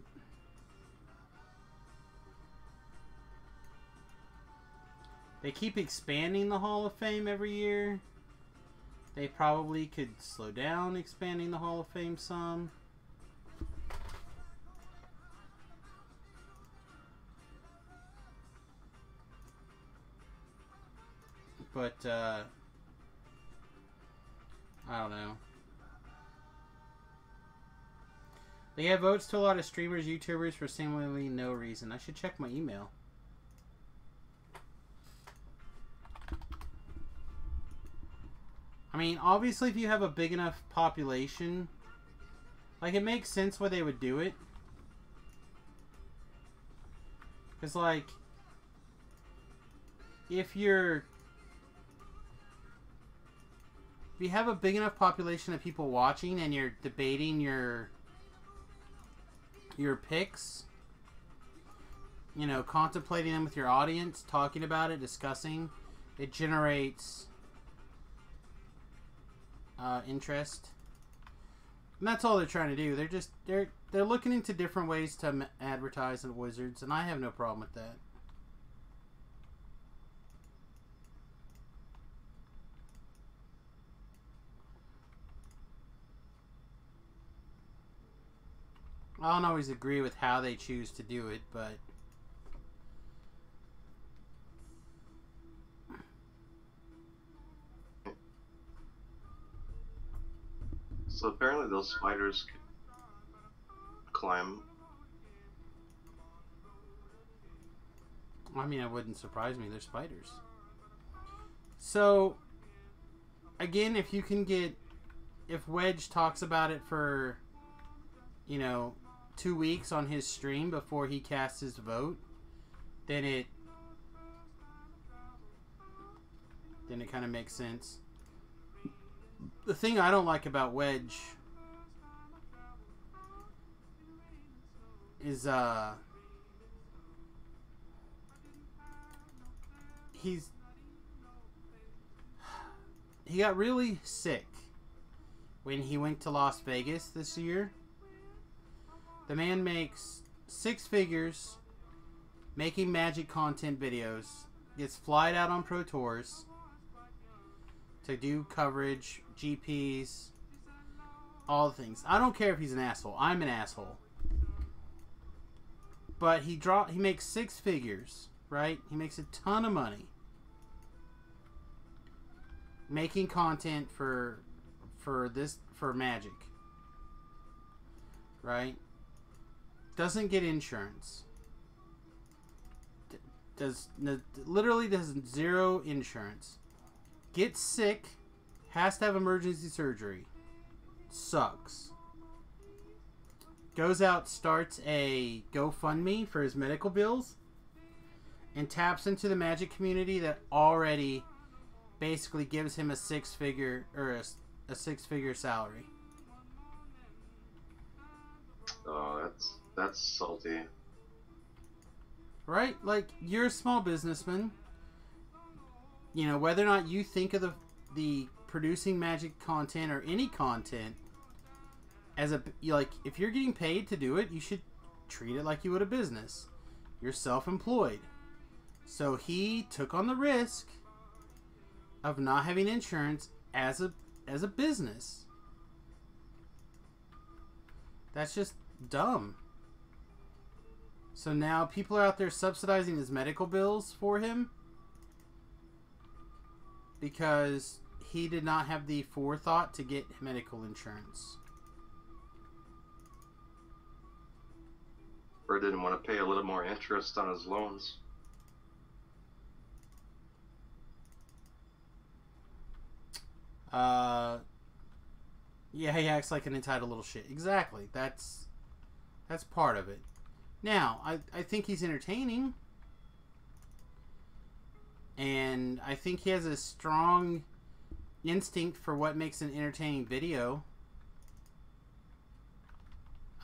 They keep expanding the Hall of Fame every year. They probably could slow down expanding the Hall of Fame some. But, I don't know. They have votes to a lot of streamers, YouTubers for seemingly no reason. I should check my email. I mean, obviously if you have a big enough population, like, it makes sense why they would do it. Because, like, if you have a big enough population of people watching and you're debating your picks, you know, contemplating them with your audience, talking about it, discussing, it generates interest. And that's all they're trying to do. They're looking into different ways to advertise at Wizards, and I have no problem with that. I don't always agree with how they choose to do it, but So apparently those spiders can climb. I mean, it wouldn't surprise me. They're spiders. So, again, if Wedge talks about it for, you know, 2 weeks on his stream before he casts his vote, then it kind of makes sense. The thing I don't like about Wedge is he got really sick when he went to Las Vegas this year. The man makes 6 figures making Magic content videos, gets flied out on Pro Tours to do coverage, GPs, all the things. I don't care if he's an asshole. I'm an asshole. But he makes 6 figures, right? He makes a ton of money making content for Magic, right? Doesn't get insurance. Literally does 0 insurance. Gets sick, has to have emergency surgery. Sucks. Goes out, starts a GoFundMe for his medical bills, and taps into the Magic community that already basically gives him a 6-figure or a 6-figure salary. Oh, that's salty. Right? Like, you're a small businessman. You know, whether or not you think of the producing Magic content or any content as if you're getting paid to do it, you should treat it like you would a business. You're self-employed. So he took on the risk of not having insurance as a business. That's just dumb. So now people are out there subsidizing his medical bills for him because he did not have the forethought to get medical insurance. Or didn't want to pay a little more interest on his loans. Yeah, he acts like an entitled little shit. Exactly. That's part of it. Now, I think he's entertaining. And I think he has a strong instinct for what makes an entertaining video.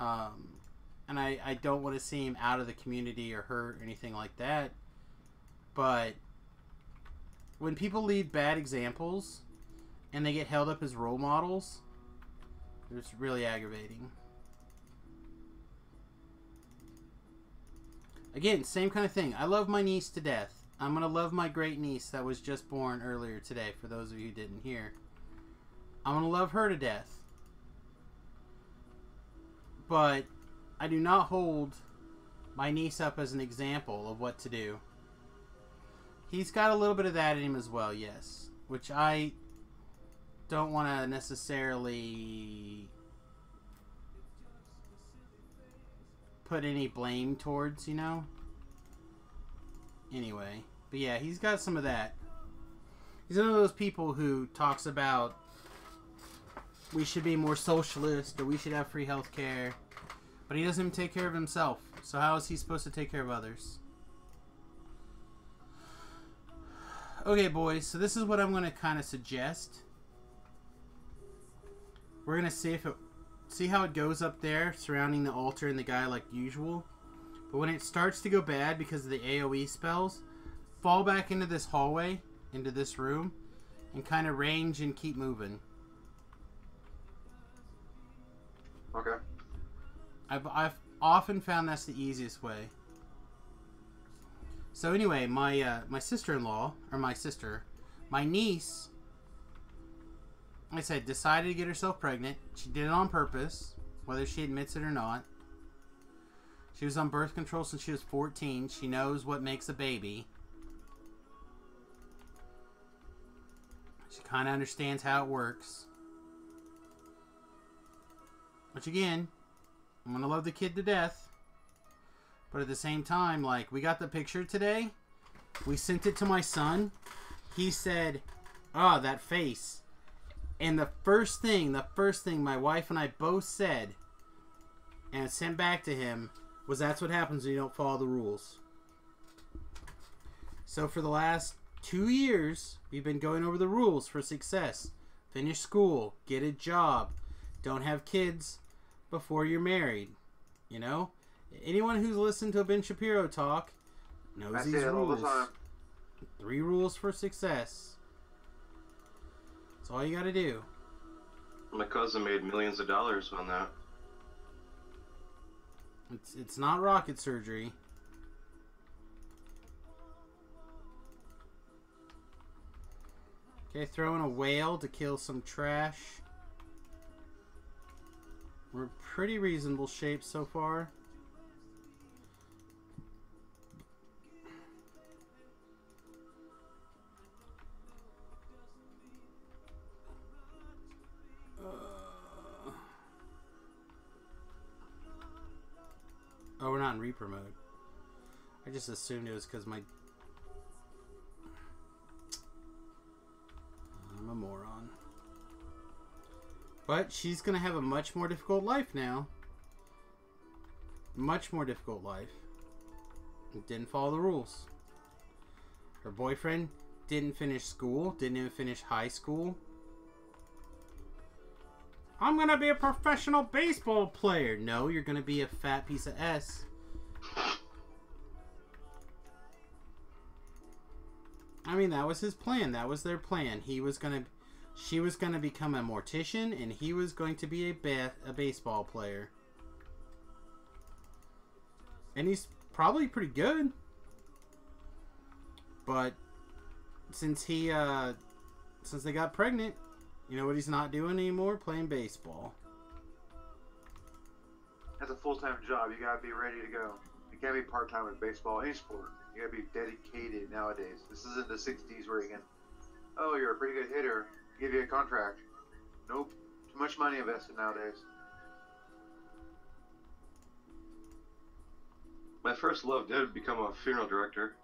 And I don't want to see him out of the community or hurt or anything like that. But when people lead bad examples and they get held up as role models, it's really aggravating. Again, same kind of thing. I love my niece to death. I'm going to love my great niece that was just born earlier today, for those of you who didn't hear. I'm going to love her to death. But I do not hold my niece up as an example of what to do. He's got a little bit of that in him as well, yes. Which I don't want to necessarily put any blame towards, you know? Anyway. But yeah, he's got some of that. He's one of those people who talks about we should be more socialist or we should have free healthcare. But he doesn't even take care of himself. So how is he supposed to take care of others? Okay, boys. So this is what I'm going to kind of suggest. We're going to see how it goes up there surrounding the altar and the guy like usual. But when it starts to go bad because of the AoE spells, fall back into this hallway, into this room, and kind of range and keep moving. Okay. I've often found that's the easiest way. So anyway, my sister-in-law, or my niece, like I said, decided to get herself pregnant. She did it on purpose, whether she admits it or not. She was on birth control since she was 14. She knows what makes a baby. She kind of understands how it works. Which again, I'm going to love the kid to death. But at the same time, like, we got the picture today. We sent it to my son. He said, "Ah, that face." And the first thing my wife and I both said and sent back to him was, that's what happens when you don't follow the rules. So for the last 2 years, we've been going over the rules for success. Finish school, get a job, don't have kids before you're married. You know? Anyone who's listened to Ben Shapiro talk knows these rules. 3 rules for success. That's all you gotta do. My cousin made millions of dollars on that. It's not rocket surgery. Okay, throw in a whale to kill some trash. We're in pretty reasonable shape so far. Oh, we're not in Reaper mode. I just assumed it was because my... I'm a moron. But she's going to have a much more difficult life now. Much more difficult life. Didn't follow the rules. Her boyfriend didn't finish school. Didn't even finish high school. I'm going to be a professional baseball player. No, you're going to be a fat piece of S. I mean, that was his plan. That was their plan. She was going to become a mortician, and he was going to be a baseball player. And he's probably pretty good. But since they got pregnant, you know what he's not doing anymore? Playing baseball. That's a full-time job. You gotta be ready to go. You can't be part-time with baseball, any sport. You gotta be dedicated nowadays. This isn't the 60s where you can, oh, you're a pretty good hitter, give you a contract. Nope. Too much money invested nowadays. My first love did become a funeral director.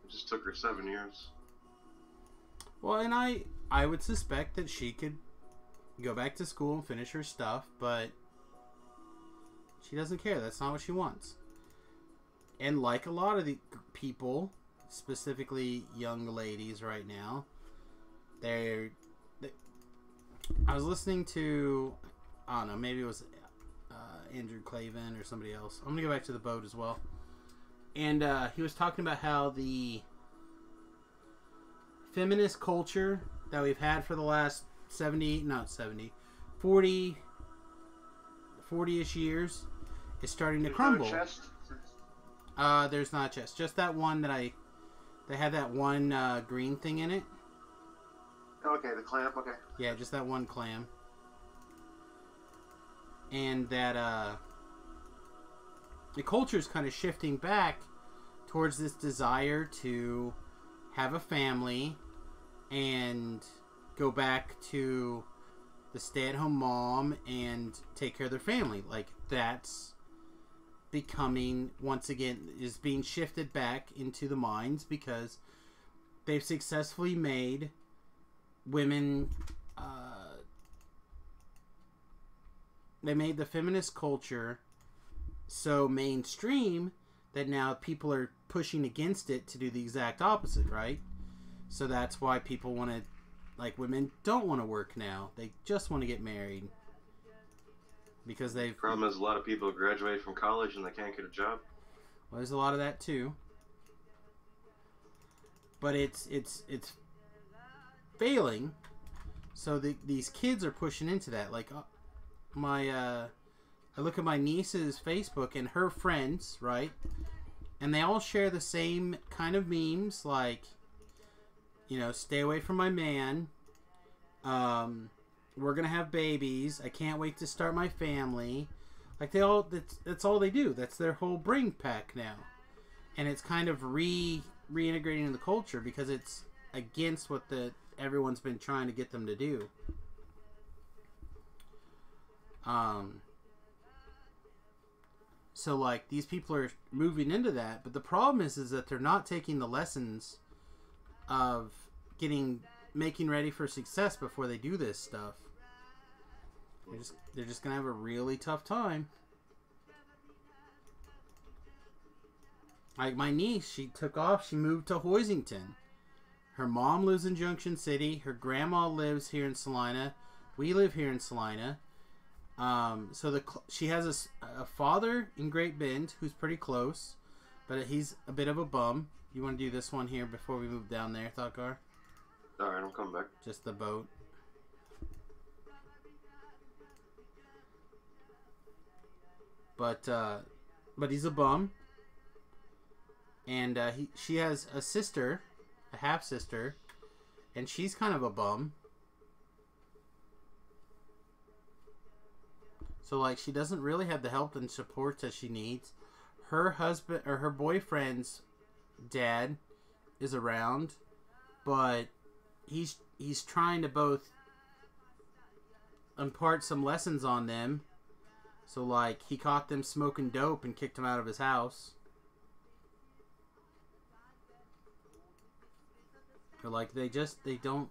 It just took her 7 years. Well, and I would suspect that she could go back to school and finish her stuff, but she doesn't care. That's not what she wants. And like a lot of the people, specifically young ladies right now, I was listening to, I don't know, maybe it was Andrew Clavin or somebody else. I'm going to go back to the boat as well. And he was talking about how the feminist culture that we've had for the last 40-ish years is starting to crumble. No chest? There's not a chest. Just that one they had that one green thing in it. Okay, the clamp, okay. Yeah, just that one clam. And that the culture is kind of shifting back towards this desire to have a family and go back to the stay-at-home mom and take care of their family. Like, that's becoming, once again, is being shifted back into the minds because they've successfully made women, they made the feminist culture so mainstream that now people are pushing against it to do the exact opposite, right? So that's why people want to, like, women don't want to work now. They just want to get married. Because they've... Problem is, a lot of people graduate from college and they can't get a job. Well, there's a lot of that too. But it's failing. So these kids are pushing into that. Like, I look at my niece's Facebook and her friends, right? And they all share the same kind of memes, like, you know, stay away from my man. We're gonna have babies. I can't wait to start my family. Like, that's all they do. That's their whole bring pack now. And it's kind of reintegrating in the culture because it's against what everyone's been trying to get them to do. So, like, these people are moving into that, but the problem is that they're not taking the lessons of making ready for success before they do this stuff. They're just gonna have a really tough time. Like, my niece, she took off, she moved to Hoisington. Her mom lives in Junction City, her grandma lives here in Salina, we live here in Salina. So she has a father in Great Bend who's pretty close, but he's a bit of a bum. You want to do this one here before we move down there, Thakar? Alright, I'm coming back. Just the boat. But he's a bum. And she has a sister, a half-sister, And she's kind of a bum. So, like, she doesn't really have the help and support that she needs. Her husband, or her boyfriend's dad is around, but he's trying to both impart some lessons on them. So, like, he caught them smoking dope and kicked them out of his house. Or, like, they don't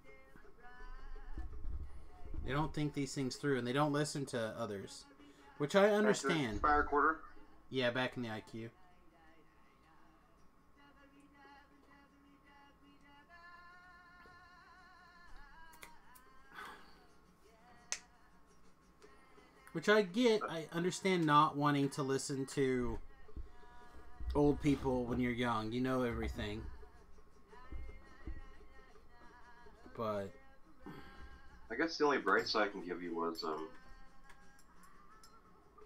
think these things through, and they don't listen to others. Which I understand. Fire quarter? Yeah, back in the IQ. Which I get. I understand not wanting to listen to old people when you're young. You know everything. But I guess the only bright side I can give you was,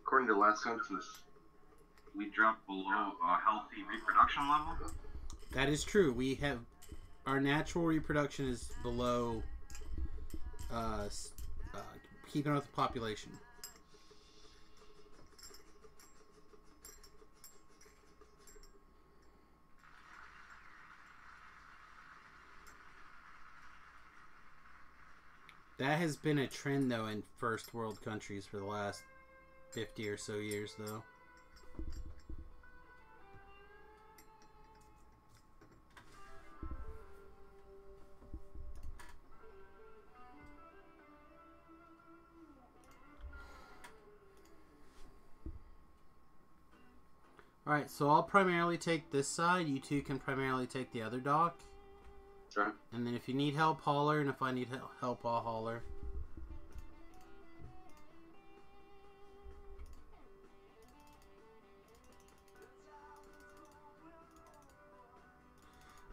according to last census, we dropped below a healthy reproduction level. that is true. We have our natural reproduction is below keeping up with the population. That has been a trend, though, in first world countries for the last 50 or so years, though. Alright, so I'll primarily take this side. You two can primarily take the other dock. Sure. And then if you need help, holler. And if I need help, I'll holler.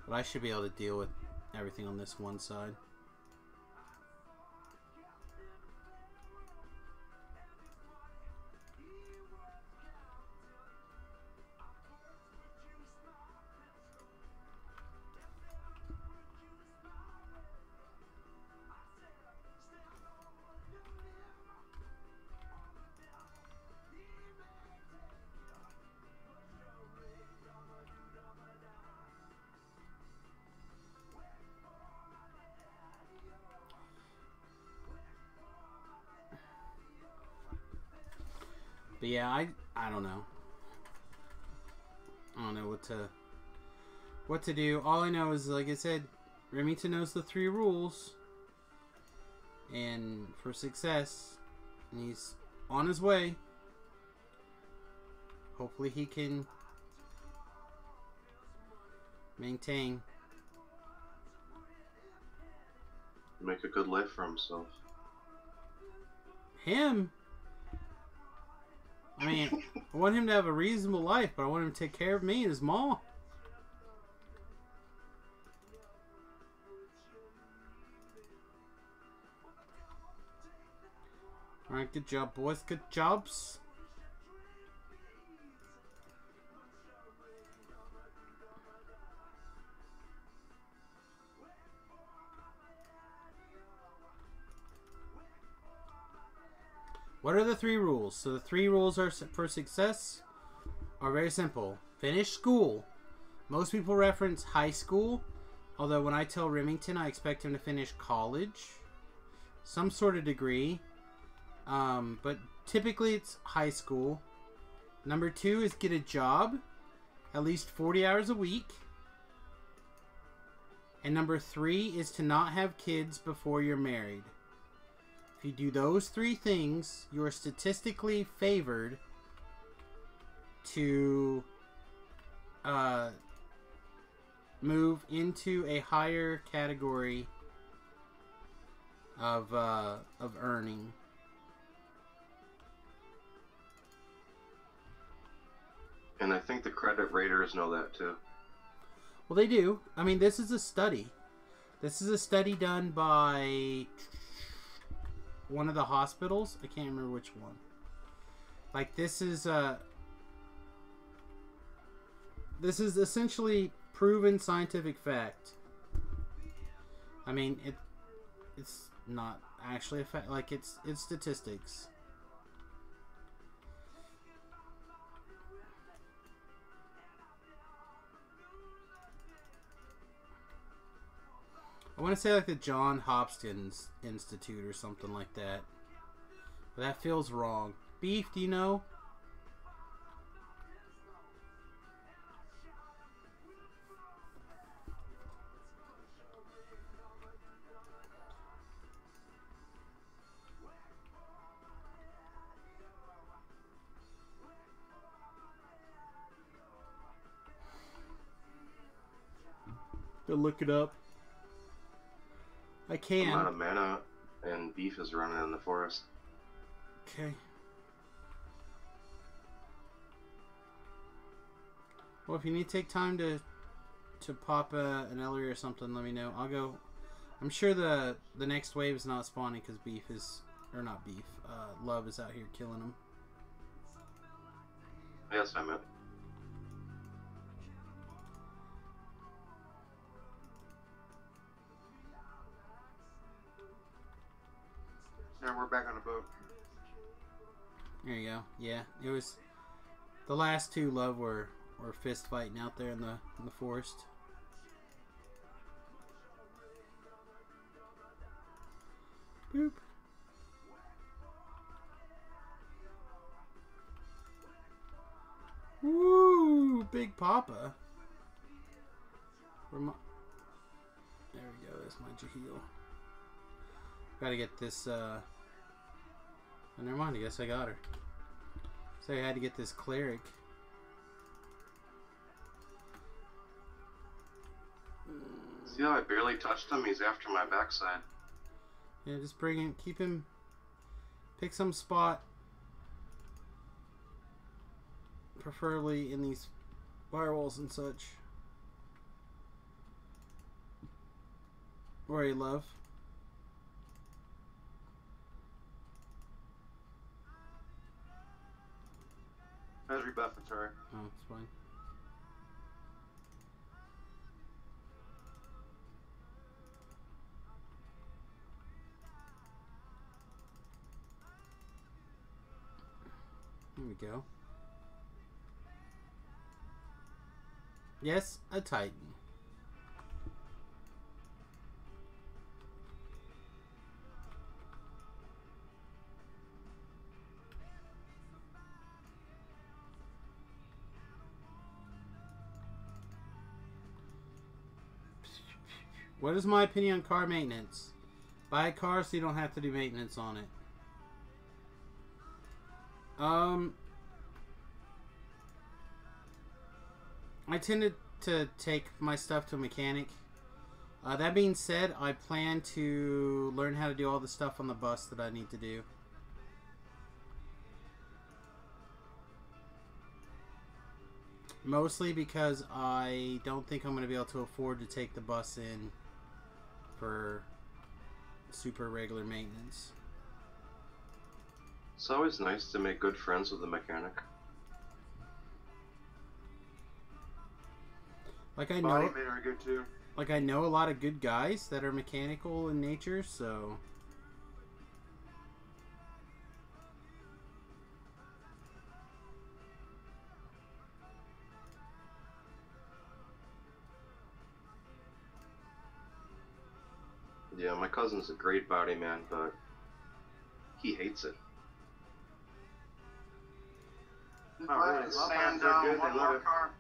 But I should be able to deal with everything on this one side. But yeah, I don't know. I don't know what to do. All I know is, like I said, Remington knows the 3 rules. And for success, and he's on his way. Hopefully he can maintain. Make a good life for himself. Him? I mean, I want him to have a reasonable life, but I want him to take care of me and his mom. Alright, good job, boys. Good jobs. What are the 3 rules? So the 3 rules are for success are very simple. Finish school. Most people reference high school, although when I tell Remington, I expect him to finish college, some sort of degree, but typically it's high school. Number 2 is get a job, at least 40 hours a week. And number 3 is to not have kids before you're married. If you do those 3 things, you are statistically favored to move into a higher category of earning. And I think the credit raters know that too. Well, they do. I mean, this is a study. This is a study done by one of the hospitals. I can't remember which one. Like, this is essentially proven scientific fact. I mean, it's not actually a fact. Like, it's statistics. I want to say like the John Hopkins Institute or something like that. But that feels wrong. Beef, do you know? To look it up. I can. I'm out of mana, and Beef is running in the forest. Okay. Well, if you need to take time to pop an Ellery or something, let me know. I'll go. I'm sure the next wave is not spawning because Beef is, or not Beef. Love is out here killing them. Yes, I meant. And we're back on the boat. There you go. Yeah, it was the last two Love were fist fighting out there in the forest. Boop. Woo! Big Papa. There we go. That's my Jaheel. Gotta get this. Oh, never mind. I guess I got her. So I had to get this cleric. See how I barely touched him? He's after my backside. Yeah, just bring him. Keep him. Pick some spot. Preferably in these firewalls and such. Where you love. I was rebuffing, sorry. Oh, it's fine. Here we go. Yes, a Titan. What is my opinion on car maintenance? Buy a car so you don't have to do maintenance on it. I tended to take my stuff to a mechanic. That being said, I plan to learn how to do all the stuff on the bus that I need to do. Mostly because I don't think I'm going to be able to afford to take the bus in for super regular maintenance. It's always nice to make good friends with a mechanic. Like I Body know, men are good too. like I know a lot of good guys that are mechanical in nature, so Yeah, my cousin's a great body man, but he hates it. Oh, really? Sand They're down good, one they love more it. car.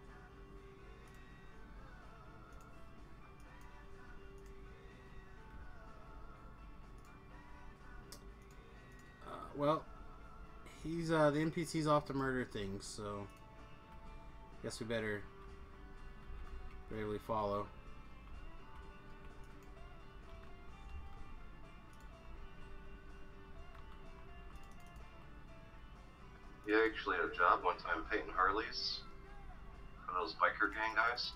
well, he's the NPC's off to murder things, so guess we better bravely follow. He actually had a job one time painting Harleys for those biker gang guys.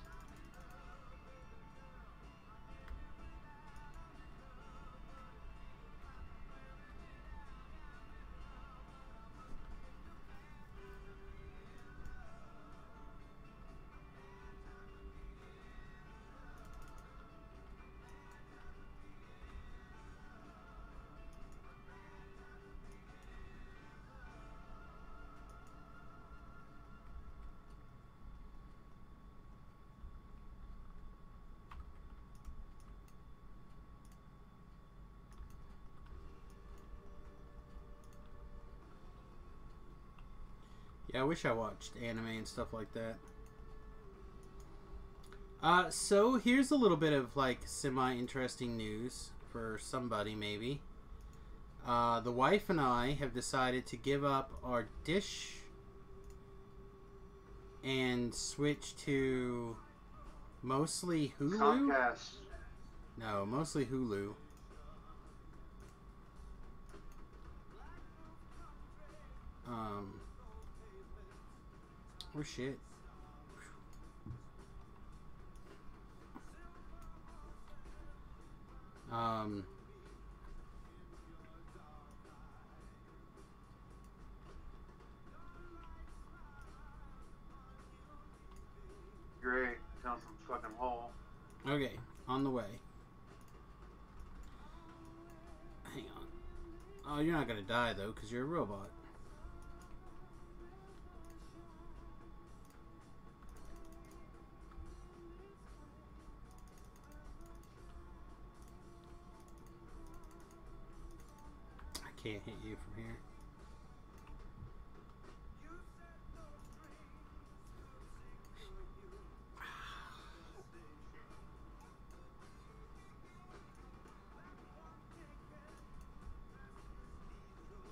Yeah, I wish I watched anime and stuff like that. So here's a little bit of like semi-interesting news for somebody maybe. The wife and I have decided to give up our Dish and switch to mostly Hulu. Comcast. No, mostly Hulu. Oh shit. Great. Down some fucking hole. Okay, on the way. Hang on. Oh, you're not gonna die though, because you're a robot. I can't hit you from here.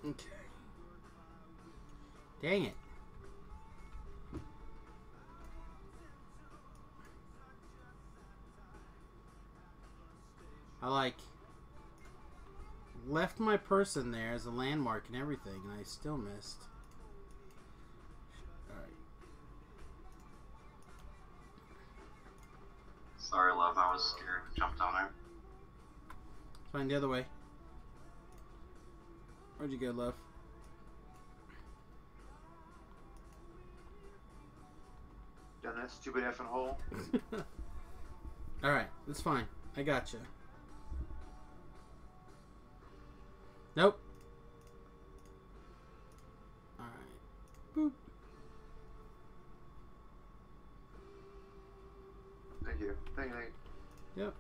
Okay. Dang it. I like left my person there as a landmark and everything, and I still missed. Alright. Sorry, love. I was scared. Jumped on her. Find the other way. Where'd you go, love? Down that stupid effing hole. Alright, that's fine. I gotcha. Nope. Alright. Boop. Thank you. Thank you. Yep.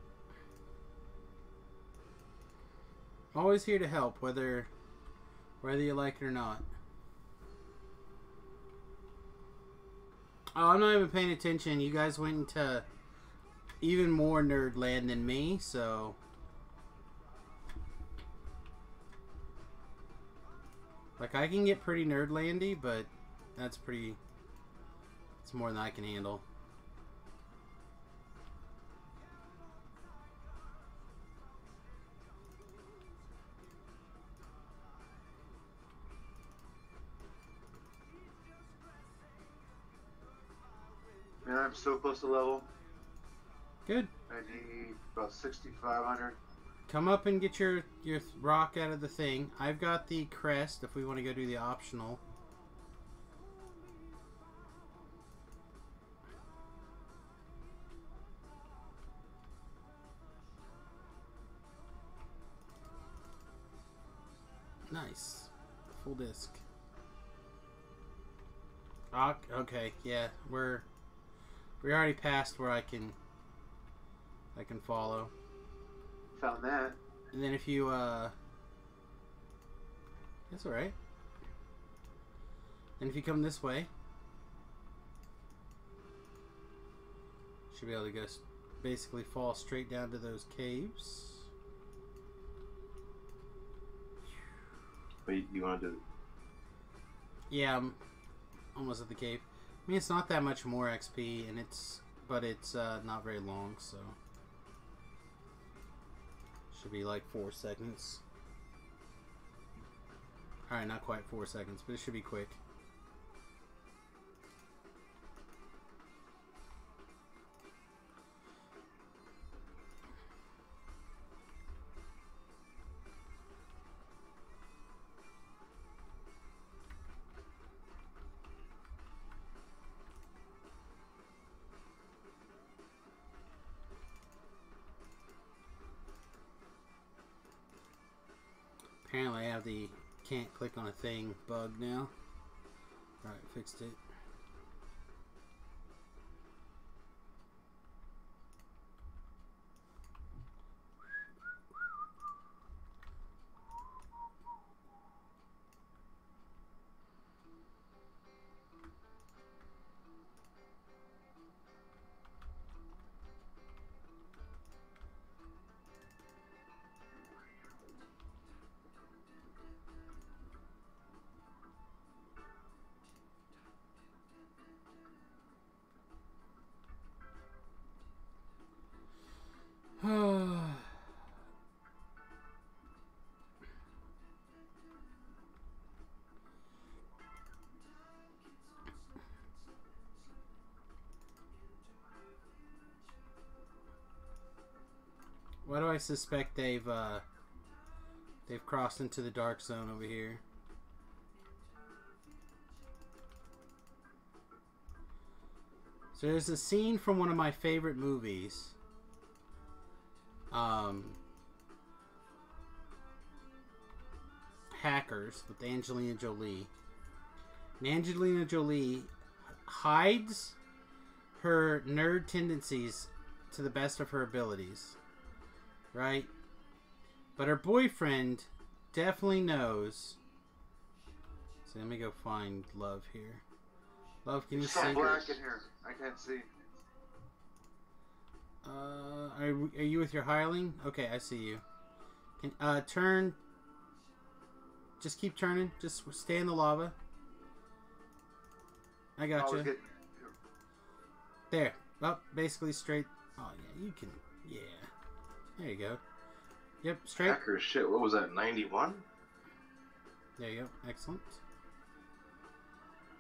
Always here to help, whether you like it or not. Oh, I'm not even paying attention. You guys went into even more nerd land than me, so... Like, I can get pretty nerdlandy, but that's pretty... It's more than I can handle. Man, I'm so close to level. Good. I need about 6,500. Come up and get your rock out of the thing. I've got the crest if we want to go do the optional. Nice. Full disc. Okay, yeah, we already passed where I can follow. Found that. And then if you that's alright. And if you come this way, should be able to go basically fall straight down to those caves. Wait, you want to do? Yeah, I'm almost at the cave. I mean, it's not that much more XP, and it's not very long, so should be like 4 seconds. All right, not quite 4 seconds, but it should be quick. Apparently I have the can't click on a thing bug now. Alright, fixed it. Why do I suspect they've crossed into the dark zone over here? So there's a scene from one of my favorite movies. Hackers with Angelina Jolie. And Angelina Jolie hides her nerd tendencies to the best of her abilities. Right? But her boyfriend definitely knows. So let me go find Love here. Love, can you see? It's so black in here. I can't see. Are you with your hireling? Okay, I see you. Can turn. Just keep turning. Just stay in the lava. I got you. There. Well, basically straight. Oh yeah, you can. Yeah. There you go. Yep, straight. Hacker shit. What was that? 91. There you go. Excellent.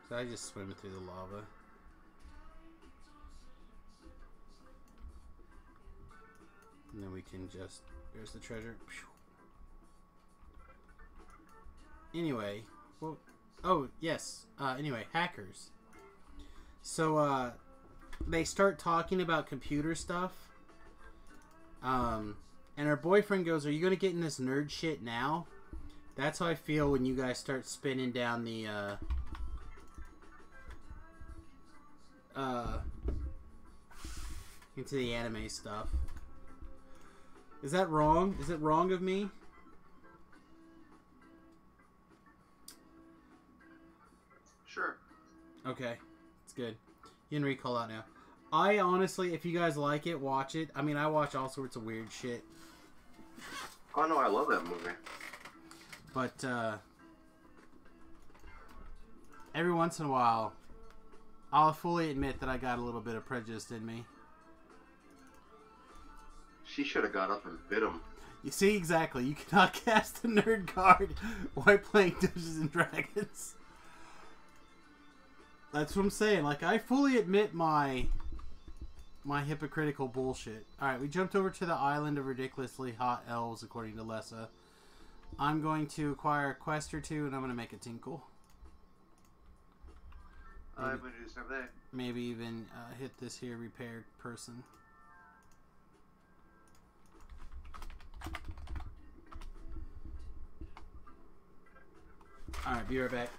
So I just swim through the lava. And then we can just. There's the treasure. Anyway, well, oh yes. Anyway, hackers. So they start talking about computer stuff. And her boyfriend goes, "Are you gonna get in this nerd shit now?" That's how I feel when you guys start spinning down the into the anime stuff. Is that wrong? Is it wrong of me? Sure. Okay, it's good. You can recall out now. I honestly, if you guys like it, watch it. I mean, I watch all sorts of weird shit. Oh no, I love that movie. But every once in a while, I'll fully admit that I got a little bit of prejudice in me. She should have got up and bit him. You see, exactly. You cannot cast a nerd card while playing Dungeons and Dragons. That's what I'm saying. Like, I fully admit my hypocritical bullshit. Alright, we jumped over to the island of ridiculously hot elves, according to Lessa. I'm going to acquire a quest or two, and I'm going to make a tinkle. I'm going to do something. Maybe even hit this here repaired person. Alright, be right back.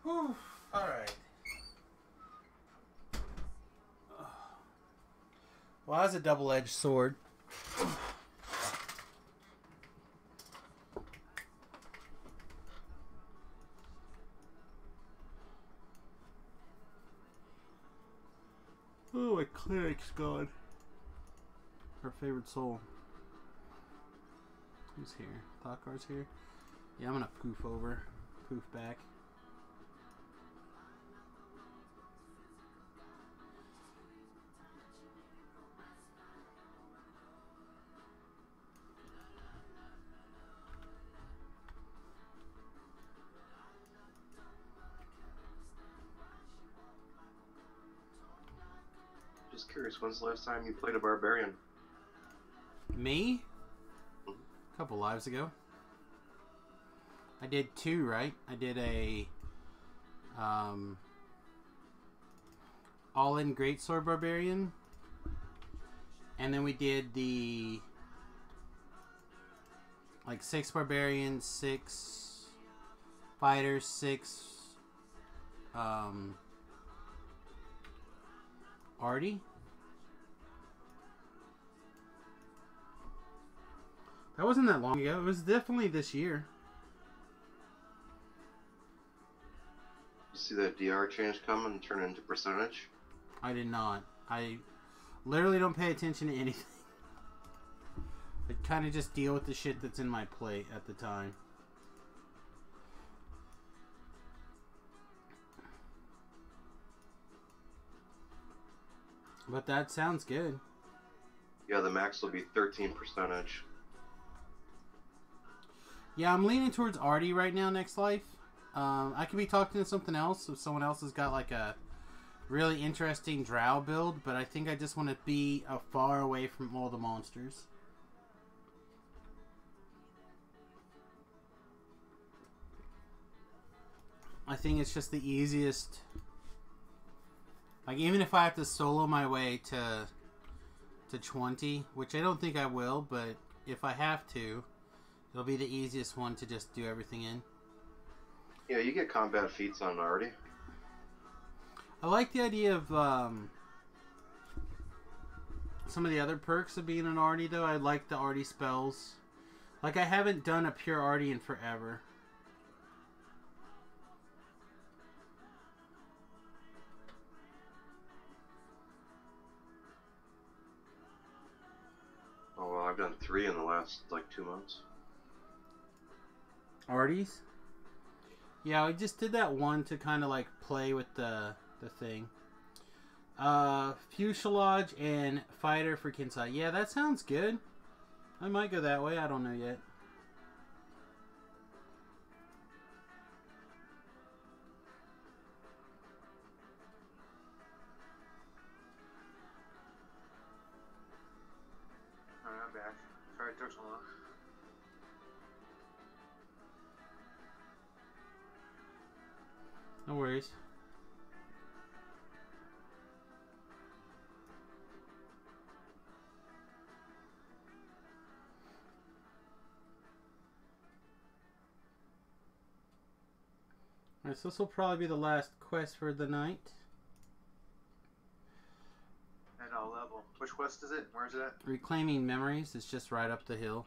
Whew. Alright. Well, that's a double-edged sword. Oh, my cleric's gone. Our favorite soul. Who's here? Thought-Car's here? Yeah, I'm gonna poof over. Poof back. just curious, when's the last time you played a barbarian? Me? A couple lives ago. I did 2, right? I did a all-in greatsword barbarian, and then we did the like 6 barbarians, 6 fighters, 6 Artie. That wasn't that long ago. It was definitely this year. You see that DR change come and turn into percentage? I did not. I literally don't pay attention to anything. I kind of just deal with the shit that's in my plate at the time. But that sounds good. Yeah, the max will be 13 percentage. Yeah, I'm leaning towards Artie right now, next life. I could be talking to something else if someone else has got like a really interesting drow build, but I think I just want to be far away from all the monsters. I think it's just the easiest. Like, even if I have to solo my way to 20, which I don't think I will, but if I have to, it'll be the easiest one to just do everything in. Yeah, you get combat feats on already. I like the idea of some of the other perks of being an Artie, though. I like the Artie spells. Like, I haven't done a pure Artie in forever. Oh, well, I've done 3 in the last, like, 2 months. Arties? Yeah, I just did that one to kind of, like, play with the thing. Fuselage and Fighter for Kinsai. Yeah, that sounds good. I might go that way. I don't know yet. Alright, I'm back. Sorry it took so long. No worries. Alright, so this will probably be the last quest for the night. And I'll level. Which quest is it? Where's it at? Reclaiming Memories. It's just right up the hill.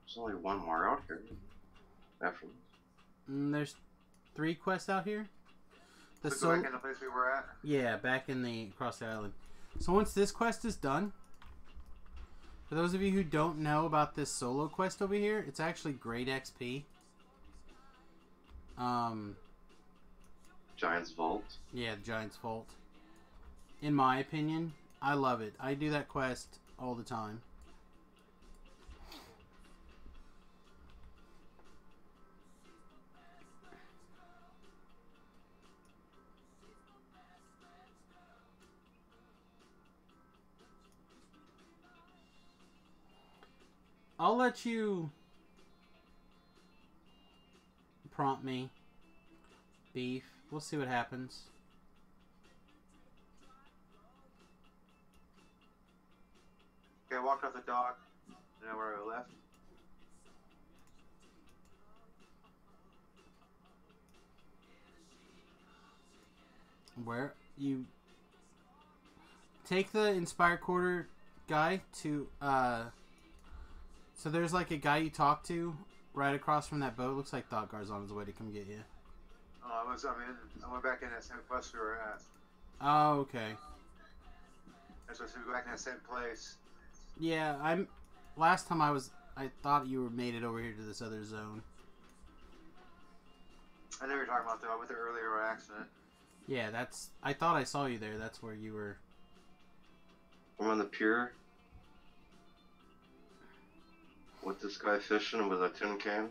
There's only one more out here. After this. There's 3 quests out here. The So go back in the place we were at? Yeah, back in the across the island. So once this quest is done, for those of you who don't know about this solo quest over here, it's actually great XP. Giant's Vault. Yeah, the Giant's Vault. In my opinion, I love it. I do that quest all the time. I'll let you prompt me. Beef. We'll see what happens. Okay, I walked off the dock. Now where I left. Where you take the Inspired Quarter guy to so there's like a guy you talk to right across from that boat. Looks like Thoughtgar's on his way to come get you. Oh, I went back in that same quest we were at. Oh, okay. That's supposed to be back in that same place. Yeah, last time I thought you made it over here to this other zone. I know what you're talking about though. I went there earlier by accident. Yeah, I thought I saw you there. That's where you were. I'm on the pier. With this guy fishing with a tin can.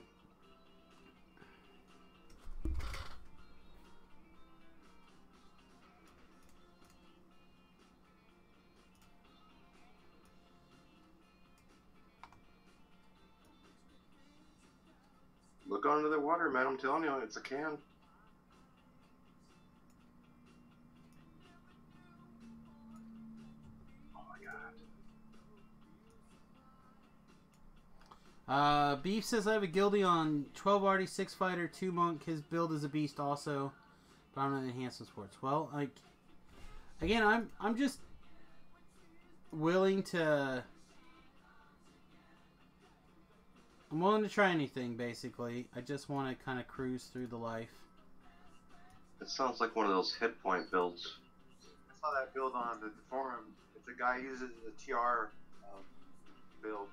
Look under the water, man. I'm telling you, it's a can. Oh my god. Beef says I have a guildie on 12 arty, 6 fighter, 2 monk. His build is a beast also. But I'm not enhancement sports. Well, like, again, I'm just willing to. I'm willing to try anything, basically. I just want to kind of cruise through the life. It sounds like one of those hit point builds. I saw that build on the forum. If the guy uses the TR build.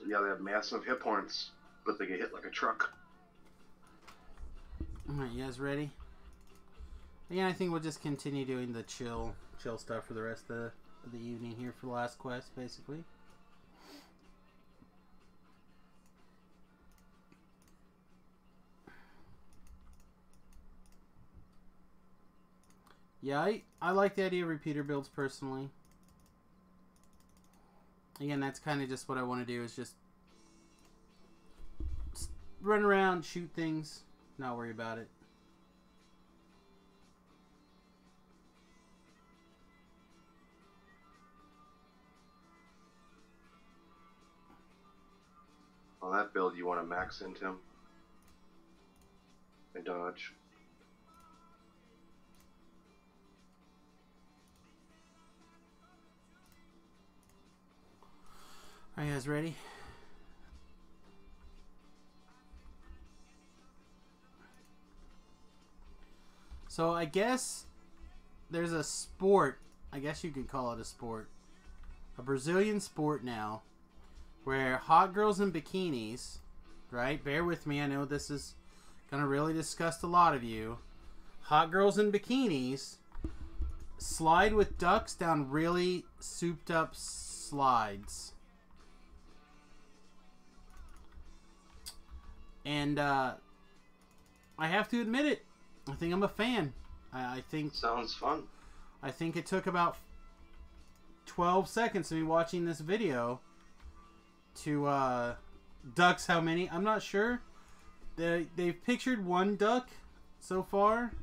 Yeah, they have massive hit points, but they get hit like a truck. Alright, you guys ready? Again, I think we'll just continue doing the chill stuff for the rest of the evening here for the last quest, basically. Yeah, I like the idea of repeater builds personally. Again, that's kind of just what I want to do, is just run around, shoot things, not worry about it. On that build, you want to max into him and dodge. Are you guys ready? So I guess there's a sport, I guess you could call it a sport, a Brazilian sport now, where hot girls in bikinis, right? Bear with me, I know this is gonna really disgust a lot of you. Hot girls in bikinis slide with ducks down really souped up slides. And I have to admit it, I think I'm a fan. I think sounds fun. I think it took about 12 seconds of me watching this video to ducks how many? I'm not sure. They've pictured one duck so far,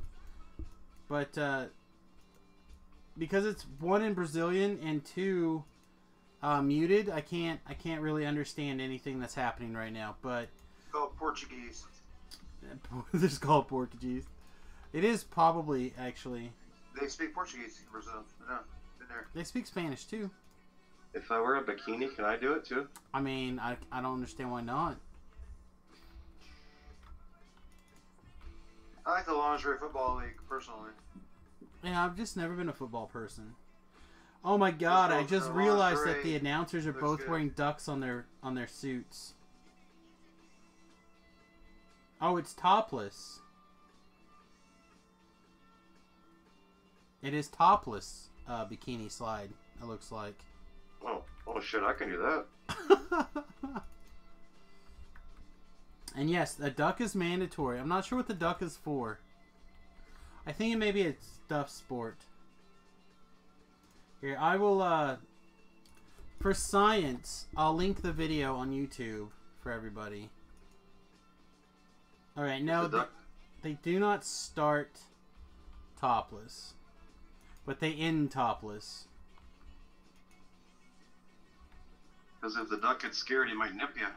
but because it's one in Brazilian and two muted, I can't really understand anything that's happening right now. But it's called Portuguese. This is called Portuguese. It is probably, actually. They speak Portuguese in Brazil. No, been there. They speak Spanish too. If I wear a bikini, can I do it too? I mean, I don't understand why not. I like the lingerie football league personally. Yeah, I've just never been a football person. Oh my god, I just realized that the announcers are both wearing ducks on their suits. Oh, it's topless. It is topless bikini slide, it looks like. Oh shit, I can do that. And yes, a duck is mandatory. I'm not sure what the duck is for. I think it may be a stuffed sport. Here, I will, for science, I'll link the video on YouTube for everybody. Alright, no, they do not start topless. But they end topless. Because if the duck gets scared, he might nip you.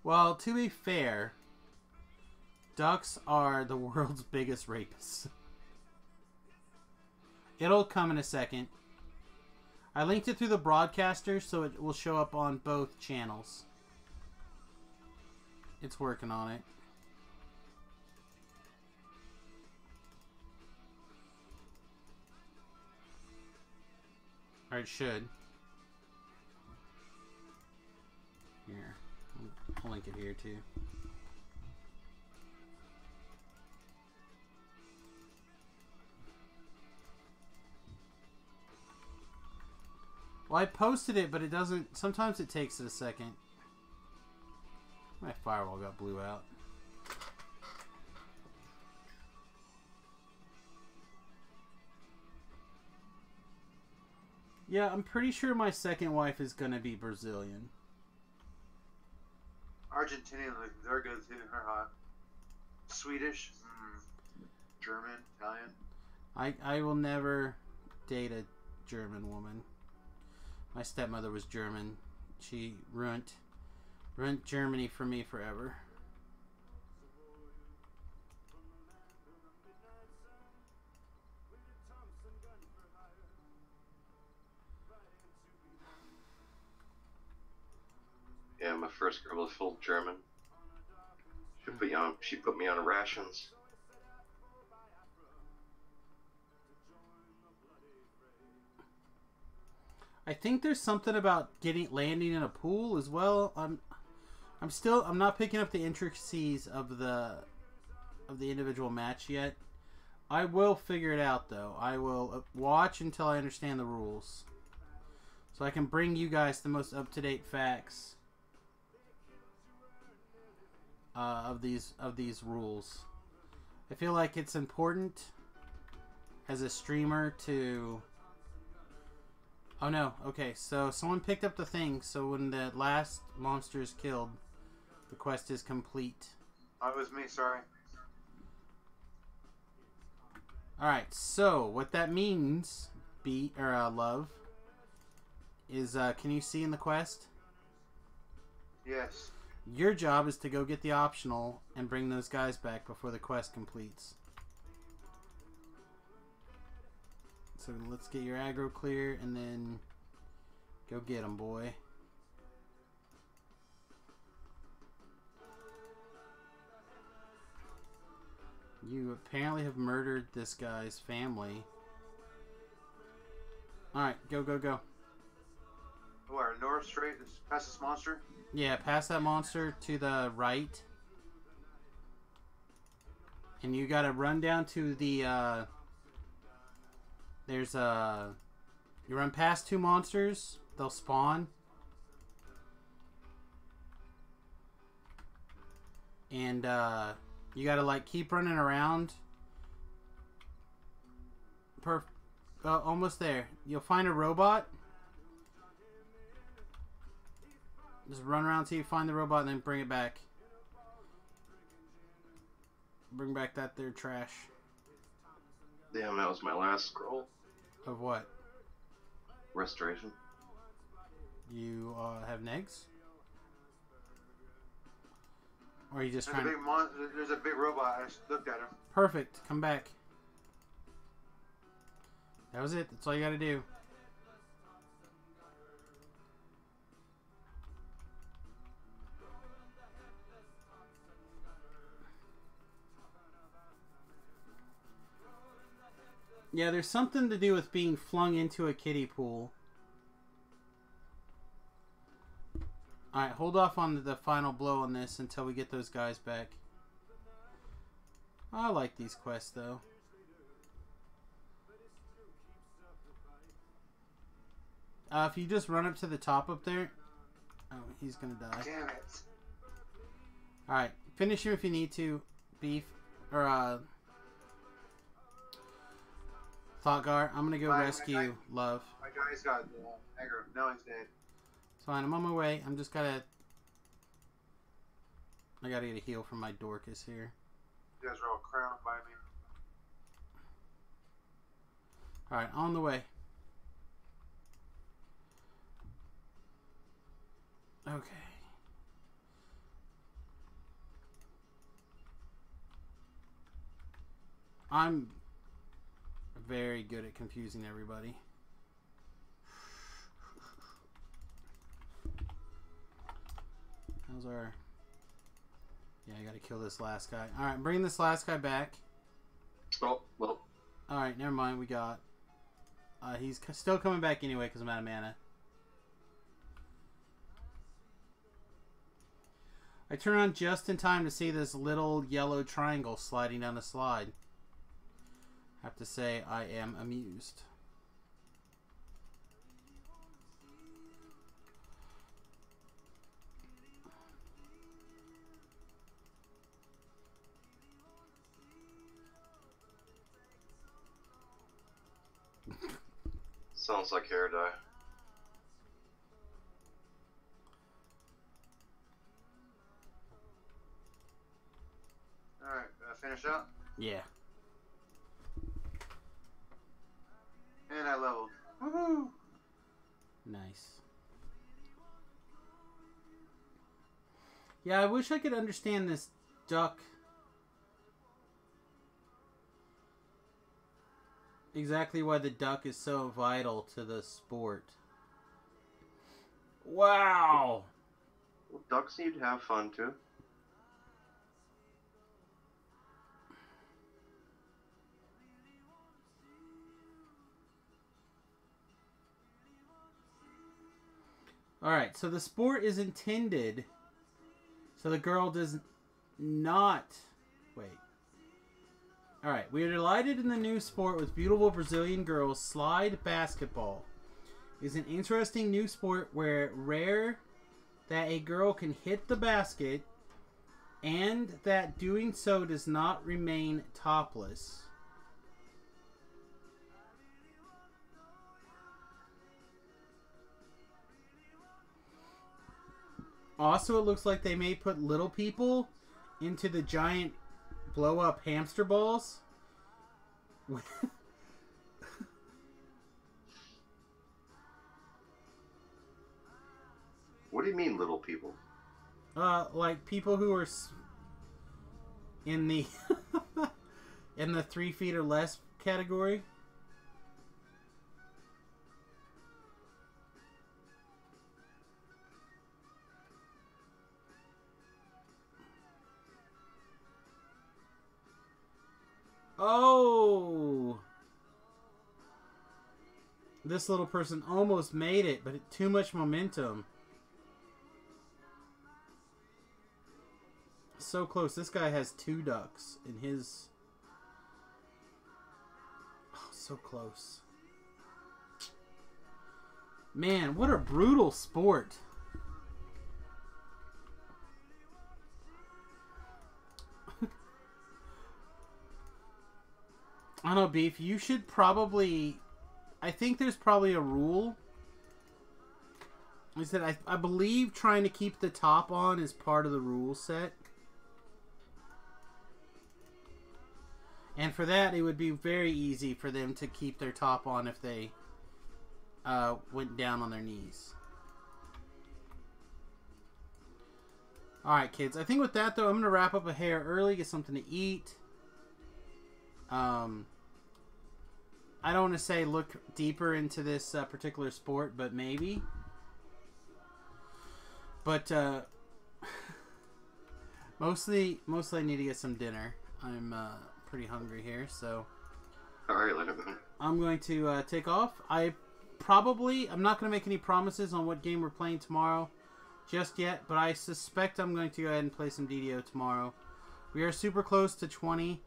Well, to be fair, ducks are the world's biggest rapists. It'll come in a second. I linked it through the broadcaster, so it will show up on both channels. It's working on it. Or it should. Here. I'll link it here too. Well, I posted it, but it doesn't... Sometimes it takes it a second. My firewall got blew out. Yeah, I'm pretty sure my second wife is going to be Brazilian. Argentinian, they're good too. They're hot. Swedish, German, Italian. I will never date a German woman. My stepmother was German. She ruined Germany for me forever. Yeah, my first girl was full German. She put me on rations. I think there's something about landing in a pool as well. I'm not picking up the intricacies of the individual match yet. I will figure it out though. I will watch until I understand the rules, so I can bring you guys the most up-to-date facts of these rules. I feel like it's important as a streamer to... Oh no, okay, so someone picked up the thing, so when the last monster is killed, the quest is complete. Oh, it was me, sorry. Alright, so what that means, Love, is can you see in the quest? Yes. Your job is to go get the optional and bring those guys back before the quest completes. So let's get your aggro clear and then go get them, boy. You apparently have murdered this guy's family. Alright, go, go, go. Where, north straight, past this monster? Yeah, past that monster to the right. And you gotta run down to the, there's a... You run past two monsters, they'll spawn. And, you gotta, like, keep running around. Almost there. You'll find a robot. Just run around till you find the robot and then bring it back. Bring back that there trash. Damn, that was my last scroll. Of what? Restoration. You have negs? Or are you just There's trying a big there's a big robot. I just looked at him. Perfect. Come back. That was it. That's all you gotta do. Yeah, there's something to do with being flung into a kiddie pool. Alright, hold off on the final blow on this until we get those guys back. I like these quests, though. If you just run up to the top up there... Oh, he's gonna die. Damn it. Alright, finish him if you need to, Beef. Or, Thoughtgar, I'm gonna go rescue Love. My guy's got aggro. No, he's dead. It's fine, I'm on my way. I gotta get a heal from my Dorcas here. You guys are all crowned by me. Alright, on the way. Okay. I'm very good at confusing everybody. How's our... Yeah, I gotta kill this last guy. Alright, bring this last guy back. Oh, well. Alright, never mind, we got... he's still coming back anyway because I'm out of mana. I turn on just in time to see this little yellow triangle sliding down the slide. I have to say, I am amused. Sounds like hair dye. Alright, finish up? Yeah. And I leveled. Woohoo! Nice. Yeah, I wish I could understand this duck. Exactly why the duck is so vital to the sport. Wow! Well, ducks need to have fun too. Alright, so the sport is intended so the girl does not... Wait. Alright, we are delighted in the new sport with beautiful Brazilian girls. Slide basketball is an interesting new sport where rare that a girl can hit the basket and that doing so does not remain topless. Also, it looks like they may put little people into the giant blow-up hamster balls. What do you mean, little people? Like people who are in the in the 3 feet or less category. Oh! This little person almost made it, but too much momentum. So close. This guy has 2 ducks in his... Oh, so close. Man, what a brutal sport. I don't know, Beef. You should probably... I think there's probably a rule. I said, I believe trying to keep the top on is part of the rule set. And for that, it would be very easy for them to keep their top on if they went down on their knees. Alright, kids. I think with that, though, I'm going to wrap up a hair early, get something to eat. I don't want to say look deeper into this particular sport, but maybe. But mostly I need to get some dinner. I'm pretty hungry here, so Alright, let it go. I'm going to take off. I'm not going to make any promises on what game we're playing tomorrow just yet, but I suspect I'm going to go ahead and play some DDO tomorrow. We are super close to 20.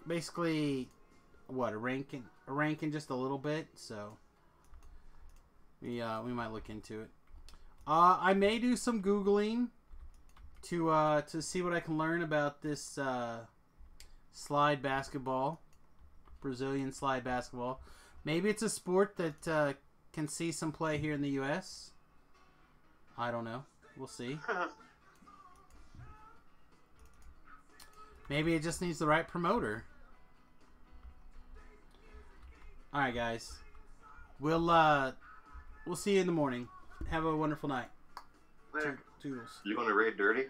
Basically, what, a rank in just a little bit, so we might look into it. I may do some Googling to see what I can learn about this slide basketball, Brazilian slide basketball. Maybe it's a sport that can see some play here in the U.S. I don't know. We'll see. Maybe it just needs the right promoter. Alright, guys. We'll see you in the morning. Have a wonderful night. Later. Toodles. You want to raid Dirty?